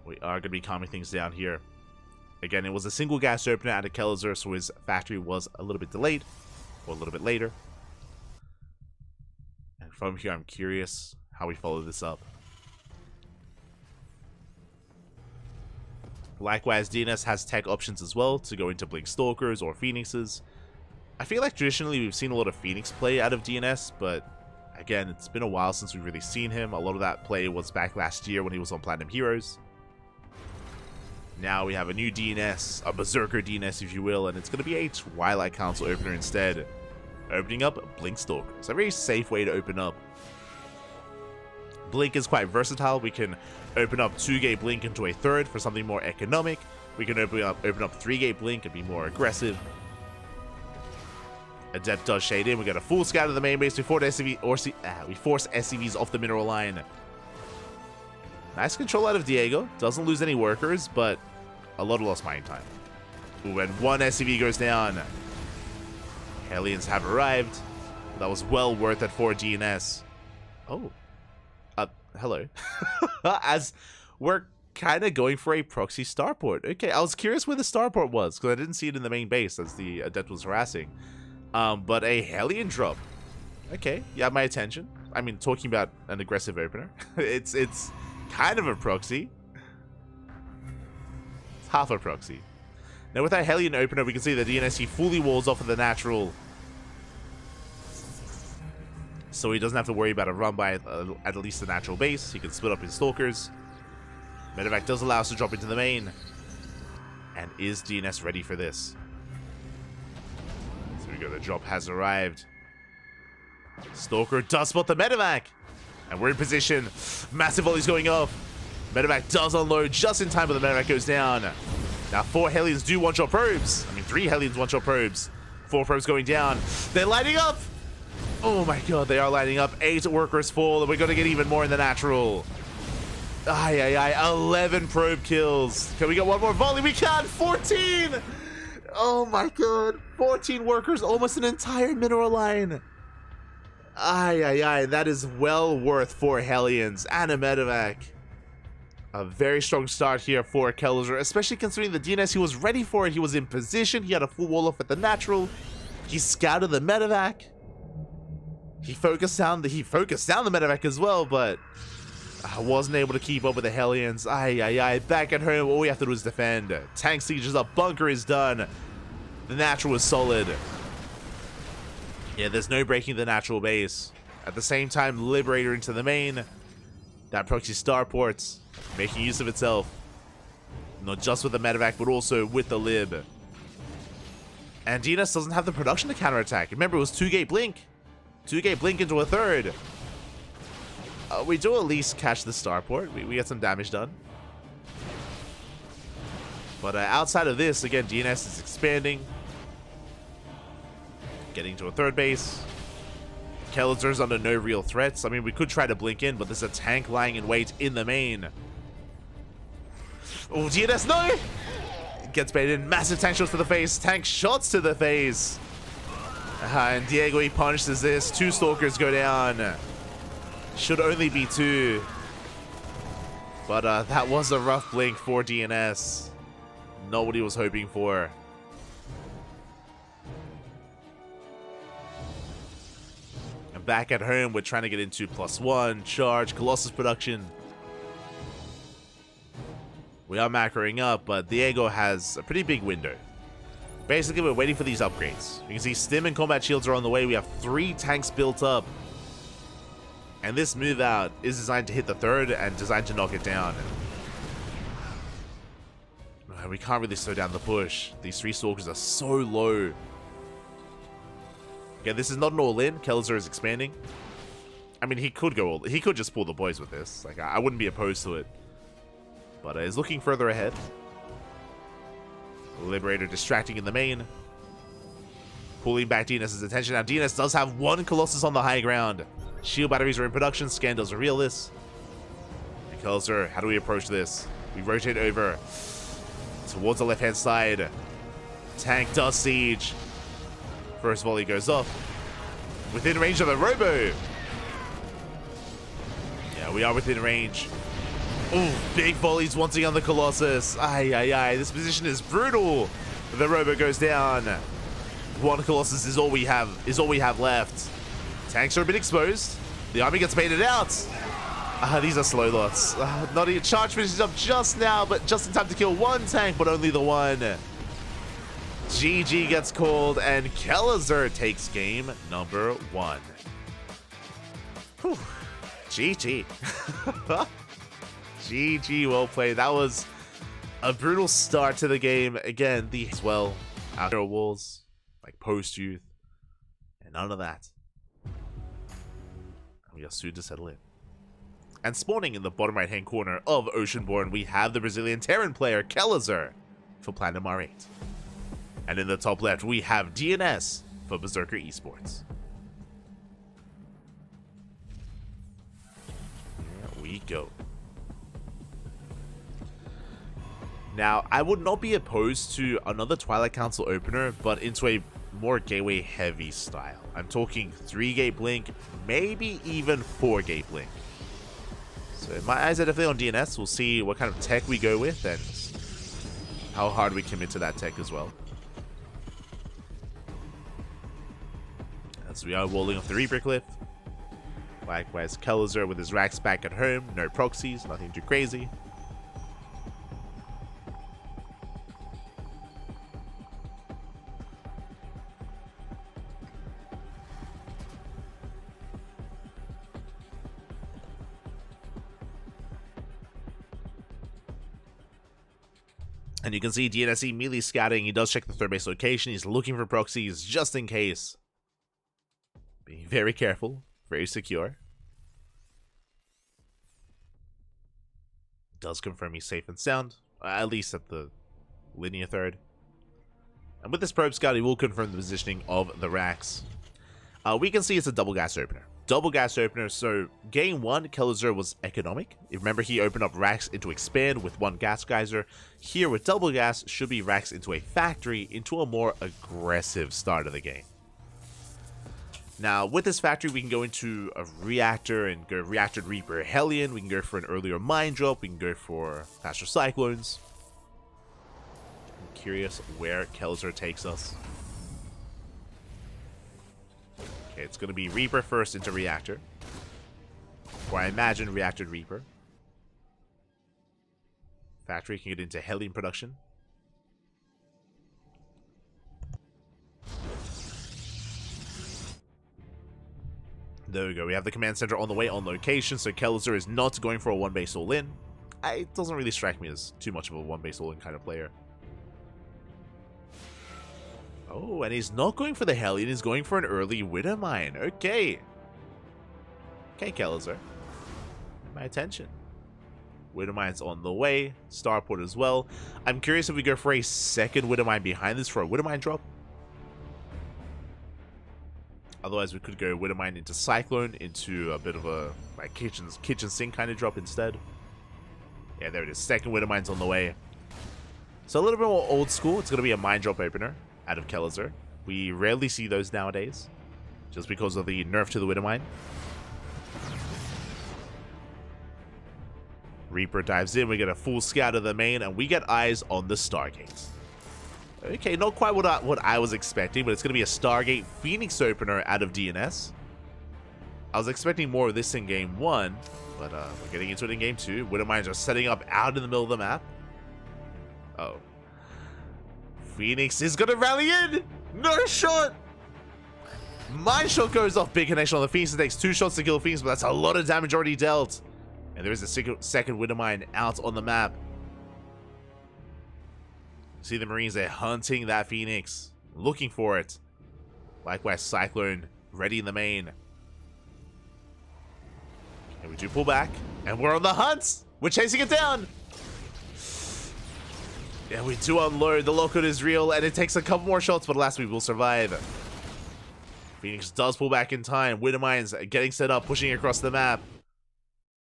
We are going to be calming things down here. Again, it was a single gas opener out of Kelzer, so his factory was a little bit delayed. Or a little bit later. And from here, I'm curious how we follow this up. Likewise, DNS has tech options as well to go into Blink Stalkers or Phoenixes. I feel like traditionally we've seen a lot of Phoenix play out of DNS, but again, it's been a while since we've really seen him. A lot of that play was back last year when he was on Platinum Heroes. Now we have a new DNS, a Berserker DNS if you will, and it's going to be a Twilight Council opener instead. Opening up Blink Stalker. It's a very safe way to open up. Blink is quite versatile. We can open up 2-gate Blink into a 3rd for something more economic. We can open up 3-gate Blink and be more aggressive. Adept does shade in. We got a full scout of the main base. We force SCVs off the mineral line. Nice control out of Diego. Doesn't lose any workers, but a lot of lost mining time. Ooh, and one SCV goes down. Hellions have arrived. That was well worth it for DNS. Oh. Hello. As we're kind of going for a proxy starport. Okay, I was curious where the starport was because I didn't see it in the main base as the Adept was harassing. But a Hellion drop. Okay, you have my attention. I mean, talking about an aggressive opener. it's kind of a proxy. It's half a proxy. Now with our Hellion opener, we can see the DNS fully walls off of the natural. So he doesn't have to worry about a run by at least the natural base. He can split up his Stalkers. Medevac does allow us to drop into the main. And is DNS ready for this? So we go, the drop has arrived. Stalker does spot the Medevac. And we're in position. Massive volleys going off. Medevac does unload just in time, but the Medevac goes down. Now 4 Hellions do one-shot probes. I mean 3 Hellions one-shot probes. 4 probes going down. They're lighting up. Oh my god, they are lighting up. 8 workers fall, and we're going to get even more in the natural. Ay, ay, ay. 11 probe kills. Can we get one more volley? We can! 14! Oh my god. 14 workers, almost an entire mineral line. Ay, ay, ay. That is well worth 4 Hellions and a Medevac. A very strong start here for Kelzer, especially considering the DNS, he was ready for it. He was in position. He had a full wall off at the natural. He scouted the Medevac. He focused down the Medevac as well, but I wasn't able to keep up with the Hellions. Ay, ay, ay. Back at home, all we have to do is defend. Tank siege is up. Bunker is done. The natural is solid. Yeah, there's no breaking the natural base. At the same time, Liberator into the main. That proxy starports, making use of itself. Not just with the Medevac, but also with the Lib. And DNS doesn't have the production to counterattack. Remember, it was 2-gate blink. 2-gate blink into a third. We do at least catch the starport. We get some damage done. But outside of this, again, DNS is expanding. Getting to a third base. Kelzer's under no real threats. I mean, we could try to blink in, but there's a tank lying in wait in the main. Oh, DNS, no! Gets baited in. Massive tank shots to the face. Tank shots to the face. And Diego, he punishes this. 2 Stalkers go down. Should only be 2. But that was a rough blink for DNS. Not what he was hoping for. And back at home, we're trying to get into +1, charge, Colossus production. We are macroing up, but Diego has a pretty big window. Basically, we're waiting for these upgrades. You can see Stim and Combat Shields are on the way. We have 3 tanks built up. And this move out is designed to hit the third and designed to knock it down. We can't really slow down the push. These 3 Stalkers are so low. Yeah, this is not an all-in. Kelzer is expanding. I mean, he could go all... He could just pull the boys with this. Like, I wouldn't be opposed to it. But he's looking further ahead. Liberator distracting in the main. Pulling back DNS's attention. Now, DNS does have 1 Colossus on the high ground. Shield batteries are in production. Scan does reveal this. And Kelzer, how do we approach this? We rotate over towards the left-hand side. Tank does siege. First volley goes off. Within range of the Robo. Yeah, we are within range. Ooh, big volleys once again on the Colossus. Ay, ay, ay. This position is brutal. The Robo goes down. 1 Colossus is all we have left. Tanks are a bit exposed. The army gets baited out. These are slow lots. Not even charge finishes up just now, but just in time to kill 1 tank, but only the 1. GG gets called, and Kelzer takes game number 1. Whew. GG. GG, well played. That was a brutal start to the game. Again, as well, outer walls, like post-youth, and none of that. We are soon to settle in. And spawning in the bottom right-hand corner of Oceanborn, we have the Brazilian Terran player, Kelzer, for Platinum R8. And in the top left, we have DNS for Berserker Esports. Here we go. Now, I would not be opposed to another Twilight Council opener, but into a more gateway-heavy style. I'm talking 3-gate blink, maybe even 4-gate blink. So So my eyes are definitely on DNS. We'll see what kind of tech we go with and how hard we commit to that tech as well. As we are walling off the Reaper cliff. Likewise, Kelzer with his racks back at home. No proxies, nothing too crazy. And you can see DNS immediately scouting. He does check the third base location. He's looking for proxies just in case. Being very careful, very secure. Does confirm he's safe and sound, at least at the linear third. And with this probe scout, he will confirm the positioning of the racks. We can see it's a double gas opener. Double gas opener, so game 1, Kelzer was economic. If remember, he opened up racks into expand with 1 gas geyser. Here with double gas, should be racks into a factory, into a more aggressive start of the game. Now, with this factory, we can go into a reactor and go reactor Reaper Hellion. We can go for an earlier mine drop. We can go for faster cyclones. I'm curious where Kelzer takes us. Okay, it's going to be Reaper first into reactor. Or I imagine reactor Reaper. Factory can get into Hellion production. There we go. We have the command center on the way, on location, so Kelzer is not going for a one base all-in. It doesn't really strike me as too much of a one base all-in kind of player. Oh, and he's not going for the Hellion, he's going for an early Widow Mine. Okay. Okay, Kelzer. My attention. Widow Mine's on the way. Starport as well. I'm curious if we go for a second Widow Mine behind this for a Widow Mine drop. Otherwise, we could go Widow Mine into Cyclone, into a bit of a like kitchen sink kind of drop instead. Yeah, there it is. Second Widow Mine's on the way. So a little bit more old school. It's going to be a mine drop opener out of Kelzer. We rarely see those nowadays, just because of the nerf to the Widow Mine. Reaper dives in. We get a full scout of the main, and we get eyes on the Stargate. Okay, not quite what I was expecting, but it's going to be a Stargate Phoenix opener out of DNS. I was expecting more of this in Game 1, but we're getting into it in Game 2. Widow Mines are setting up out in the middle of the map. Oh. Phoenix is going to rally in! No shot! Mine shot goes off. Big connection on the Phoenix. It takes 2 shots to kill Phoenix, but that's a lot of damage already dealt. And there is a second Widow Mine out on the map. See the Marines, they're hunting that Phoenix, looking for it. Likewise, Cyclone ready in the main. And we do pull back, and we're on the hunt. We're chasing it down. Yeah, we do unload. The lockout is real, and it takes a couple more shots, but alas, we will survive. Phoenix does pull back in time. Widow Mines getting set up, pushing across the map.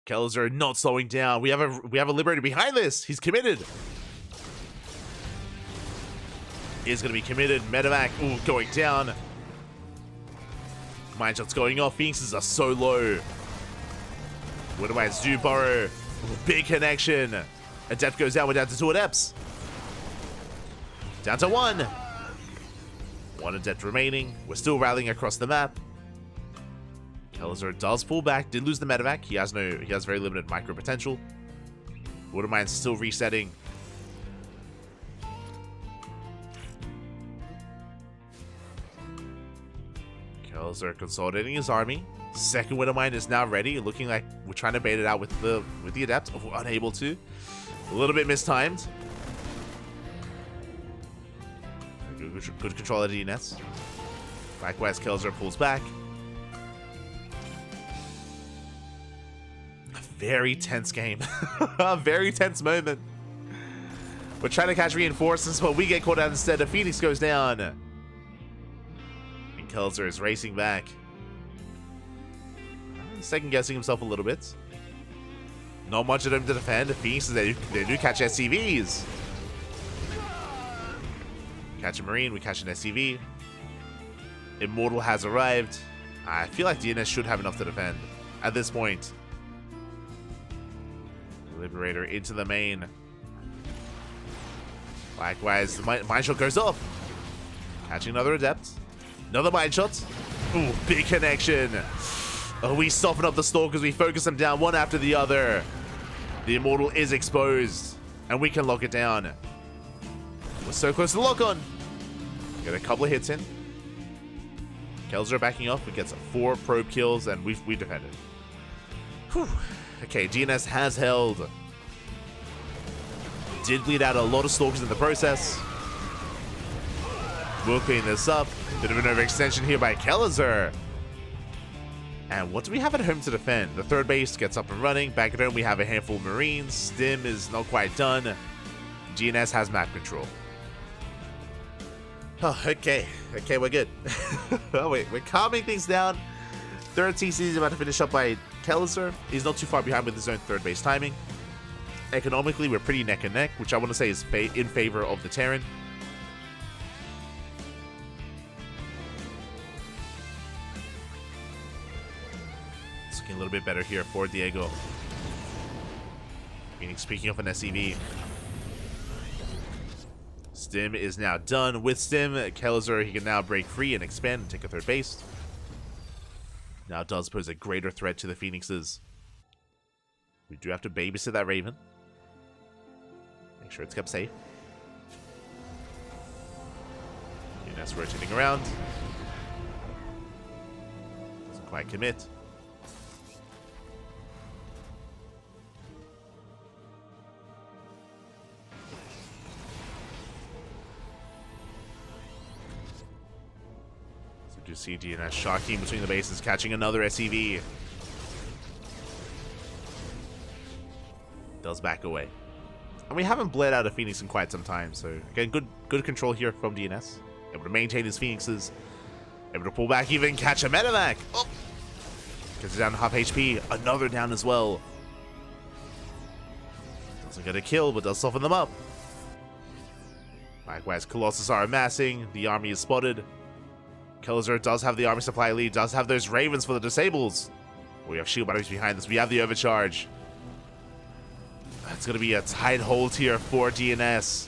Kelzer not slowing down. We have a Liberator behind this. He's committed. Is going to be committed. Medevac, ooh, going down. Mine shots going off. Phoenixes are so low. Widow Mines do burrow. Ooh, big connection. Adept goes down. We're down to 2 Adepts. Down to 1. 1 Adept remaining. We're still rallying across the map. Kelzer does pull back. Did lose the Medevac. He has very limited micro potential. Widow Mines still resetting. Kelzer consolidating his army. Second Widow Mine is now ready, looking like we're trying to bait it out with the Adept. Oh, we're unable to. A little bit mistimed. Good control of DNS. Likewise, Kelzer pulls back. A very tense game. A very tense moment. We're trying to catch reinforcements, but we get caught out instead. The Phoenix goes down. Kelzer is racing back. Second guessing himself a little bit. Not much of them to defend. The Phoenix, they do catch SCVs. Catch a Marine, we catch an SCV. Immortal has arrived. I feel like DNS should have enough to defend at this point. Liberator into the main. Likewise, the Mind Shot goes off. Catching another Adept. Another Mind Shot. Ooh, big connection. Oh, we soften up the Stalkers. We focus them down one after the other. The Immortal is exposed. And we can lock it down. We're so close to the lock-on. Get a couple of hits in. Kelzer backing off. We get some 4 probe kills, and we defended. Whew. Okay, DNS has held. Did bleed out a lot of Stalkers in the process. We'll clean this up. Bit of an overextension here by Kelzer. And what do we have at home to defend? The third base gets up and running. Back at home, we have a handful of Marines. Stim is not quite done. GNS has map control. Oh, okay. Okay, we're good. Oh, wait, we're calming things down. Third TC is about to finish up by Kelzer. He's not too far behind with his own third base timing. Economically, we're pretty neck and neck, which I want to say is in favor of the Terran. It's looking a little bit better here for Diego. Phoenix speaking of an SCV. Stim is now done. With Stim, Kelzer, he can now break free and expand and take a third base. Now does pose a greater threat to the Phoenixes. We do have to babysit that Raven. Make sure it's kept safe. UNS rotating around. Doesn't quite commit. So do see DNS shocking between the bases, catching another SCV. Does back away. And we haven't bled out a Phoenix in quite some time, so again, good control here from DNS. Able to maintain his Phoenixes. Able to pull back, even catch a Medivac. Oh! Gets it down to half HP. Another down as well. Doesn't get a kill, but does soften them up. Likewise, Colossus are amassing. The army is spotted. Kelzer does have the army supply lead. Does have those Ravens for the disables. We have shield batteries behind this. We have the overcharge. It's going to be a tight hold here for DNS.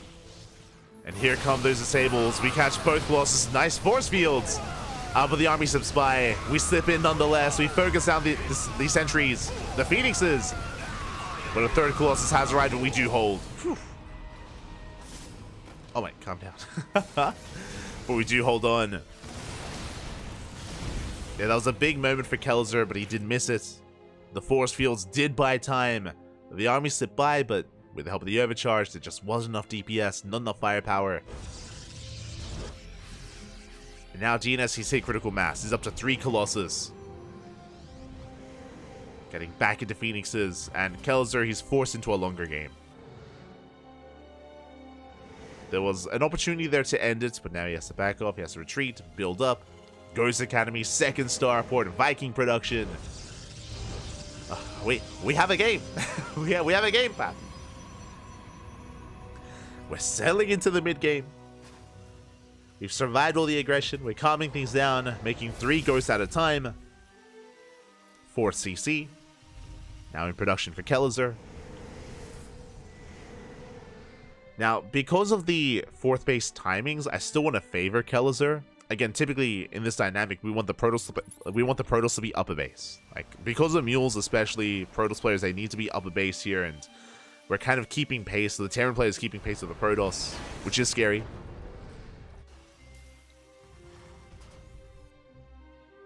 And here come those disables. We catch both Colossus. Nice force fields. But the army slips by. We slip in nonetheless. We focus down the sentries. The Phoenixes. But a third Colossus has arrived and we do hold. Whew. Oh my, calm down. But we do hold on. Yeah, that was a big moment for Kelzer, but he did miss it. The force fields did buy time. The army slipped by, but with the help of the overcharge, there just wasn't enough DPS, not enough firepower. And now DNS, he's hit critical mass. He's up to 3 Colossus. Getting back into Phoenixes, and Kelzer, he's forced into a longer game. There was an opportunity there to end it, but now he has to back off, he has to retreat, build up. Ghost Academy, second starport, Viking production. We have a game. we have a game, Pat. We're settling into the mid game. We've survived all the aggression. We're calming things down, making 3 ghosts at a time. 4th CC. Now in production for Kelzer. Now, because of the 4th base timings, I still want to favor Kelzer. Again, typically in this dynamic, we want the Protoss to be up a base. Like, because of mules, especially Protoss players, they need to be up a base here, and we're kind of keeping pace. So the Terran player is keeping pace with the Protoss, which is scary.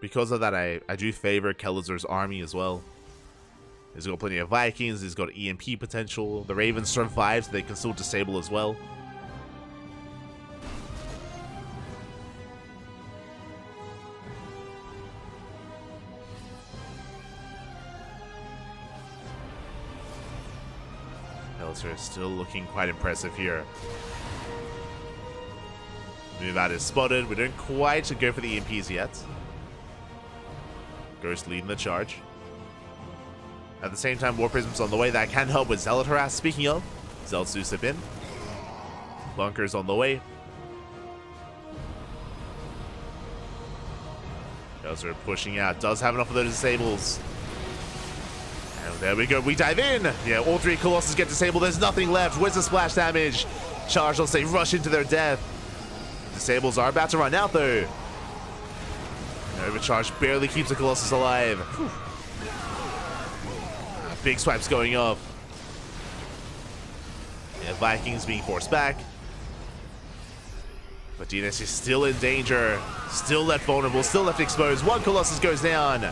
Because of that, I do favor Kelzer's army as well. He's got plenty of Vikings, he's got EMP potential. The Ravens survive, so they can still disable as well. Kelzer is still looking quite impressive here. Move out is spotted. We don't quite go for the EMPs yet. Ghost leading the charge. At the same time, War Prism's on the way. That can help with Zealot harass. Speaking of, Zealots do slip in. Bunker's on the way. Kelzer pushing out. Does have enough of those disables. And There we go. We dive in. Yeah, all 3 Colossus get disabled. There's nothing left. Where's the splash damage? Charge, let's say, rush into their death. Disables are about to run out, though. Overcharge barely keeps the Colossus alive. Big swipes going off. Yeah, Vikings being forced back. But DNS is still in danger. Still left vulnerable. Still left exposed. 1 Colossus goes down.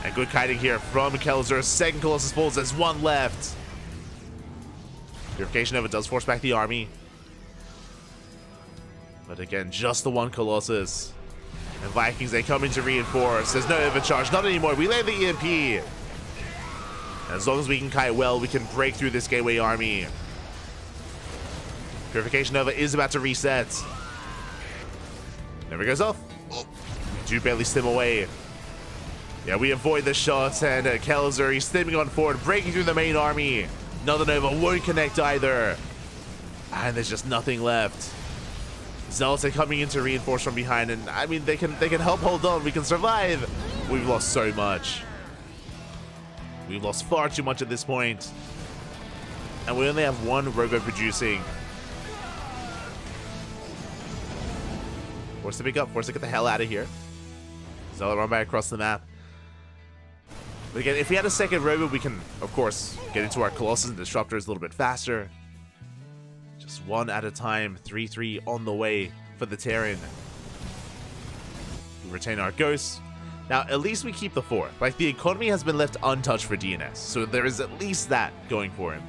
And good kiting here from Kelzer. 2nd Colossus falls. There's 1 left. Purification Nova does force back the army. But again, just the 1 Colossus. And Vikings, they come in to reinforce. There's no overcharge. Not anymore. We land the EMP. And as long as we can kite well, we can break through this Gateway army. Purification Nova is about to reset. Never goes off. Oh, we do barely stim away. Yeah, we avoid the shots, and Kelzer, he's stimming on forward, breaking through the main army. Another Nova won't connect either. And there's just nothing left. Zealots are coming in to reinforce from behind, and I mean, they can help hold on. We can survive. We've lost so much. We've lost far too much at this point. And we only have 1 Robo producing. Forced to pick up, forced to get the hell out of here. Zealot run back across the map. But again, if we had a 2nd Robo, we can, of course, get into our Colossus and Disruptors a little bit faster. Just 1 at a time. 3-3 on the way for the Terran. We retain our Ghosts. Now, at least we keep the 4. Like, the economy has been left untouched for DNS, so there is at least that going for him.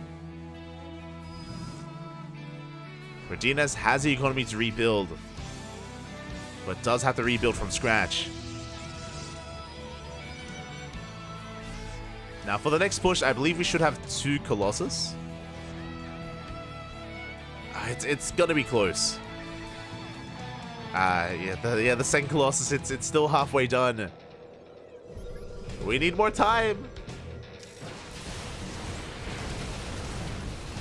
For DNS has the economy to rebuild, but does have to rebuild from scratch. Now, for the next push, I believe we should have 2 Colossus. It's gonna be close. Yeah, the 2nd Colossus, it's still halfway done. We need more time.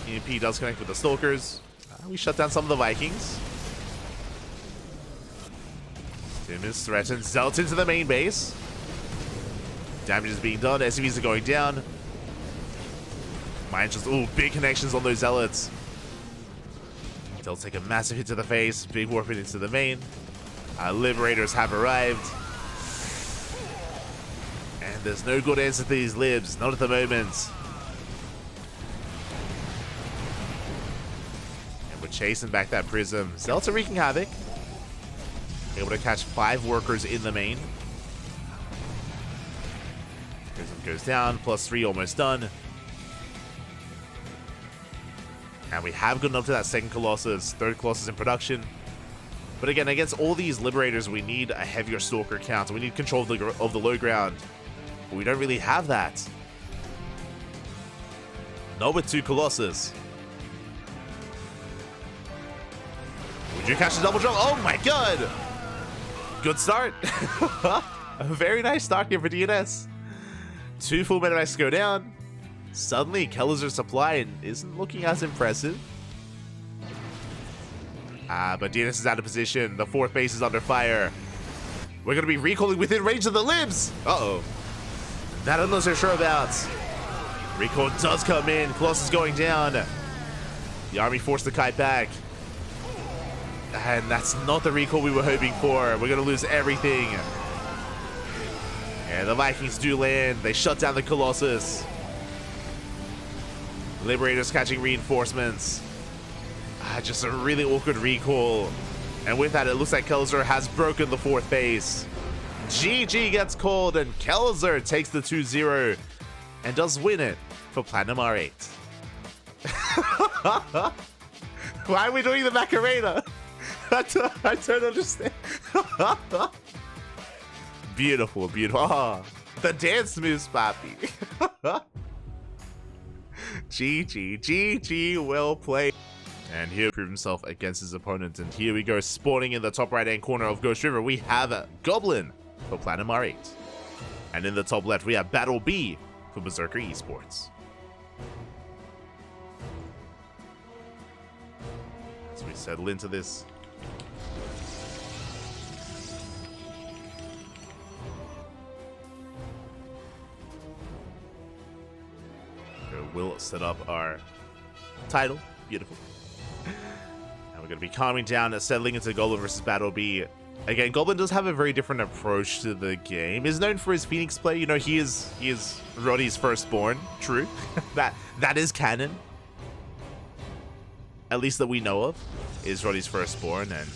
EMP does connect with the Stalkers. We shut down some of the Vikings. Tim is threatened. Zealots into the main base. Damage is being done. SCVs are going down. Mine just, ooh, big connections on those Zealots. They'll take a massive hit to the face. Big warp into the main. Liberators have arrived. And there's no good answer to these libs. Not at the moment. And we're chasing back that Prism. Zealots are wreaking havoc. Able to catch 5 workers in the main. Prism goes down. +3 almost done. And we have gotten up to that 2nd Colossus, 3rd Colossus in production. But again, against all these Liberators, we need a heavier Stalker count. We need control of the low ground. But we don't really have that. Not with 2 Colossus. Would you catch the double jump? Oh my god! Good start. A very nice start here for DNS. 2 full Medivacs go down. Suddenly, Kelzer's supply isn't looking as impressive. But DNS is out of position. The 4th base is under fire. We're going to be recalling within range of the libs. Uh-oh. That I'm not so sure about. Recall does come in. Colossus going down. The army forced the kite back. And that's not the recall we were hoping for. We're going to lose everything. And the Vikings do land. They shut down the Colossus. Liberators catching reinforcements. Just a really awkward recall. And with that, it looks like Kelzer has broken the 4th base. GG gets called, and Kelzer takes the 2-0 and does win it for Platinum R8. Why are we doing the Macarena? I don't understand. Beautiful, beautiful. Oh, the dance moves, Papi. GG, well played. And here proved himself against his opponent. And here we go, spawning in the top right-hand corner of Ghost River, we have a Goblin for Platinum R8. And in the top left, we have Battle B for Berserker Esports. As we settle into this. will set up our title. Beautiful. And we're going to be calming down and settling into Goblin versus Battle B. Again, Goblin does have a very different approach to the game. He's known for his Phoenix play. You know, he is Roddy's firstborn. True. that is canon. At least that we know of, is Roddy's firstborn, and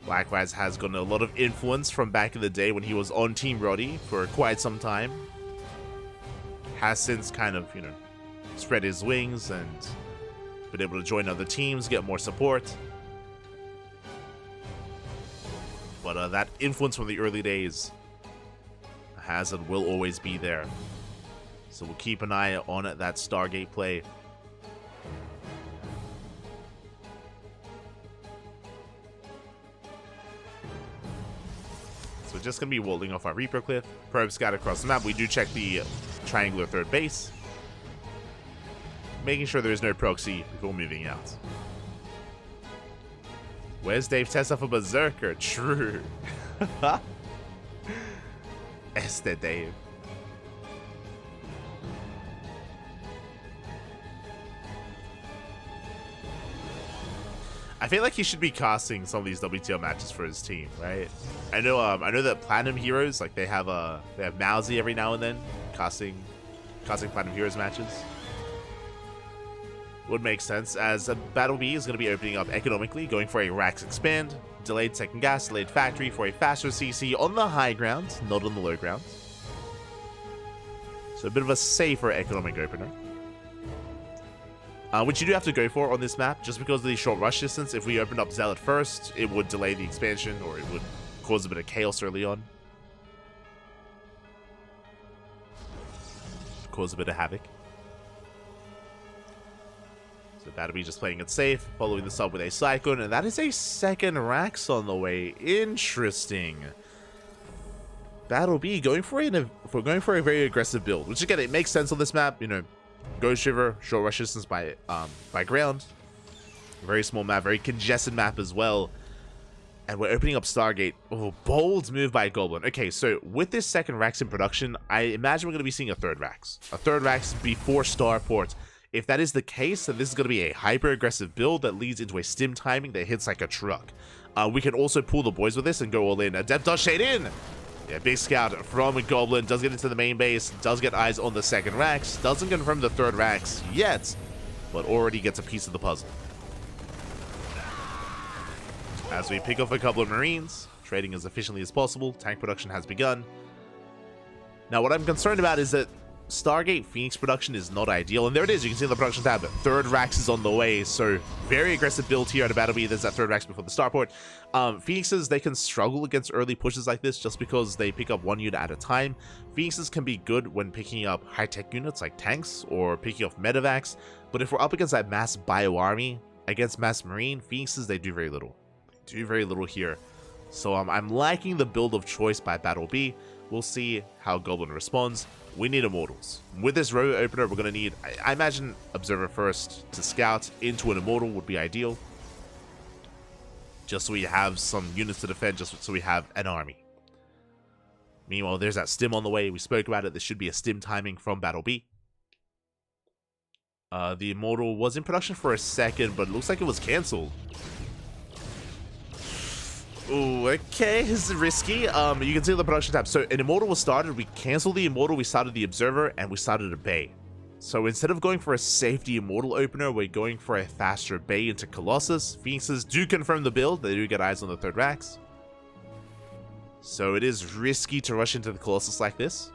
likewise has gotten a lot of influence from back in the day when he was on Team Roddy for quite some time. Has since kind of, you know, spread his wings and been able to join other teams, get more support. But that influence from the early days has and will always be there. So we'll keep an eye on that Stargate play. So we're just going to be walling off our Reaper Cliff. Probe scout across the map. We do check the triangular third base, making sure there is no proxy before moving out. Where's Dave Tessa for Berserker? True. Este Dave. I feel like he should be casting some of these WTL matches for his team, right? I know that Platinum Heroes, like they have Mousy every now and then casting Platinum Heroes matches. Would make sense, as Battle B is going to be opening up economically, going for a Rax Expand, delayed second gas, delayed factory for a faster CC on the high ground, not on the low ground. So a bit of a safer economic opener. Which you do have to go for on this map, just because of the short rush distance. If we opened up Zealot first, it would delay the expansion, or it would cause a bit of chaos early on. Cause a bit of havoc. So Battle B just playing it safe, following this up with a Cyclone, and that is a second Rax on the way. Interesting. Battle B going for a very aggressive build, which again, it makes sense on this map. You know, Ghost Shiver, short rush distance by ground, very small map, very congested map as well. And we're opening up Stargate. Oh, bold move by Goblin. Okay, so with this second Rax in production, I imagine we're going to be seeing a third Rax before Starport. If that is the case, then this is going to be a hyper-aggressive build that leads into a stim timing that hits like a truck. We can also pull the boys with this and go all in. Adept does shade in! Yeah, big scout from Goblin, does get into the main base, does get eyes on the second Rax, doesn't confirm the third Rax yet, but already gets a piece of the puzzle. As we pick off a couple of Marines, trading as efficiently as possible, tank production has begun. Now what I'm concerned about is that Stargate Phoenix production is not ideal, and there it is, you can see the production tab, third Rax is on the way, so very aggressive build here at a Battle B. There's that third Rax before the Starport. Phoenixes, they can struggle against early pushes like this just because they pick up one unit at a time. Phoenixes can be good when picking up high-tech units like tanks or picking off medevacs, but if we're up against that mass bio army, against mass marine, Phoenixes, they do very little. They do very little here. So I'm liking the build of choice by Battle B. We'll see how Goblin responds. We need Immortals. With this row opener, we're going to need, I imagine, Observer first to scout into an Immortal would be ideal. Just so we have some units to defend, just so we have an army. Meanwhile, there's that stim on the way. We spoke about it. There should be a stim timing from Battle B. The Immortal was in production for a second, but it looks like it was cancelled. Ooh, okay, this is risky. You can see the production tab. So an Immortal was started, we canceled the Immortal, we started the Observer, and we started a Bay. So instead of going for a safety Immortal opener, we're going for a faster Bay into Colossus. Phoenixes do confirm the build, they do get eyes on the third Rax. So it is risky to rush into the Colossus like this.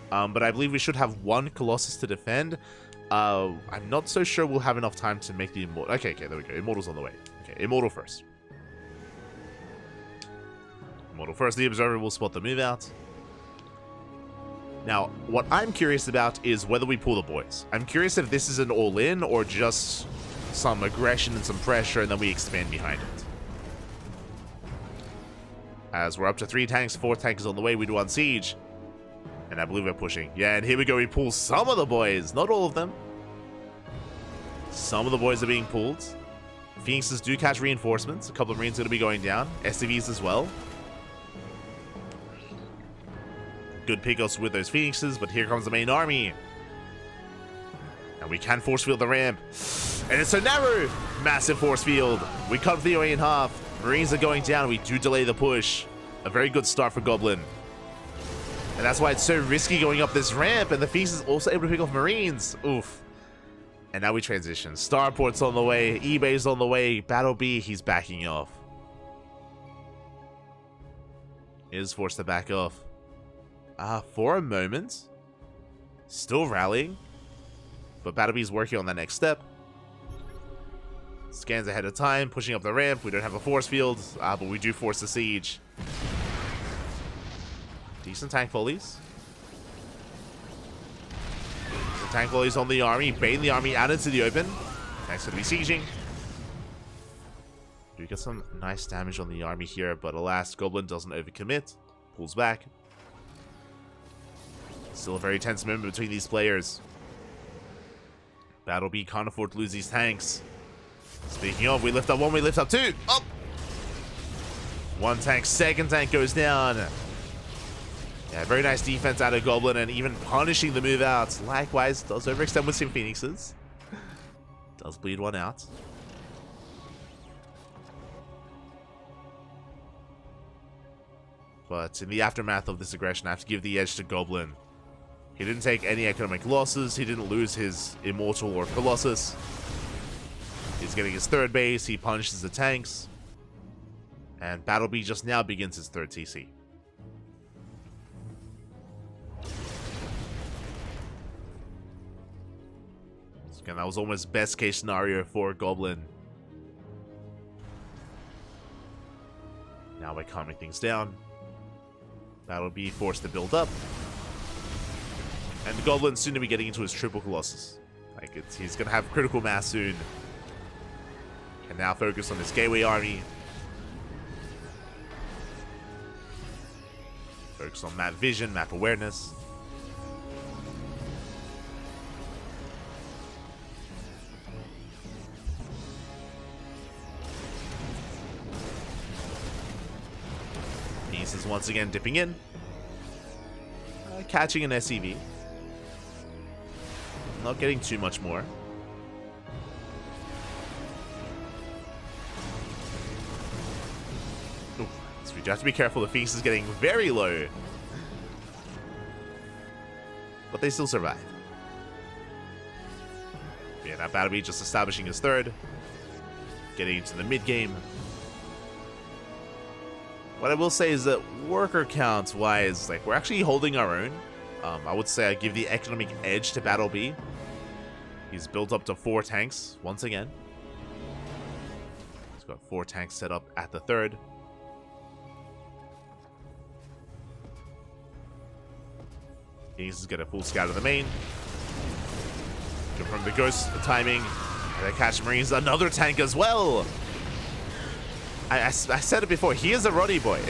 But I believe we should have one Colossus to defend. I'm not so sure we'll have enough time to make the Immortal. Okay, there we go. Immortal's on the way. Okay, Immortal first. Immortal first, the Observer will spot the move out. Now, what I'm curious about is whether we pull the boys. I'm curious if this is an all-in or just some aggression and some pressure and then we expand behind it. As we're up to 3 tanks, 4 tanks on the way, we do on siege. And I believe we're pushing. Yeah, and here we go, we pull some of the boys, not all of them. Some of the boys are being pulled. Phoenixes do catch reinforcements. A couple of Marines are going to be going down. SCVs as well. Good pickups with those Phoenixes, but here comes the main army. And we can force field the ramp. And it's so narrow. Massive force field. We cut the way in half. Marines are going down. We do delay the push. A very good start for Goblin. And that's why it's so risky going up this ramp. And the Feast is also able to pick off Marines. Oof. And now we transition. Starport's on the way. eBay's on the way. Battle B, he's backing off. He is forced to back off. For a moment. Still rallying. But Battle B's working on that next step. Scans ahead of time, pushing up the ramp. We don't have a force field, but we do force the siege. Decent tank volleys. The tank volleys on the army, baiting the army out into the open. Tanks going to be sieging. We get some nice damage on the army here, but alas, Goblin doesn't overcommit. Pulls back. Still a very tense moment between these players. Battle B can't afford to lose these tanks. Speaking of, we lift up one, we lift up two. Up! One tank, second tank goes down. Yeah, very nice defense out of Goblin and even punishing the move out. Likewise, does overextend with some Phoenixes. Does bleed one out. But in the aftermath of this aggression, I have to give the edge to Goblin. He didn't take any economic losses. He didn't lose his Immortal or Colossus. He's getting his third base. He punishes the tanks. And Battle B just now begins his third TC. So again, that was almost best case scenario for Goblin. Now we're calming things down. Battle B forced to build up. And the Goblin's soon to be getting into his triple Colossus. He's going to have critical mass soon. Can now focus on his Gateway army. Focus on map vision, map awareness. Peace is once again dipping in. Catching an SCV. Not getting too much more. Ooh, so we do have to be careful. The Feast is getting very low. But they still survive. Yeah, now Battle B just establishing his third. Getting into the mid game. What I will say is that worker count wise, we're actually holding our own. I would say I give the economic edge to Battle B. He's built up to 4 tanks once again. He's got 4 tanks set up at the third. He's got a full scout of the main. Confirm the ghost timing. And they catch Marines. Another tank as well. I said it before. He is a Roddy boy.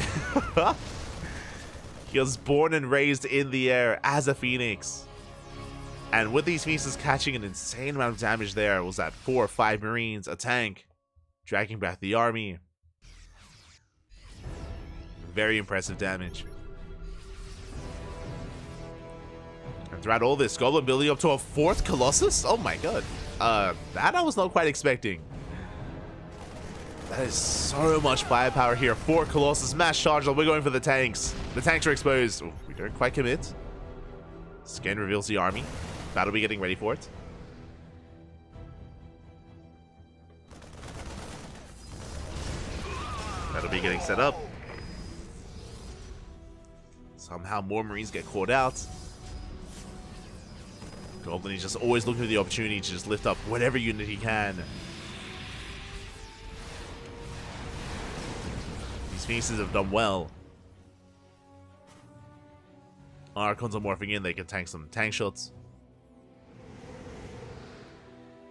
He was born and raised in the air as a Phoenix. And with these pieces catching an insane amount of damage there, was that 4 or 5 Marines, a tank, dragging back the army. Very impressive damage. And throughout all this, Goblin building up to a 4th Colossus? Oh my god. That I was not quite expecting. That is so much firepower here. 4 Colossus, mass charge. We're going for the tanks. The tanks are exposed. Ooh, we don't quite commit. Scan reveals the army. Battle be getting ready for it. Battle be getting set up. Somehow more Marines get caught out. Goblin is just always looking for the opportunity to just lift up whatever unit he can. These Phoenixes have done well. Archons are morphing in, they can tank some tank shots.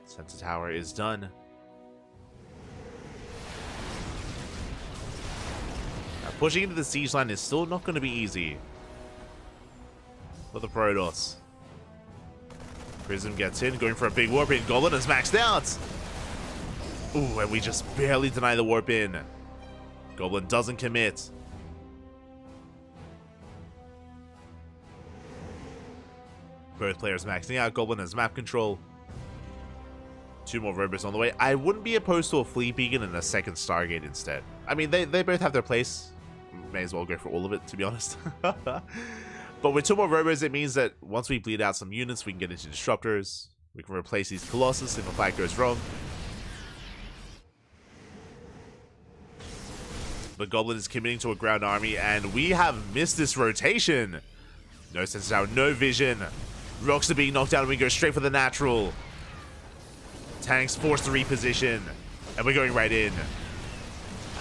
Sensor tower is done. Now, pushing into the siege line is still not going to be easy for the Protoss. Prism gets in, going for a big warp in. Goblin is maxed out. Ooh, and we just barely deny the warp in. Goblin doesn't commit. Both players maxing out. Goblin has map control. 2 more robots on the way. I wouldn't be opposed to a fleet beacon and a second Stargate instead. I mean, they both have their place. May as well go for all of it, to be honest. But with 2 more robots, it means that once we bleed out some units, we can get into disruptors. We can replace these Colossus if a fight goes wrong. But Goblin is committing to a ground army, and we have missed this rotation. No sense now, no vision. Rocks are being knocked down, and we go straight for the natural. Tanks forced to reposition, and we're going right in.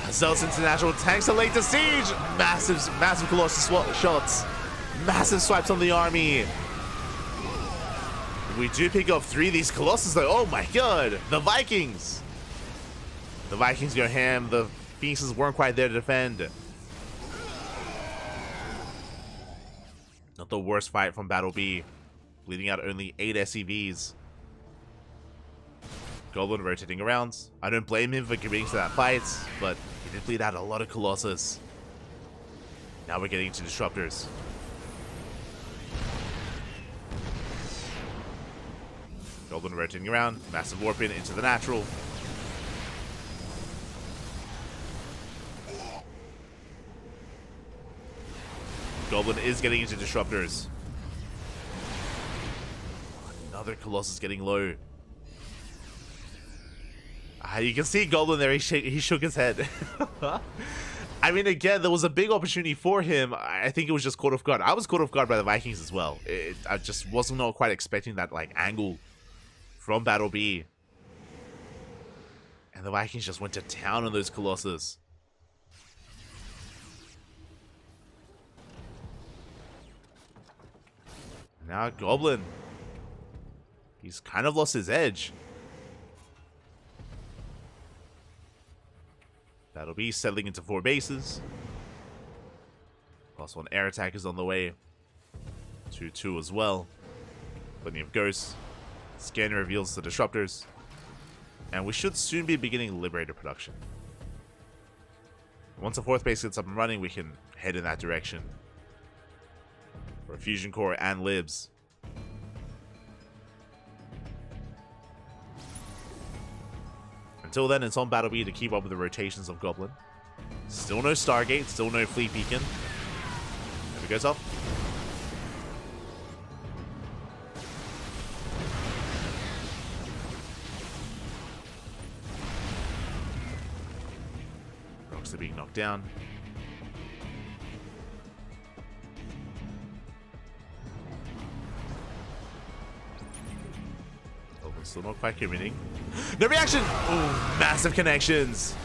Zealots into natural, tanks are late to siege. Massive Colossus shots. Massive swipes on the army. We do pick off 3 of these Colossus though. Oh my god. The Vikings. The Vikings go ham. The Phoenixes weren't quite there to defend. Not the worst fight from Battle B. Bleeding out only 8 SCVs. Goblin rotating around. I don't blame him for committing to that fight, but he did bleed out a lot of Colossus. Now we're getting into disruptors. Goblin rotating around. Massive warp in into the natural. Goblin is getting into disruptors. Another Colossus getting low. You can see Goblin there, he shook his head. I mean, again, there was a big opportunity for him. I think it was just caught off guard. I was caught off guard by the Vikings as well. I just wasn't not quite expecting that like angle from Battle B. And the Vikings just went to town on those Colossus. Now Goblin. He's kind of lost his edge. Battle B settling into 4 bases. +1 air attack is on the way. 2-2 as well. Plenty of ghosts. Scanner reveals the disruptors. And we should soon be beginning Liberator production. Once the 4th base gets up and running, we can head in that direction. For Fusion Core and Libs. Until then, it's on Battle B to keep up with the rotations of Goblin. Still no Stargate, still no Fleet Beacon. There it goes up. Rocks are being knocked down. Still not quite committing. No reaction! Ooh, massive connections.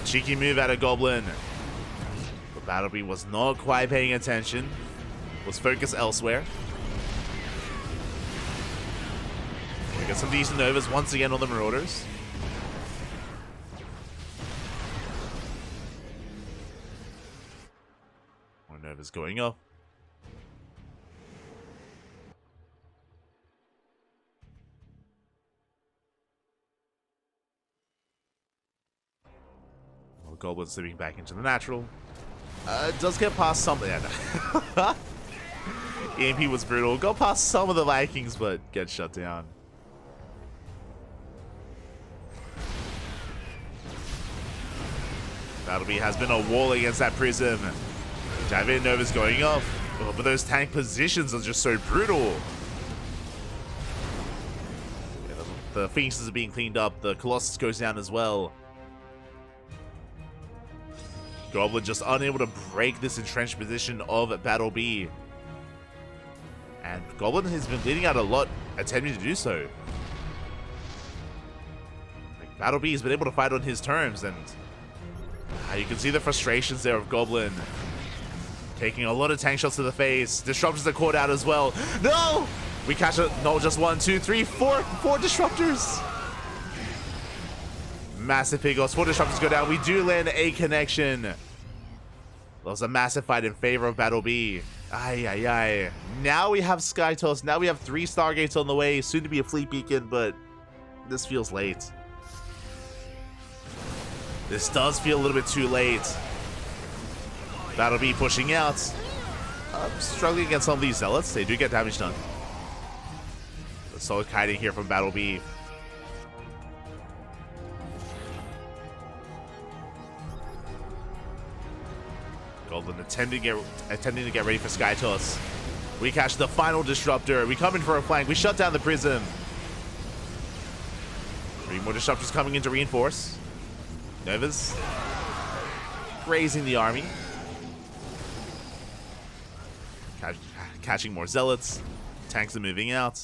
Cheeky move out of Goblin. But Battle B was not quite paying attention. Was focused elsewhere. We got some decent Novas once again on the Marauders. More Novas going up. Goblin slipping back into the natural. Does get past some. Yeah, EMP was brutal. Got past some of the Vikings, but gets shut down. Battle B has been a wall against that prism. Javier Nova's going off. Oh, but those tank positions are just so brutal. Yeah, the Phoenixes are being cleaned up. The Colossus goes down as well. Goblin just unable to break this entrenched position of Battle B. And Goblin has been bleeding out a lot, attempting to do so. Like, Battle B has been able to fight on his terms, and you can see the frustrations there of Goblin. Taking a lot of tank shots to the face. Disruptors are caught out as well. No! We catch it. No, just 1, 2, 3, 4 disruptors. Massive pigos. 4 disruptors go down. We do land a connection. That was a massive fight in favor of Battle B. Ay, ay, ay. Now we have Sky Toss. Now we have 3 Stargates on the way. Soon to be a Fleet Beacon, but this feels late. This does feel a little bit too late. Battle B pushing out. Struggling against some of these Zealots. They do get damage done. A solid kiting here from Battle B. Goblin attempting to get ready for Sky Toss. We catch the final disruptor. We come in for a flank. We shut down the prism. 3 more disruptors coming in to reinforce. Nova's grazing the army. Catching more zealots. Tanks are moving out.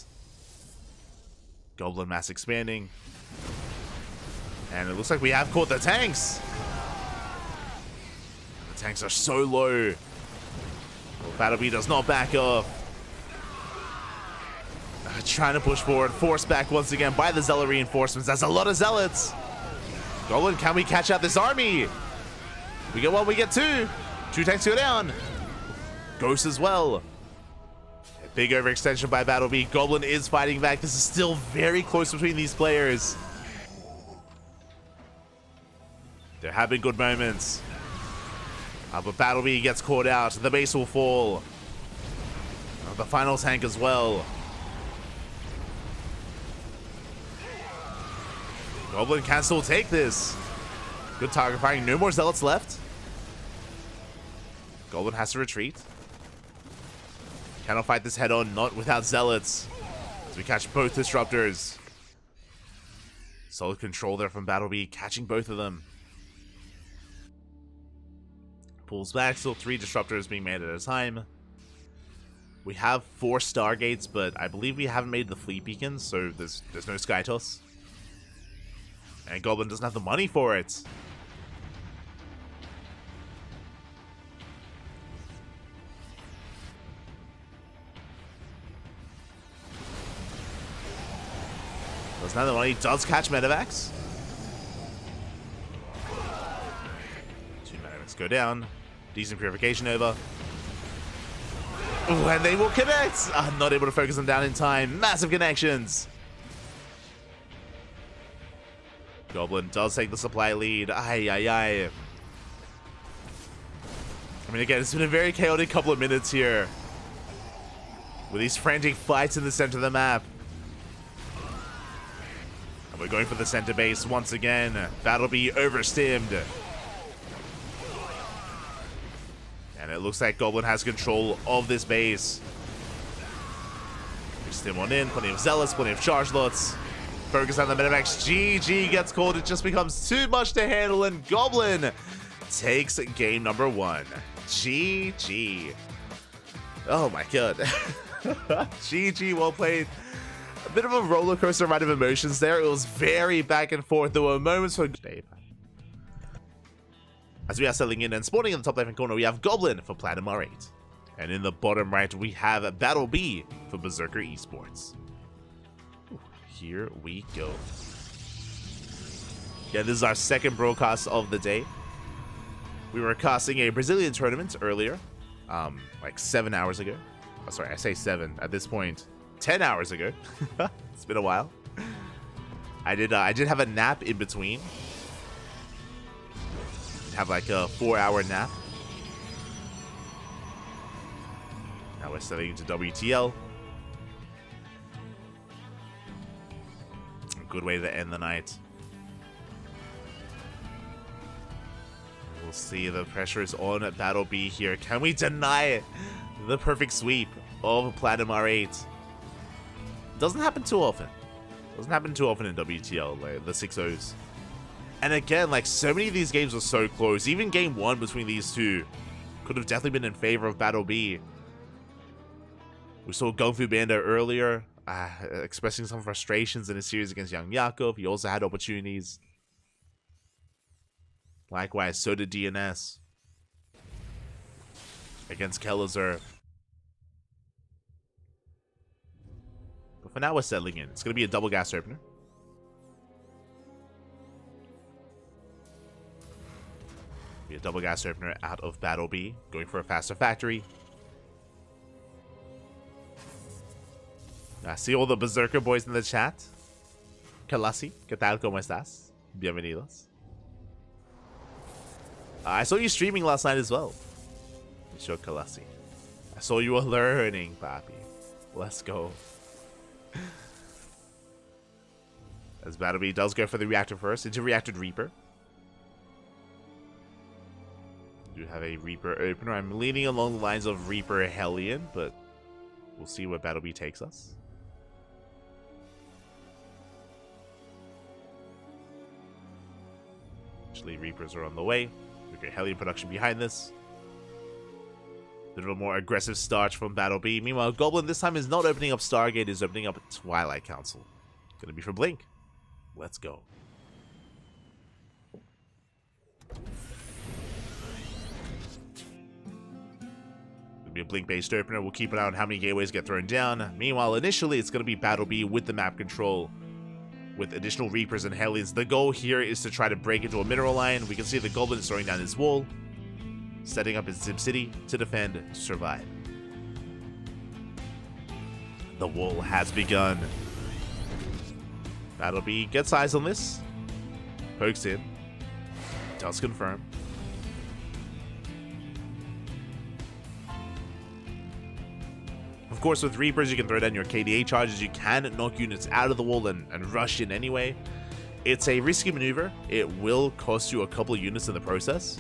Goblin mass expanding. And it looks like we have caught the tanks. The tanks are so low. Battlebee does not back off. Trying to push forward. Forced back once again by the zealot reinforcements. That's a lot of zealots. Goblin, can we catch out this army? We get 1, we get 2. 2 tanks go down. Ghost as well. A big overextension by Battlebee. Goblin is fighting back. This is still very close between these players. There have been good moments. But Battlebee gets caught out. The base will fall. The final tank as well. Goblin can still take this. Good target firing. No more zealots left. Goblin has to retreat. Cannot fight this head on, not without zealots. As we catch both disruptors. Solid control there from Battlebee, catching both of them. Pulls back, still 3 disruptors being made at a time. We have 4 Stargates, but I believe we haven't made the fleet beacons, so there's no Sky Toss. And Goblin doesn't have the money for it. Doesn't have the money. Does catch medevacs. 2 medevacs go down. Decent purification over. Ooh, and they will connect. Not able to focus them down in time. Massive connections. Goblin does take the supply lead. Ay, ay, ay. I mean, again, it's been a very chaotic couple of minutes here. With these frantic fights in the center of the map. And we're going for the center base once again. Battlebee overstimmed. And it looks like Goblin has control of this base. We stim on in. Plenty of zealots, plenty of charge lots. Focus on the medevacs. GG gets called. It just becomes too much to handle, and Goblin takes game number 1. GG. Oh my god. GG, well played. A bit of a roller coaster ride of emotions there. It was very back and forth. There were moments for Dave. As we are settling in and spawning in the top left-hand corner, we have Goblin for Platinum R8. And in the bottom right, we have Battlebee for Berserker Esports. Here we go. Yeah, this is our second broadcast of the day. We were casting a Brazilian tournament earlier, like 7 hours ago. Oh, sorry, I say 7. At this point, 10 hours ago. It's been a while. I did have a nap in between. Have like a 4-hour nap. Now we're stepping into WTL. A good way to end the night. We'll see, the pressure is on at Battlebee here. Can we deny the perfect sweep of Platinum R8? Doesn't happen too often. Doesn't happen too often in WTL, like the 6-0s. And again, like, so many of these games were so close. Even game 1 between these two could have definitely been in favor of Battlebee. We saw Gung-Fu Banda earlier, expressing some frustrations in his series against Young Yakov. He also had opportunities. Likewise, so did DNS against Kellezer. But for now, we're settling in. It's going to be a double gas opener. Be a double gas opener out of Battlebee, going for a faster factory. I see all the Berserker boys in the chat. Kalasi, ¿qué tal? ¿Cómo estás? Bienvenidos. I saw you streaming last night as well. Sure, Kalasi. I saw you were learning, papi. Let's go. As Battlebee does go for the reactor first, into Reactor Reaper. We do have a Reaper opener. I'm leaning along the lines of Reaper Hellion, but we'll see where Battle B takes us. Actually, Reapers are on the way. We've got Hellion production behind this. A little more aggressive start from Battle B. Meanwhile, Goblin this time is not opening up Stargate, is opening up Twilight Council. Gonna be for Blink. Let's go. It'll be a Blink-based opener. We'll keep an eye on how many gateways get thrown down. Meanwhile, initially, it's gonna be Battle B with the map control, with additional Reapers and Hellions. The goal here is to try to break into a mineral line. We can see the Goblin is throwing down his wall, setting up his Sim City to defend, to survive. The wall has begun. Battle B gets eyes on this. Pokes in. Does confirm. Of course, with Reapers, you can throw down your KDA charges. You can knock units out of the wall and rush in anyway. It's a risky maneuver. It will cost you a couple of units in the process.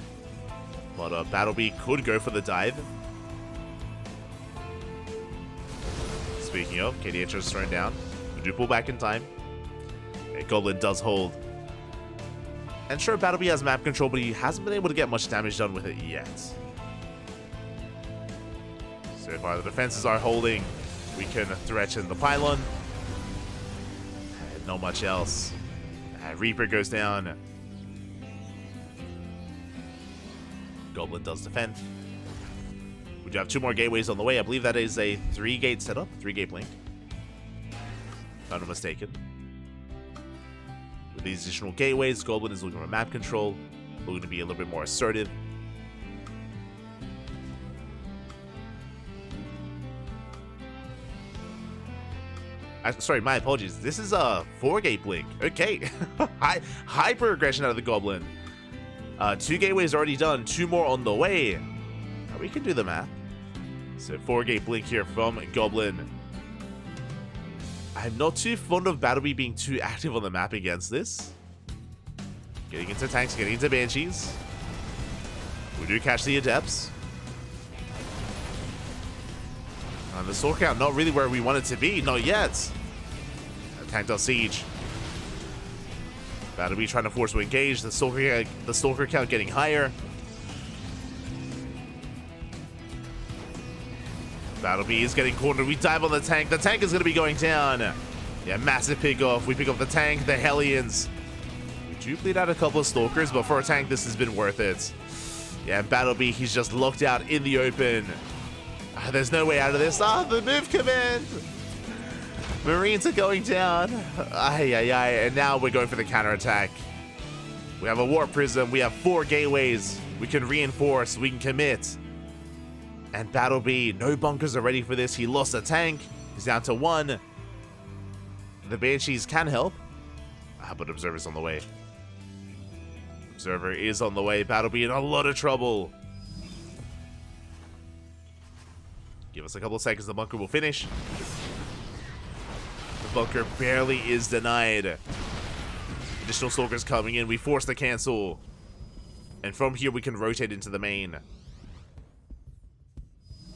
But Battle B could go for the dive. Speaking of, KDH is thrown down. We do pull back in time. Goblin does hold. And sure, Battle B has map control, but he hasn't been able to get much damage done with it yet. So far, the defenses are holding. We can threaten the pylon. And not much else. Reaper goes down. Goblin does defend. We do have 2 more gateways on the way. I believe that is a 3-gate setup, 3-gate blink. If I'm not mistaken. With these additional gateways, Goblin is looking for map control, looking to be a little bit more assertive. Sorry, my apologies. This is a 4-gate blink. Okay. Hyper aggression out of the Goblin. 2 gateways already done, 2 more on the way. We can do the math. So 4-gate blink here from Goblin. I'm not too fond of Battle B being too active on the map against this. Getting into tanks, getting into Banshees. We do catch the Adepts. And the sword count not really where we want it to be, not yet. Tank does siege. Battle B trying to force to engage. The stalker count getting higher. Battle B is getting cornered. We dive on the tank. The tank is going to be going down. Yeah, massive pick off. We pick up the tank, the Hellions. We do bleed out a couple of stalkers, but for a tank, this has been worth it. Yeah, Battle B, he's just locked out in the open. There's no way out of this. The move command. Marines are going down. And now we're going for the counterattack. We have a Warp Prism. We have 4 gateways. We can reinforce. We can commit. And Battle B, no bunkers are ready for this. He lost a tank. He's down to 1. The Banshees can help. But Observer's on the way. Observer is on the way. Battle B in a lot of trouble. Give us a couple of seconds. The bunker will finish. The bunker barely is denied. Additional stalkers coming in. We force the cancel. And from here we can rotate into the main.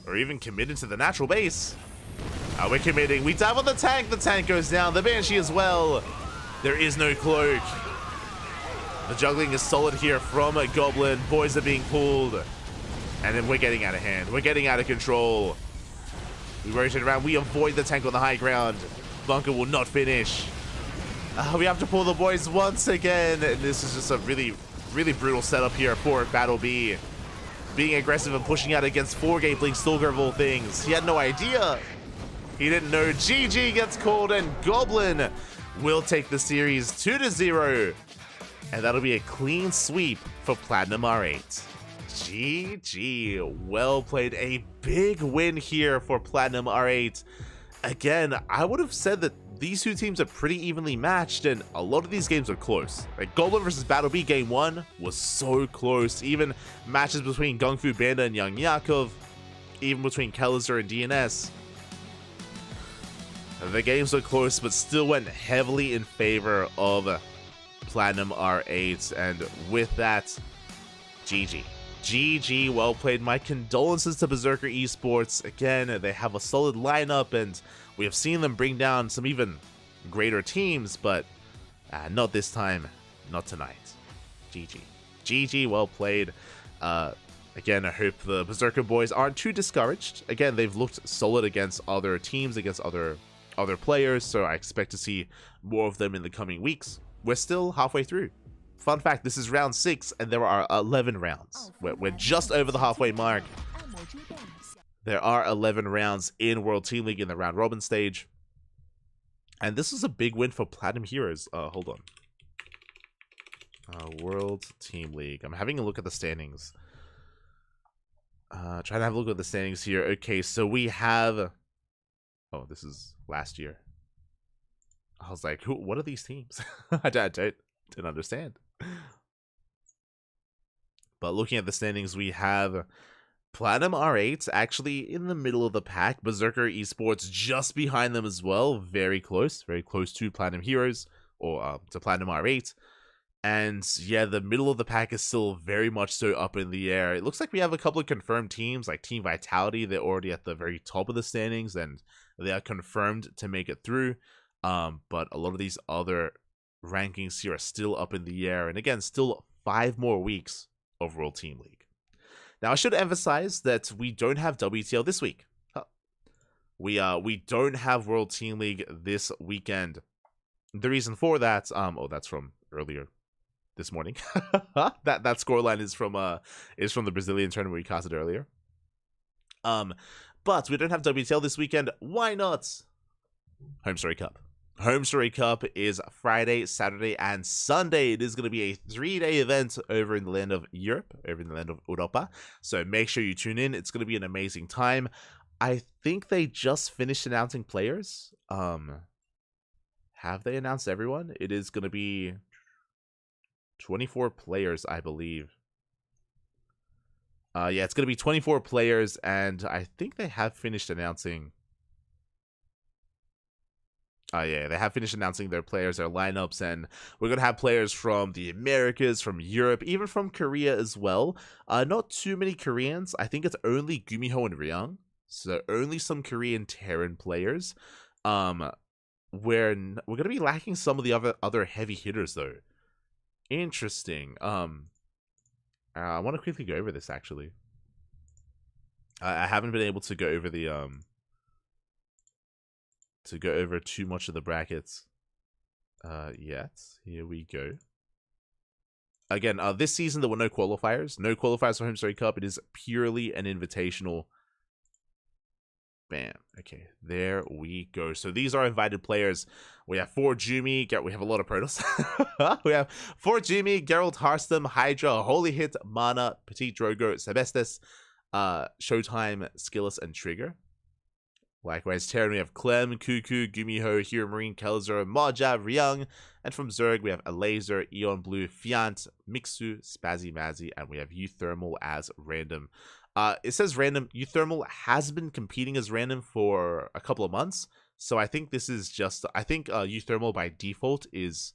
Or even commit into the natural base. We're committing. We dive on the tank. The tank goes down. The Banshee as well. There is no cloak. The juggling is solid here from a Goblin. Boys are being pulled. And then we're getting out of hand. We're getting out of control. We rotate around. We avoid the tank on the high ground. Bunker will not finish. We have to pull the boys once again. And this is just a really, really brutal setup here for Battle B. Being aggressive and pushing out against 4-gate blink stalker of all things. He had no idea. He didn't know. GG gets called and Goblin will take the series 2-0. And that'll be a clean sweep for Platinum R8. GG. Well played. A big win here for Platinum R8. Again, I would have said that these 2 teams are pretty evenly matched, and a lot of these games are close. Like Goblin versus Battle B game 1 was so close. Even matches between Gung Fu Banda and Young Yakov, even between Kelizer and DNS. The games were close, but still went heavily in favor of Platinum R8, and with that, GG. GG, well played. My condolences to Berserker Esports. Again, they have a solid lineup, and we have seen them bring down some even greater teams, but not this time, not tonight. GG. GG, well played. Again, I hope the Berserker boys aren't too discouraged. Again, they've looked solid against other teams, against other players, so I expect to see more of them in the coming weeks. We're still halfway through. Fun fact, this is round 6, and there are 11 rounds. We're just over the halfway mark. There are 11 rounds in World Team League in the round robin stage. And this is a big win for Platinum Heroes. Hold on. World Team League. I'm having a look at the standings. Trying to have a look at the standings here. Okay, so we have... Oh, this is last year. I was like, what are these teams? I didn't understand. But looking at the standings, we have Platinum R8 actually in the middle of the pack. Berserker Esports just behind them as well. Very close to Platinum Heroes, or to Platinum R8. And yeah, the middle of the pack is still very much so up in the air. It looks like we have a couple of confirmed teams, like Team Vitality. They're already at the very top of the standings, and they are confirmed to make it through. But a lot of these other rankings here are still up in the air. And again, still 5 more weeks of World Team League. Now, I should emphasize that we don't have WTL this week. We don't have World Team League this weekend. The reason for that, oh, that's from earlier this morning. that scoreline is from the Brazilian tournament we casted earlier. But we don't have WTL this weekend. Why not? Home Story Cup. Home Story Cup is Friday, Saturday, and Sunday. It is going to be a 3-day event over in the land of Europe, over in the land of Europa. So make sure you tune in. It's going to be an amazing time. I think they just finished announcing players. Have they announced everyone? It is going to be 24 players, I believe. Yeah, it's going to be 24 players, and I think they have finished announcing... yeah, they have finished announcing their players, their lineups, and we're going to have players from the Americas, from Europe, even from Korea as well. Not too many Koreans. I think it's only Gumiho and Ryung, so only some Korean Terran players. We're going to be lacking some of the other heavy hitters, though. Interesting. I want to quickly go over this, actually. I haven't been able to go over the... to go over too much of the brackets yet. Here we go. Again, this season there were no qualifiers. No qualifiers for Home Story Cup. It is purely an invitational. Bam. Okay, there we go. So these are invited players. We have 4 Jumi. We have a lot of Protoss. We have 4 Jumi, Geralt, Harstem, Hydra, Holy Hit, Mana, Petit Drogo, Sebestus, Showtime, Skillus, and Trigger. Likewise, Terran, we have Clem, Cuckoo, Gumiho, Hero Marine, Kelzer, Marja, Ryung, and from Zerg, we have Alazer, Eon Blue, Fiant, Mixu, Spazzy Mazzy, and we have Euthermal as random. It says random. Euthermal has been competing as random for a couple of months, so I think this is just... I think Euthermal by default is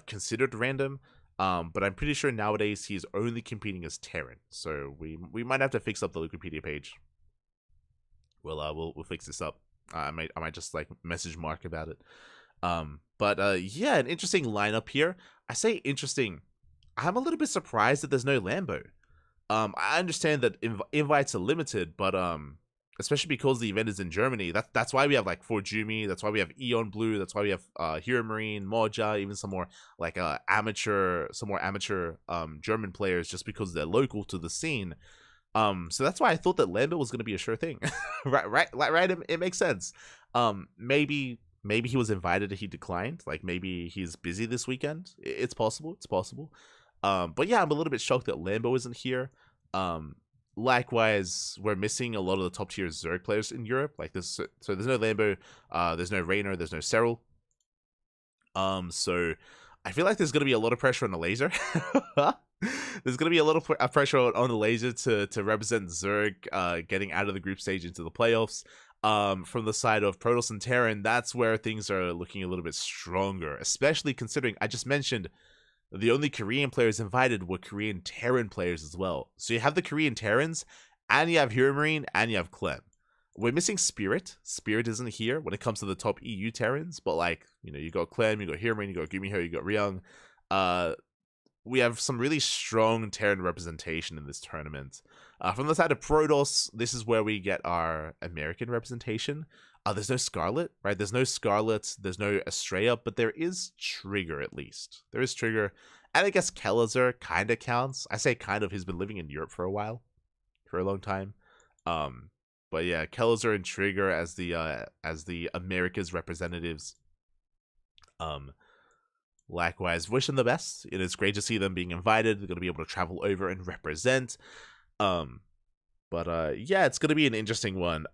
considered random, but I'm pretty sure nowadays he's only competing as Terran, so we might have to fix up the Wikipedia page. We'll fix this up. I might just like message Mark about it. But yeah, an interesting lineup here. I say interesting. I'm a little bit surprised that there's no Lambo. I understand that invites are limited, but especially because the event is in Germany. That's why we have like 4 Jumi. That's why we have Eon Blue. That's why we have Hero Marine, Moja, even some more like amateur German players, just because they're local to the scene. So that's why I thought that Lambert was going to be a sure thing. right. It makes sense. Maybe he was invited and he declined. Like maybe he's busy this weekend. It's possible. But yeah, I'm a little bit shocked that Lambo isn't here. Likewise, we're missing a lot of the top tier Zerg players in Europe. Like this, so there's no Lambo, there's no Raynor, there's no Cyril. So I feel like there's going to be a lot of pressure on the laser. There's going to be a lot of pressure on the laser to represent Zerg getting out of the group stage into the playoffs. From the side of Protoss and Terran, that's where things are looking a little bit stronger, especially considering I just mentioned the only Korean players invited were Korean Terran players as well. So you have the Korean Terrans, and you have Hero Marine, and you have Clem. We're missing Spirit. Spirit isn't here when it comes to the top EU Terrans, but like, you know, you got Clem, you got Hero Marine, you got Gumiho, you got Ryung. We have some really strong Terran representation in this tournament. From the side of Protoss, this is where we get our American representation. There's no Scarlet, right? There's no Scarlet, there's no Estrella, but there is Trigger at least. There is Trigger, and I guess Kelazar kind of counts. I say kind of, he's been living in Europe for a while, for a long time. But yeah, Kelazar and Trigger as the America's representatives. Likewise, wish them the best. It is great to see them being invited. They're going to be able to travel over and represent. Yeah, it's going to be an interesting one.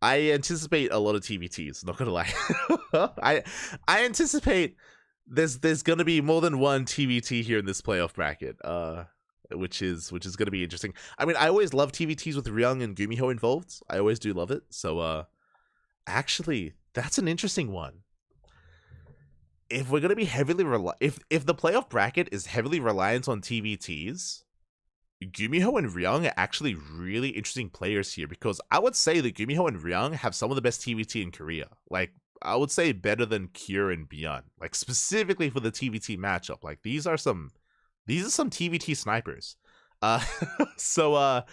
I anticipate a lot of TVTs, not gonna lie. I anticipate there's gonna be more than one TVT here in this playoff bracket, which is gonna be interesting. I mean, I always love TVTs with Ryung and Gumiho involved. I always do love it. So actually, that's an interesting one. If we're gonna be heavily if the playoff bracket is heavily reliant on TVTs, Gumiho and Ryung are actually really interesting players here, because I would say that Gumiho and Ryung have some of the best TVT in Korea. Like, I would say better than Kure and Beyond. Like, specifically for the TVT matchup. Like, these are some TVT snipers. So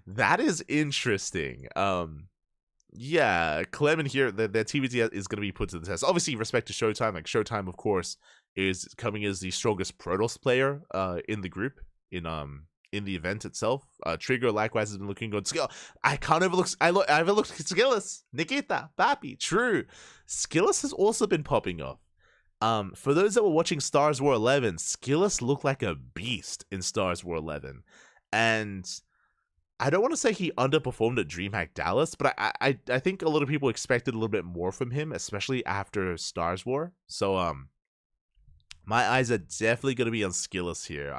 that is interesting. Yeah, Clem and here, their TVT is going to be put to the test. Obviously, respect to Showtime. Like, Showtime, of course, is coming as the strongest Protoss player in the group in the event itself. Trigger likewise has been looking good. Skill, I can't overlook. I overlooked Skillus, Nikita, Bappy. True, Skillus has also been popping off. For those that were watching Stars War 11, Skillus looked like a beast in Stars War 11, and I don't want to say he underperformed at DreamHack Dallas, but I think a lot of people expected a little bit more from him, especially after Stars War. So my eyes are definitely going to be on Skillus here.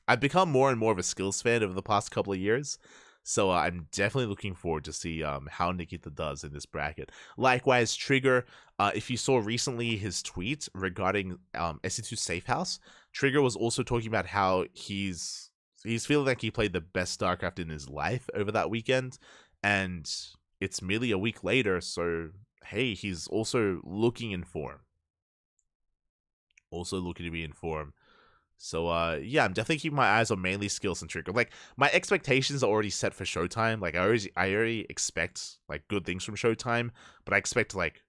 I've become more and more of a Skills fan over the past couple of years, so I'm definitely looking forward to see how Nikita does in this bracket. Likewise, Trigger, if you saw recently his tweet regarding SC2 Safe House, Trigger was also talking about how he's feeling like he played the best StarCraft in his life over that weekend, and it's merely a week later, so hey, he's also looking in form. Also looking to be in form. So yeah, I'm definitely keeping my eyes on mainly Skills and Trigger. Like, my expectations are already set for Showtime. Like, I already expect like good things from Showtime, but I expect like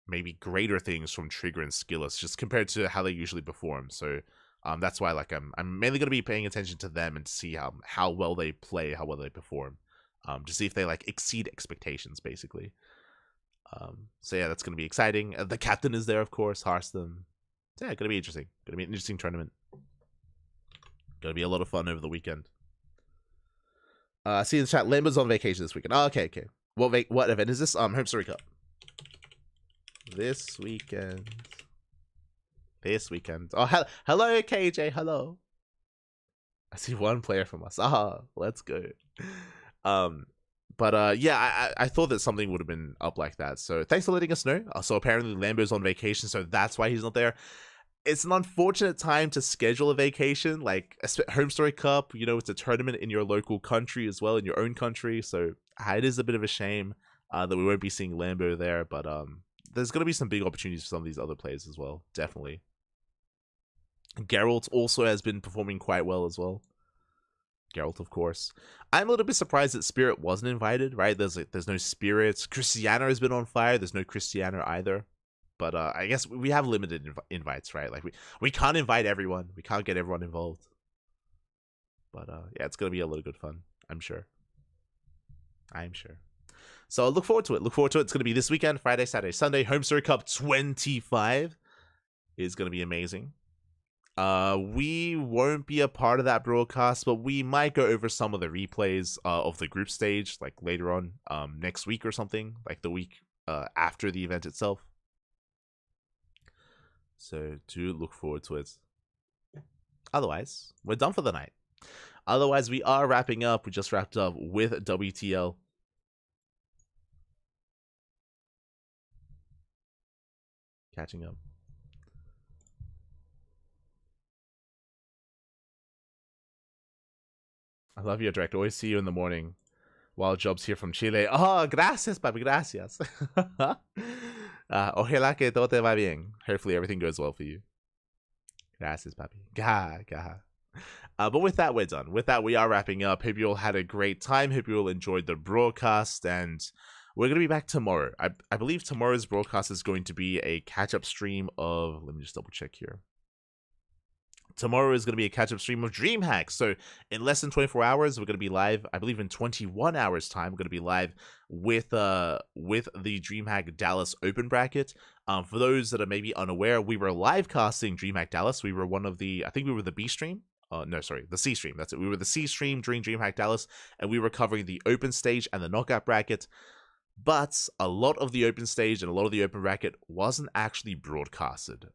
maybe greater things from Trigger and Skillus, just compared to how they usually perform. So that's why like I'm mainly gonna be paying attention to them and to see how well they play, how well they perform, to see if they like exceed expectations basically. So yeah, that's gonna be exciting. The captain is there, of course, Harston. So yeah, gonna be interesting. Gonna be an interesting tournament. Gonna be a lot of fun over the weekend. See in the chat, Lambo's on vacation this weekend. Oh, okay. What event is this? Home Story Cup. This weekend. Oh, hello, KJ. Hello. I see one player from us. Let's go. Yeah, I thought that something would have been up like that. So thanks for letting us know. So apparently Lambo's on vacation, so that's why he's not there. It's an unfortunate time to schedule a vacation, like a Home Story Cup. You know, it's a tournament in your local country as well, in your own country. So it is a bit of a shame that we won't be seeing Lambo there. But there's going to be some big opportunities for some of these other players as well, definitely. Geralt also has been performing quite well as well. Geralt, of course. I'm a little bit surprised that Spirit wasn't invited, right? There's no Spirits. Christiana has been on fire. There's no Christiana either. But I guess we have limited invites, right? Like we can't invite everyone. We can't get everyone involved. But yeah, it's gonna be a lot of good fun. I'm sure. So look forward to it. It's gonna be this weekend, Friday, Saturday, Sunday. Home Story Cup 25 is gonna be amazing. We won't be a part of that broadcast, but we might go over some of the replays of the group stage, like later on, next week or something, like the week after the event itself. So do look forward to it. Otherwise, we're done for the night. Otherwise, we are wrapping up. We just wrapped up with WTL. Catching up. I love your direct. Always see you in the morning. While Job's here from Chile. Oh, gracias, papi, gracias. Ojalá que todo te va bien. Hopefully everything goes well for you. Gracias, papi. Gaha. But with that, we're done. With that, we are wrapping up. Hope you all had a great time. Hope you all enjoyed the broadcast. And we're going to be back tomorrow. I believe tomorrow's broadcast is going to be a catch-up stream of... Let me just double check here. Tomorrow is going to be a catch-up stream of DreamHack. So in less than 24 hours, we're going to be live. I believe in 21 hours time, we're going to be live with the DreamHack Dallas Open bracket. For those that are maybe unaware, we were live casting DreamHack Dallas. We were one of the, I think we were the B stream. No, sorry, the C stream. That's it. We were the C stream during DreamHack Dallas, and we were covering the open stage and the knockout bracket. But a lot of the open stage and a lot of the open bracket wasn't actually broadcasted.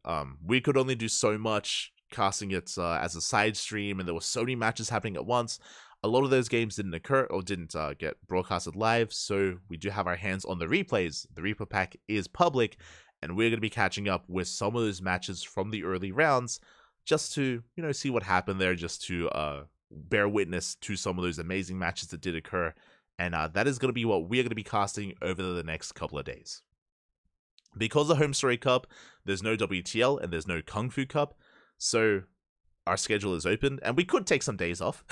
We could only do so much casting it as a side stream, and there were so many matches happening at once. A lot of those games didn't occur or didn't get broadcasted live, so we do have our hands on the replays. The replay pack is public, and we're going to be catching up with some of those matches from the early rounds just to, you know, see what happened there, just to bear witness to some of those amazing matches that did occur. And that is going to be what we're going to be casting over the next couple of days. Because of Home Story Cup, there's no WTL and there's no Kung Fu Cup. So our schedule is open, and we could take some days off.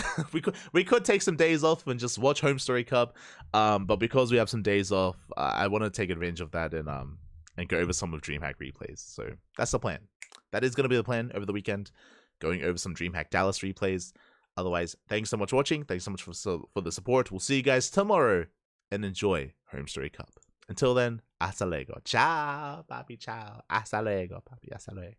we could take some days off and just watch Home Story Cup. But because we have some days off, I want to take advantage of that and go over some of DreamHack replays. So that's the plan. That is going to be the plan over the weekend, going over some DreamHack Dallas replays. Otherwise, thanks so much for watching. Thanks so much for the support. We'll see you guys tomorrow, and enjoy Home Story Cup. Until then, hasta luego. Ciao, papi, ciao. Hasta luego, papi, hasta luego.